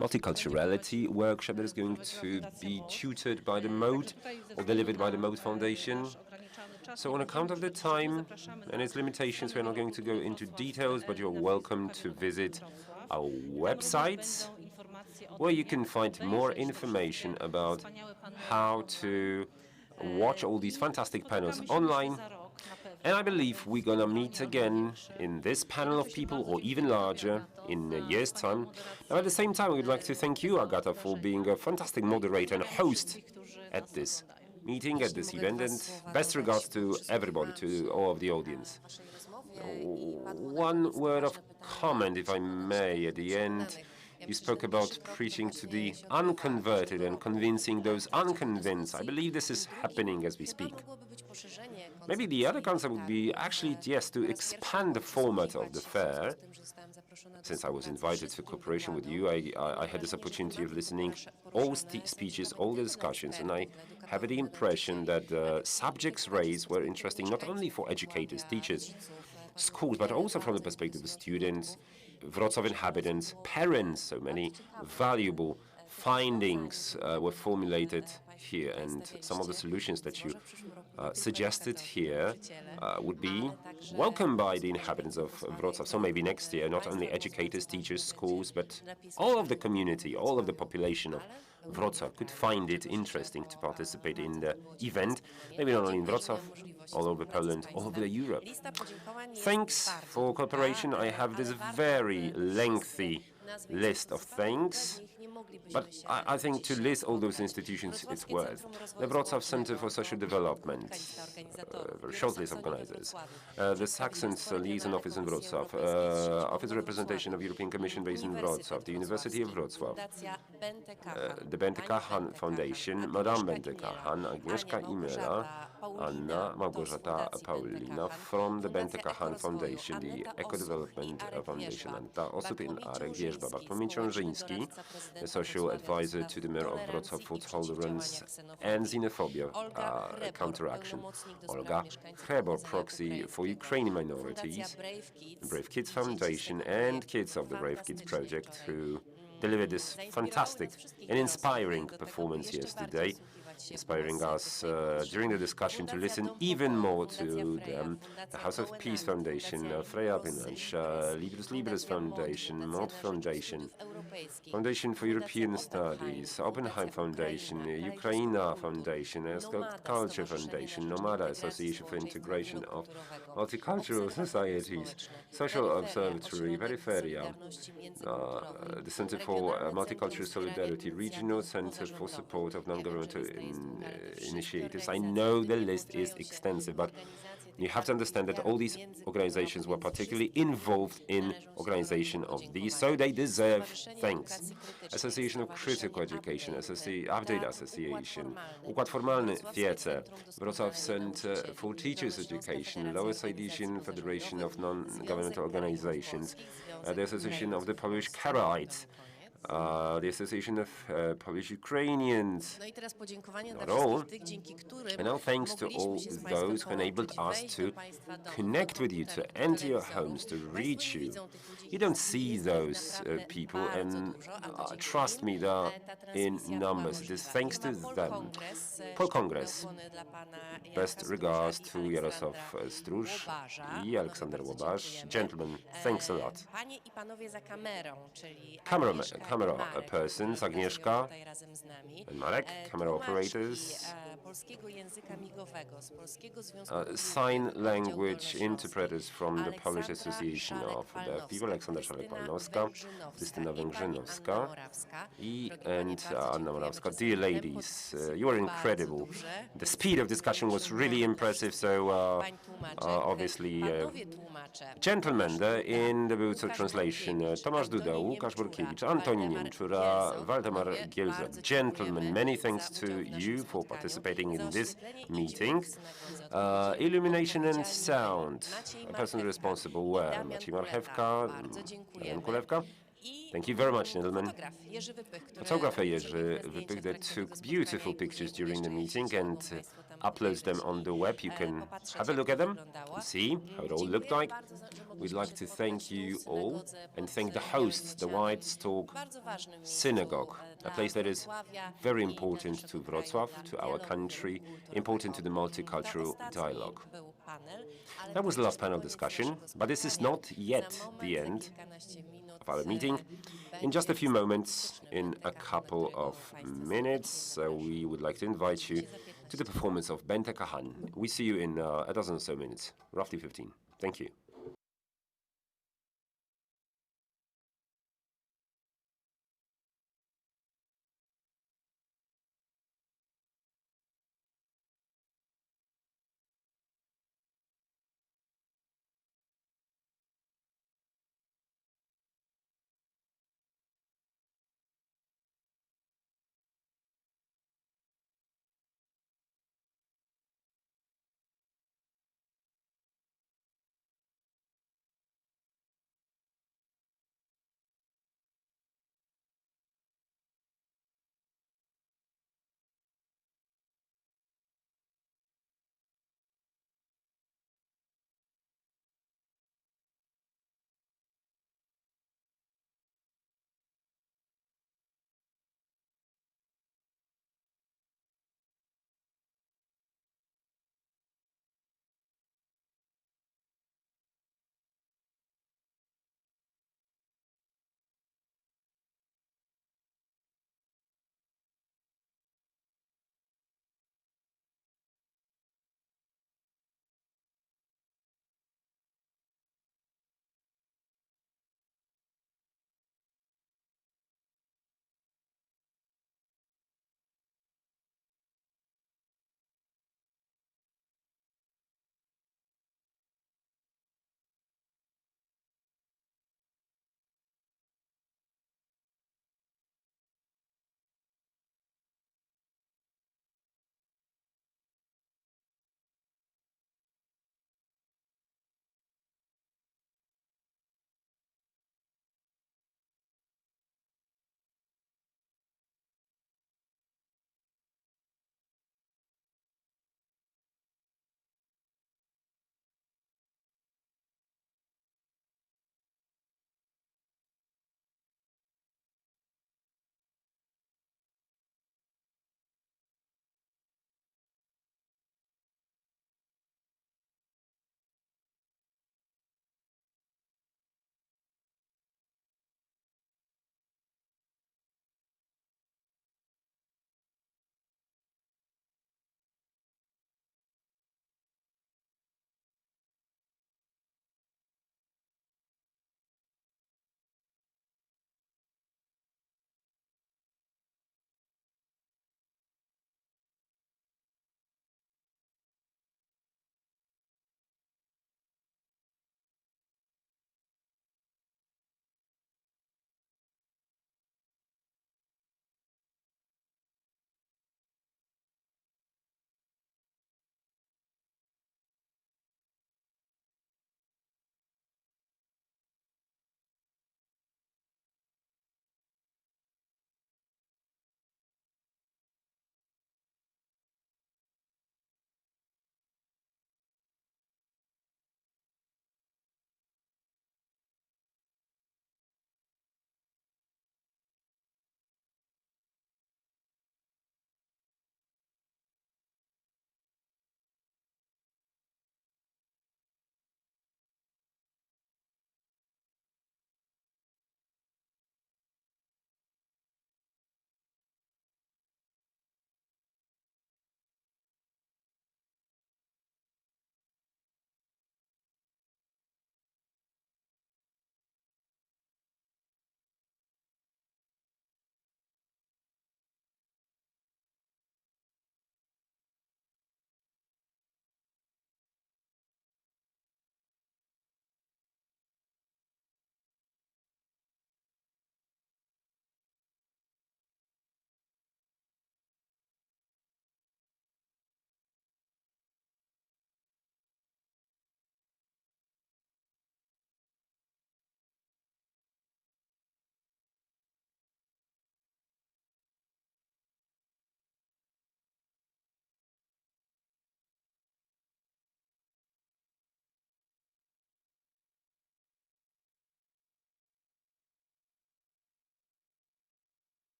Multiculturality workshop that is going to be tutored by the Mode or delivered by the Mode Foundation. So on account of the time and its limitations, we're not going to go into details, but you're welcome to visit our websites, where you can find more information about how to watch all these fantastic panels online. And I believe we're gonna meet again in this panel of people, or even larger, in a year's time. Now, at the same time, we'd like to thank you, Agata, for being a fantastic moderator and host at this meeting, at this event, and best regards to everybody, to all of the audience. One word of comment, if I may, at the end. You spoke about preaching to the unconverted and convincing those unconvinced. I believe this is happening as we speak. Maybe the other concept would be actually, yes, to expand the format of the fair. Since I was invited to cooperation with you, I had this opportunity of listening all speeches, all the discussions, and I have the impression that the subjects raised were interesting not only for educators, teachers, schools, but also from the perspective of students, Wrocław inhabitants, parents. So many valuable findings were formulated here, and some of the solutions that you suggested here would be welcomed by the inhabitants of Wrocław. So maybe next year, not only educators, teachers, schools, but all of the community, all of the population of Wrocław could find it interesting to participate in the event, maybe not only in Wrocław, all over Poland, all over Europe. Thanks for cooperation. I have this very lengthy list of thanks, but I think to list all those institutions it's worth. The Wrocław Center for Social Development, a very short list of organizers. The Saxons Liaison Office in Wrocław, Office of Representation of European Commission based in Wrocław, the University of Wrocław, the Bente Kahan Foundation, Madame Bente Kahan, Agnieszka Imela, Anna, Małgorzata, Paulina, from the Bente Kahan Foundation, the Eco Development Foundation, Anta Osutin, Arek, Wierzba, Bartłomiej Ciążyński, the social advisor to the mayor of Wrocław for tolerance and xenophobia counteraction, Olga Hrebor, proxy for Ukrainian minorities, the Brave Kids Foundation, and kids of the Brave Kids Project, who delivered this fantastic and inspiring performance yesterday, inspiring us during the discussion to listen even more to them. The House of Peace Foundation, Freya Pinanch, Libris Foundation, Mod Foundation, Foundation for European Studies, Oppenheim Foundation, Ukraina Foundation, Culture Foundation, Nomada Association for Integration of Multicultural Societies, Social Observatory, Periferia, the Center for Multicultural Solidarity, Regional Center for Support of Non-Governmental Initiatives. I know the list is extensive, but you have to understand that all these organizations were particularly involved in organization of these, so they deserve thanks. Association of Critical Education, Update Association, Układ Formalny, Theatre, Wrocław Center for Teachers Education, Lower Silesian Federation of Non-Governmental Organizations, the Association of the Polish Karaites, the Association of Polish Ukrainians, not all. And now thanks to all those who enabled us to connect with you, to enter your homes, to reach you. You don't see those people, and trust me, they are in numbers. It is thanks to them. Pol Congress. Best regards to Jarosław Stróż and Aleksander Łobasz. Gentlemen, thanks a lot. Camera persons, Agnieszka and Marek, camera operators, sign language interpreters from the Polish Association of Deaf People, Aleksander Szalek-Palnowska, Krystyna Węgrzynowska, and Anna Morawska. Dear ladies, you are incredible. The speed of discussion was really impressive, so obviously, gentlemen, in the booths of translation, Tomasz Duda, Łukasz Burkiewicz, Antoni Niemczura, Waldemar Gielza. Gentlemen, many thanks to you for participating in this meeting. Illumination and sound. Person responsible were Maciej Marchewka, Jan Kulewka. Thank you very much, gentlemen. Photographer Jerzy Wypych that took beautiful pictures during the meeting and uploads them on the web. You can have a look at them and see how it all looked like. We'd like to thank you all and thank the hosts, the White Stork Synagogue, a place that is very important to Wrocław, to our country, important to the multicultural dialogue. That was the last panel discussion, but this is not yet the end of our meeting. In just a few moments, in a couple of minutes, we would like to invite you to the performance of Bente Kahan. We see you in a dozen or so minutes, roughly 15. Thank you.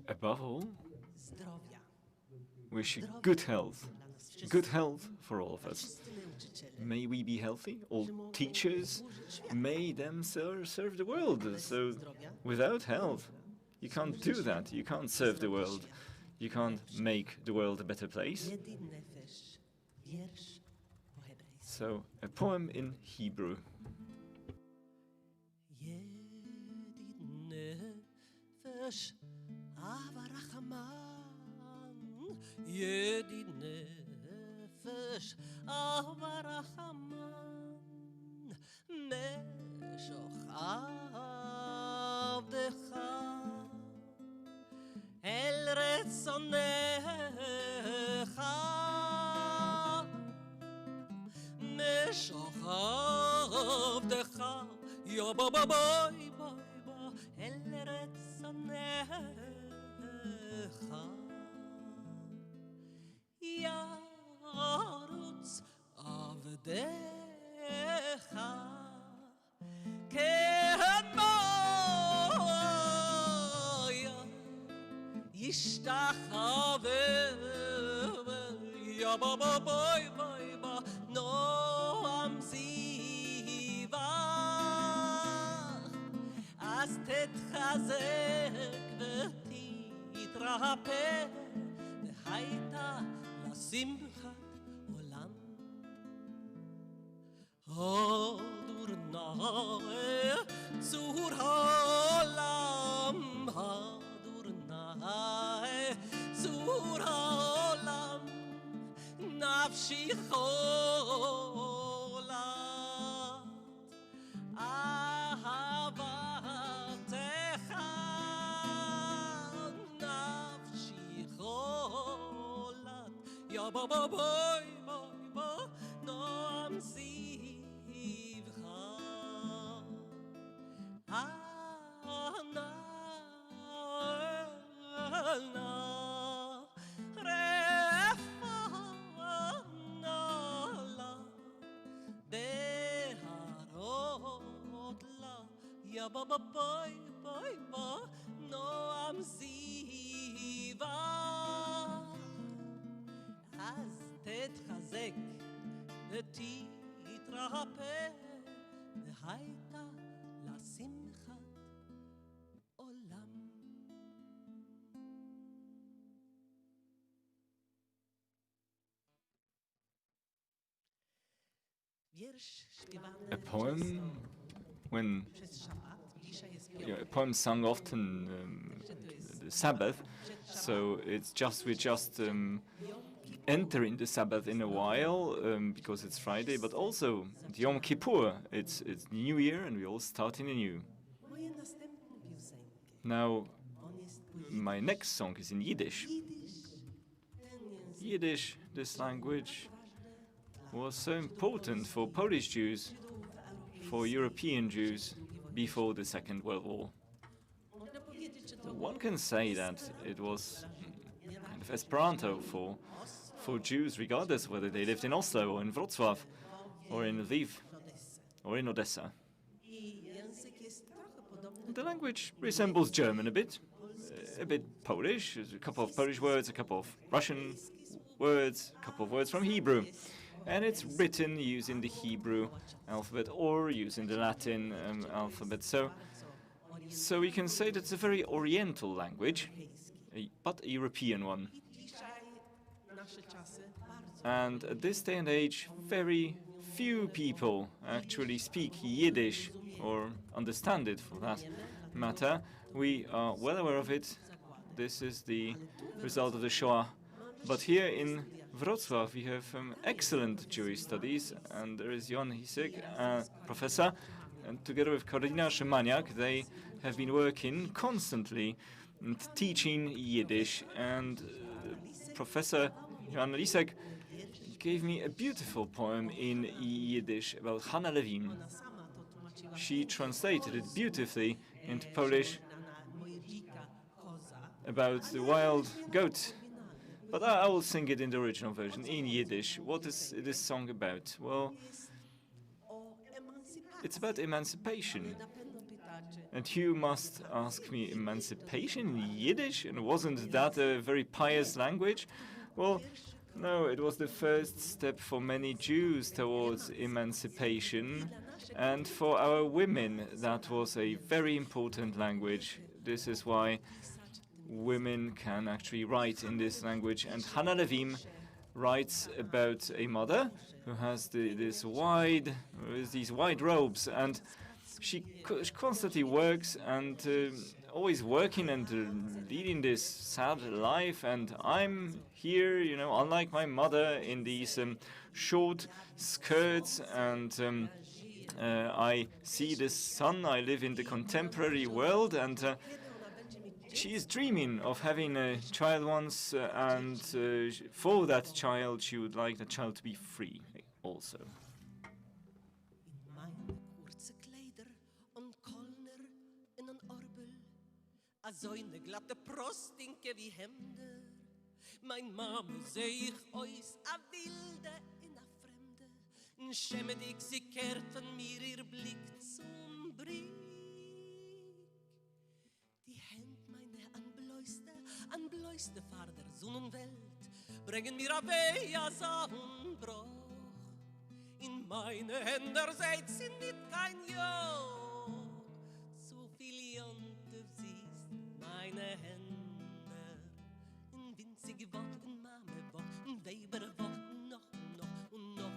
Above all, wish good health. Good health for all of us. May we be healthy. All teachers, may them serve the world. So without health, you can't do that. You can't serve the world. You can't make the world a better place. So a poem in Hebrew. נפש הרחמן משוך עבדך אל רצונך משוך עבדך יא בא בא בואי בואי אל רצונך ירוץ עבדך כהדמיה ישתחווה יא בא בא בואי בואי בא נועם זיווה אז תתחזק ותתרפא והייתה שמחת עולם הדורנאי צור העולם הדורנאי צור העולם נפשי חולת אהבתך נפשי חולת יא בא בא בואי בואי בוא נועם זיווך אנא רפאנה דהרות לה יא בא בא בואי בואי בוא נועם זיווך אז תתחזק ותתרפא והייתה לשמחת עולם. A poem a poem sung often the Sabbath, so we're just entering the Sabbath in a while because it's Friday, but also Yom Kippur, it's New Year and we're all starting anew. Now, my next song is in Yiddish. Yiddish, this language, was so important for Polish Jews, for European Jews before the Second World War. One can say that it was kind of Esperanto for Jews, regardless of whether they lived in Oslo or in Wrocław or in Lviv or in Odessa. The language resembles German a bit Polish. There's a couple of Polish words, a couple of Russian words, a couple of words from Hebrew. And it's written using the Hebrew alphabet or using the Latin alphabet. So we can say that it's a very Oriental language, but a European one. And at this day and age, very few people actually speak Yiddish or understand it for that matter. We are well aware of it. This is the result of the Shoah. But here in Wrocław, we have excellent Jewish studies, and there is Jon Hisek, professor, and together with Karolina Szymaniak, they have been working constantly and teaching Yiddish. And Professor Jon Hisek gave me a beautiful poem in Yiddish about Hannah Levin. She translated it beautifully into Polish about the wild goat. But I will sing it in the original version, in Yiddish. What is this song about? Well, it's about emancipation. And you must ask me, emancipation in Yiddish? And wasn't that a very pious language? Well, no, it was the first step for many Jews towards emancipation. And for our women, that was a very important language. This is why women can actually write in this language. And Hannah Levim writes about a mother who has these wide robes, and she constantly works and always working and leading this sad life. And I'm here, you know, unlike my mother, in these short skirts, and I see the sun. I live in the contemporary world, and she is dreaming of having a child once, and for that child, she would like the child to be free also. So eine glatte Prostinke wie Hemder. Mein Mama seh ich ois a wilde in a fremde. N schämedig sie kehrt von mir ihr Blick zum Brick. Die Händ meine anbläuste Fahr der Sonnenwelt bringen mir a weh a Sonnenbruch. In meine Händer seht sie nicht kein Jo. Zu viel Jonte siehst meine Hände. In winzige Wochen, Mame Wochen, Weber Wochen, noch und noch.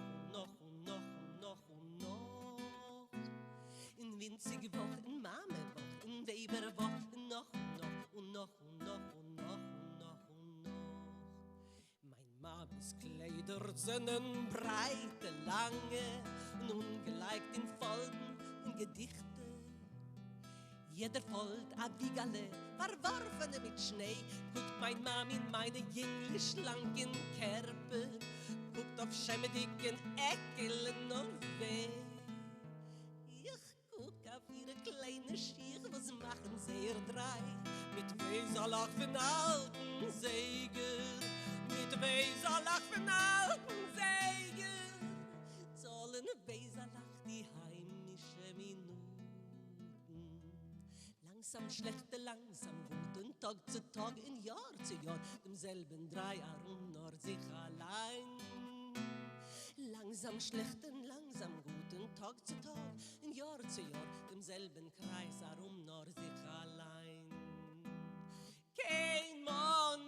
In winzige Wochen, Mame Wochen, Weber Wochen, noch und noch. Mein Mames Kleider sind breite, lange und ungeleicht in Folgen, in Gedichte. Jeder folgt a Wiegale, verworfene mit Schnee. Guckt mein Mam in meine jünglich schlanken Kerpe, guckt auf schämmedicken Eckeln und weh. Ich guck auf ihre kleine Schier, was machen sie ihr drei? Mit Weserlach von alten Säger, mit Weserlach von alten Säger, zollen Weserlach die heimische Minuten. Langsam schlechte, langsam gut und Tag zu Tag, in Jahr zu Jahr, demselben Dreier und nur sich allein. Langsam schlechte, langsam gut und Tag zu Tag, in Jahr zu Jahr, demselben Kreis herum, nur sich allein. Kein Mann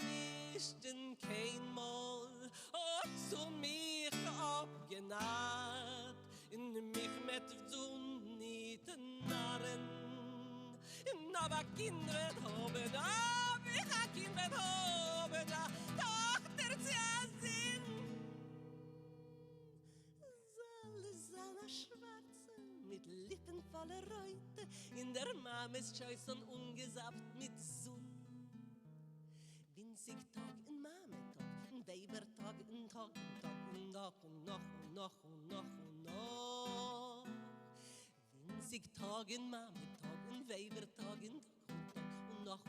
ist denn kein Mal hat zu mich abgenaht, in mich mit Zunniten Narren. Aber Kind wird haben, ich a Kind wird haben, Tochter zu sehen. Soll schwarze, mit Lippen voller Reute, in der Mames Scheiß und ungesappt mit Sonn. Winzig Tag in Mametag, ein Webertag, ein Tag, und noch. Winzig Tag in Mametag, ein Webertag, ein Tag, und noch.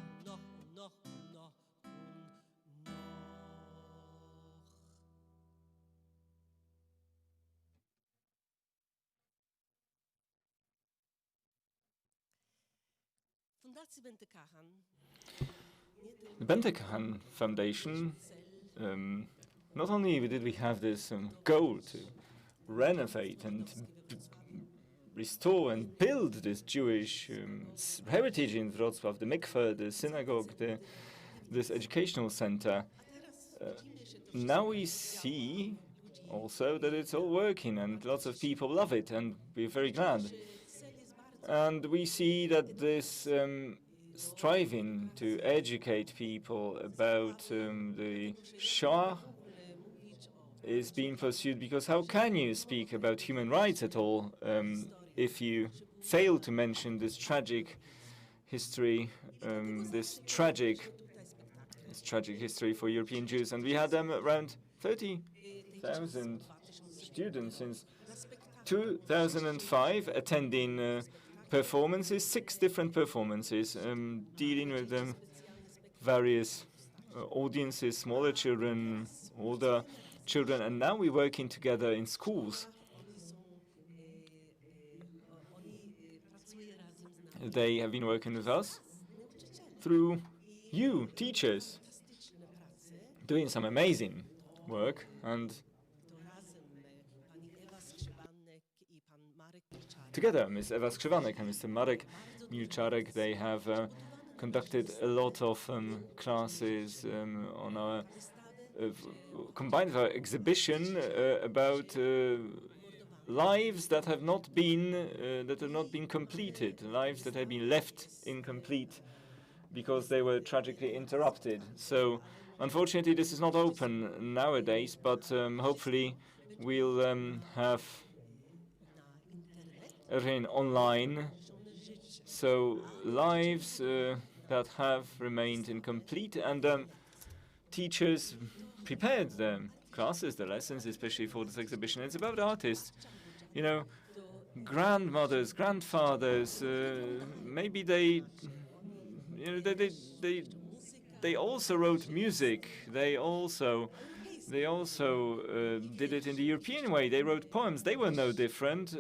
The Bente Kahan Foundation, not only did we have this goal to renovate and restore and build this Jewish heritage in Wrocław, the mikveh, the synagogue, this educational center, now we see also that it's all working and lots of people love it, and we're very glad. And we see that this striving to educate people about the Shoah is being pursued, because how can you speak about human rights at all if you fail to mention this tragic history, this tragic history for European Jews? And we had around 30,000 students since 2005 attending performances, 6 different performances, dealing with various audiences, smaller children, older children, and now we're working together in schools. they have been working with us through you, teachers, doing some amazing work. And together, Ms. Ewa Skrzywanek and Mr. Marek Milczarek, they have conducted a lot of classes on our combined with our exhibition about lives that have not been completed, lives that have been left incomplete because they were tragically interrupted. So unfortunately this is not open nowadays, but hopefully we'll have everything online, so lives that have remained incomplete, and teachers prepared the classes, the lessons, especially for this exhibition. It's about artists, you know, grandmothers, grandfathers. Maybe they also wrote music. They also did it in the European way. They wrote poems. They were no different.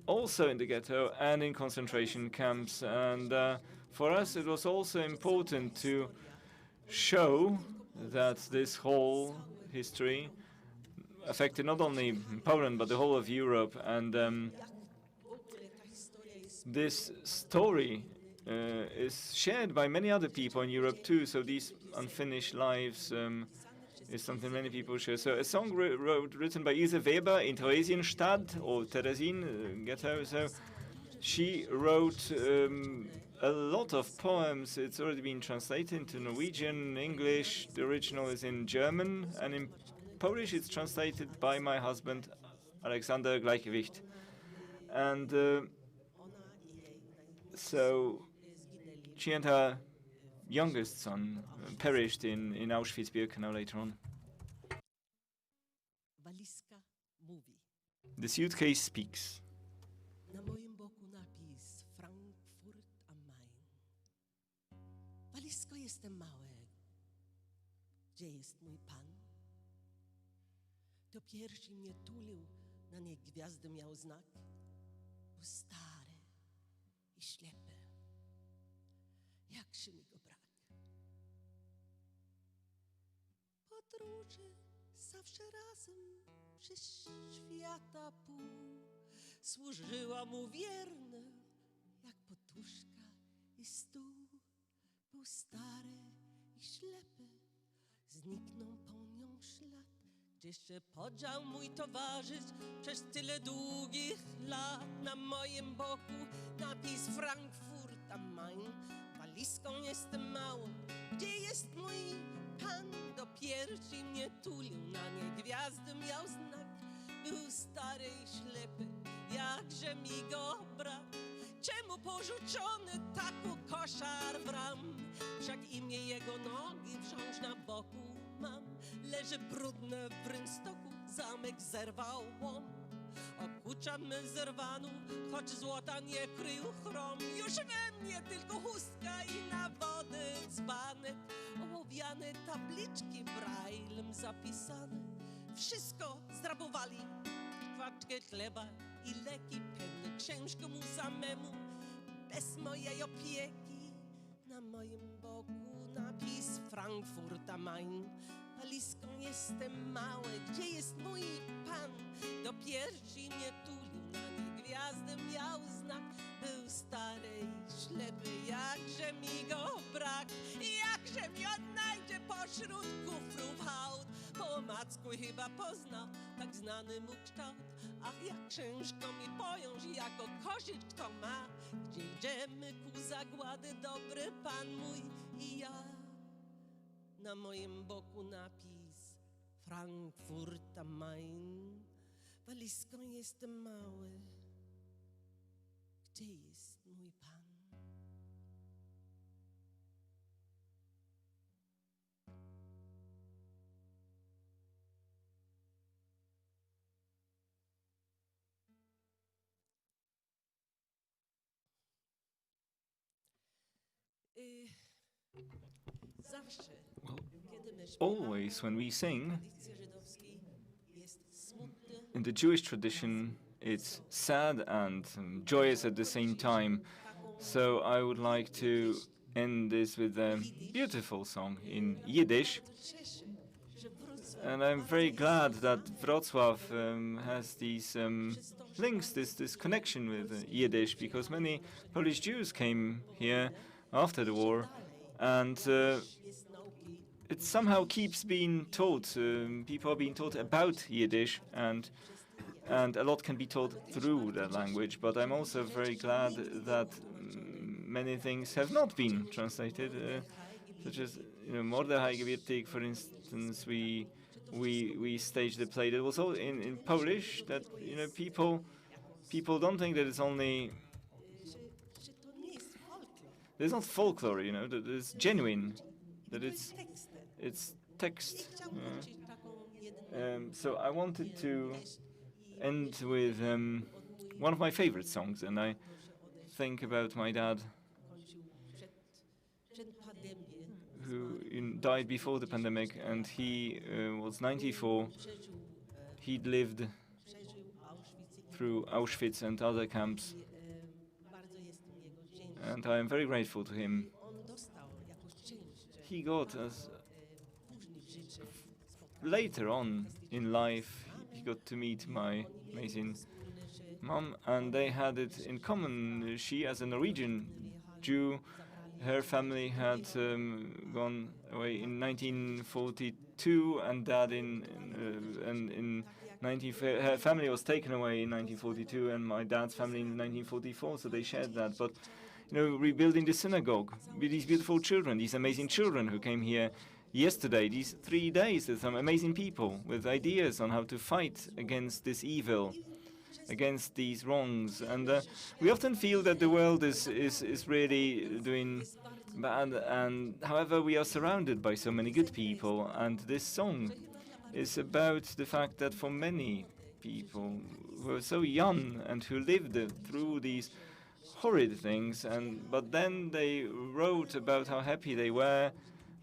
Also in the ghetto and in concentration camps. And for us, it was also important to show that this whole history affected not only Poland, but the whole of Europe. And this story is shared by many other people in Europe too. So these unfinished lives is something many people share. So a song written by Ilse Weber in Theresienstadt, or Teresin ghetto. So she wrote a lot of poems. It's already been translated into Norwegian, English. The original is in German, and in Polish it's translated by my husband, Alexander Gleichgewicht. And so she and her youngest son perished in Auschwitz-Birkenau later on. The suitcase speaks. Na moim boku napis Frankfurt am Main. Walizko, jestem małe. Gdzie jest mój pan? To pierwszy mnie tulił, na niej gwiazdy miał znak. Był stary i ślepy. Jakże mi go brak. Podróże zawsze razem przez świata pół. Służyła mu wierny, jak poduszka i stół. Był stary i ślepy, zniknął po nią ślad. Gdzieś się podział mój towarzysz przez tyle długich lat. Na moim boku napis Frankfurt am Main. Walizką jestem małą, gdzie jest mój pan? Do piersi mnie tulił, na niej gwiazdy miał znak. Był stary i ślepy, jakże mi go brak. Czemu porzucony tak koszar w ram? Wszak imię jego nogi wciąż na boku mam. Leży brudne w rynstoku, zamek zerwał łom. Okuczamy zerwaną, choć złota nie krył chrom. Już we mnie tylko chustka i na wody dzbanek. Ołowiane tabliczki braillem zapisane. Wszystko zrabowali, paczkę chleba i leki. Pewnie księżko mu samemu, bez mojej opieki. Na moim boku napis Frankfurt am Main. Walizką jestem małe, gdzie jest mój pan? Do piersi mnie tulił, na niej gwiazdy miał znak. Był stary i ślepy, jakże mi go brak. Jakże mi odnajdzie pośród kufrów hałd. Po omacku chyba poznał tak znany mu kształt. Ach, jak ciężko mi pojąć, jako kozić kto ma. Gdzie idziemy ku zagłady, dobry pan mój i ja. Na moim boku napis Frankfurt am Main. Walizką jestem mały. Gdzie jest mój pan? Always when we sing, in the Jewish tradition, it's sad and joyous at the same time. So I would like to end this with a beautiful song in Yiddish. And I'm very glad that Wrocław has these links, this connection with Yiddish, because many Polish Jews came here after the war, and it somehow keeps being taught. People are being taught about Yiddish, and a lot can be taught through that language. But I'm also very glad that many things have not been translated, such as Mordechai Gebirtig, for instance. We staged a play that was all in Polish. That people don't think that it's only. There's not folklore, that it's genuine, that it's text. So I wanted to end with one of my favorite songs, and I think about my dad, who died before the pandemic, and he was 94. He'd lived through Auschwitz and other camps, and I am very grateful to him. He got us later on in life. He got to meet my amazing mom, and they had it in common. She, as a Norwegian Jew, her family had gone away in 1942, and Dad her family was taken away in 1942, and my dad's family in 1944. So they shared that. But rebuilding the synagogue with these beautiful children, these amazing children who came here yesterday, these 3 days, there's some amazing people with ideas on how to fight against this evil, against these wrongs. And we often feel that the world is really doing bad, and however we are surrounded by so many good people, and this song is about the fact that for many people who are so young and who lived through these horrid things, but then they wrote about how happy they were.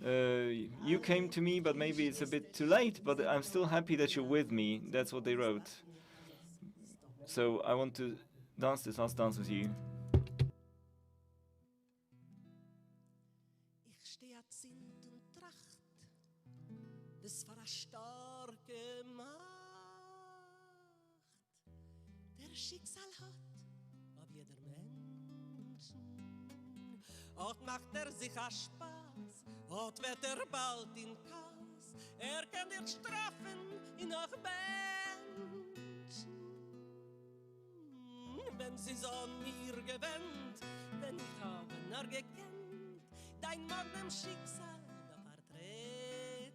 You came to me, but maybe it's a bit too late, but I'm still happy that you're with me. That's what they wrote. So I want to dance this last dance with you. Ich stehe zint und tracht, das war eine starke Macht. Der Schicksal hat auf jeder Menschen. Und macht sich a Spaß, und wird bald in Kass. Kann dir strafen in auch Menschen. Wenn sie so an mir gewöhnt, wenn ich habe nur gekannt, dein Mann im Schicksal da vertreten.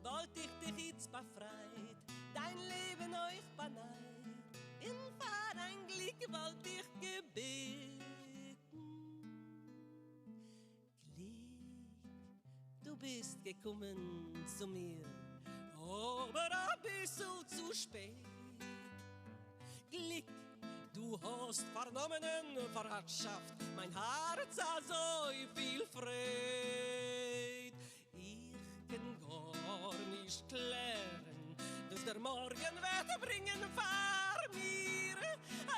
Wollt ich dich jetzt befreit, dein Leben euch beneid, in Fahr ein Glück wollt ich gebeten. Glück, du bist gekommen zu mir, aber ein bisschen zu spät. Glück, du hast vernommen Verratschaft, mein Herz hat so viel Freude. Ich kann gar nicht klären, dass der Morgen wird bringen vor mir.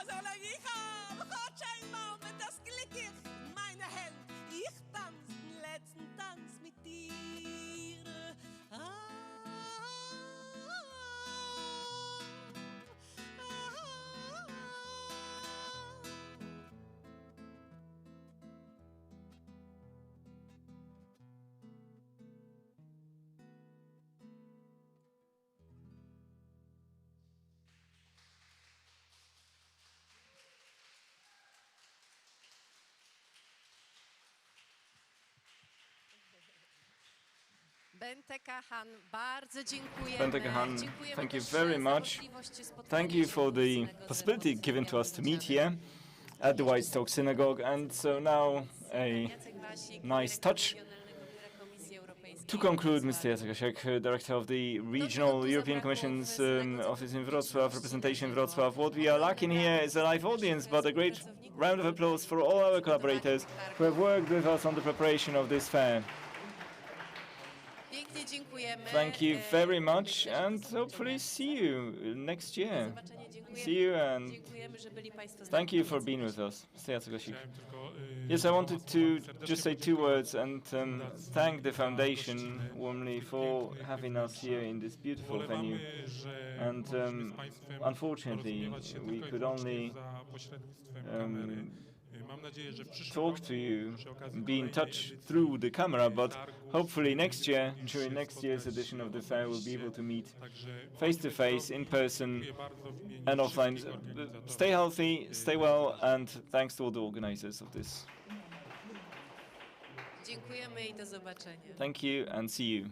Solange ich habe, hat ein Moment das Glück in meine Hände. Ich tanze den letzten Tanz mit dir. Bente Kahan, thank you very much. Thank you for the possibility given to us to meet here at the White Stoke Synagogue. And so now a nice touch. To conclude, Mr. Jacek Osiek, Director of the Regional European Commission's Office in Wrocław, representation in Wrocław. What we are lacking here is a live audience, but a great round of applause for all our collaborators who have worked with us on the preparation of this fair. Pięknie dziękujemy. Thank you very much, and hopefully see you next year. See you, and Dziękujemy, że byli Państwo z thank nami. you for being with us. Yes, I wanted to just say 2 words and thank the foundation warmly for having us here in this beautiful venue. And unfortunately, we could only talk to you, be in touch through the camera, but hopefully next year, during next year's edition of the fair, we'll be able to meet face to face, in person, and offline. Stay healthy, stay well, and thanks to all the organizers of this. Dziękujemy i do zobaczenia. Thank you, and see you.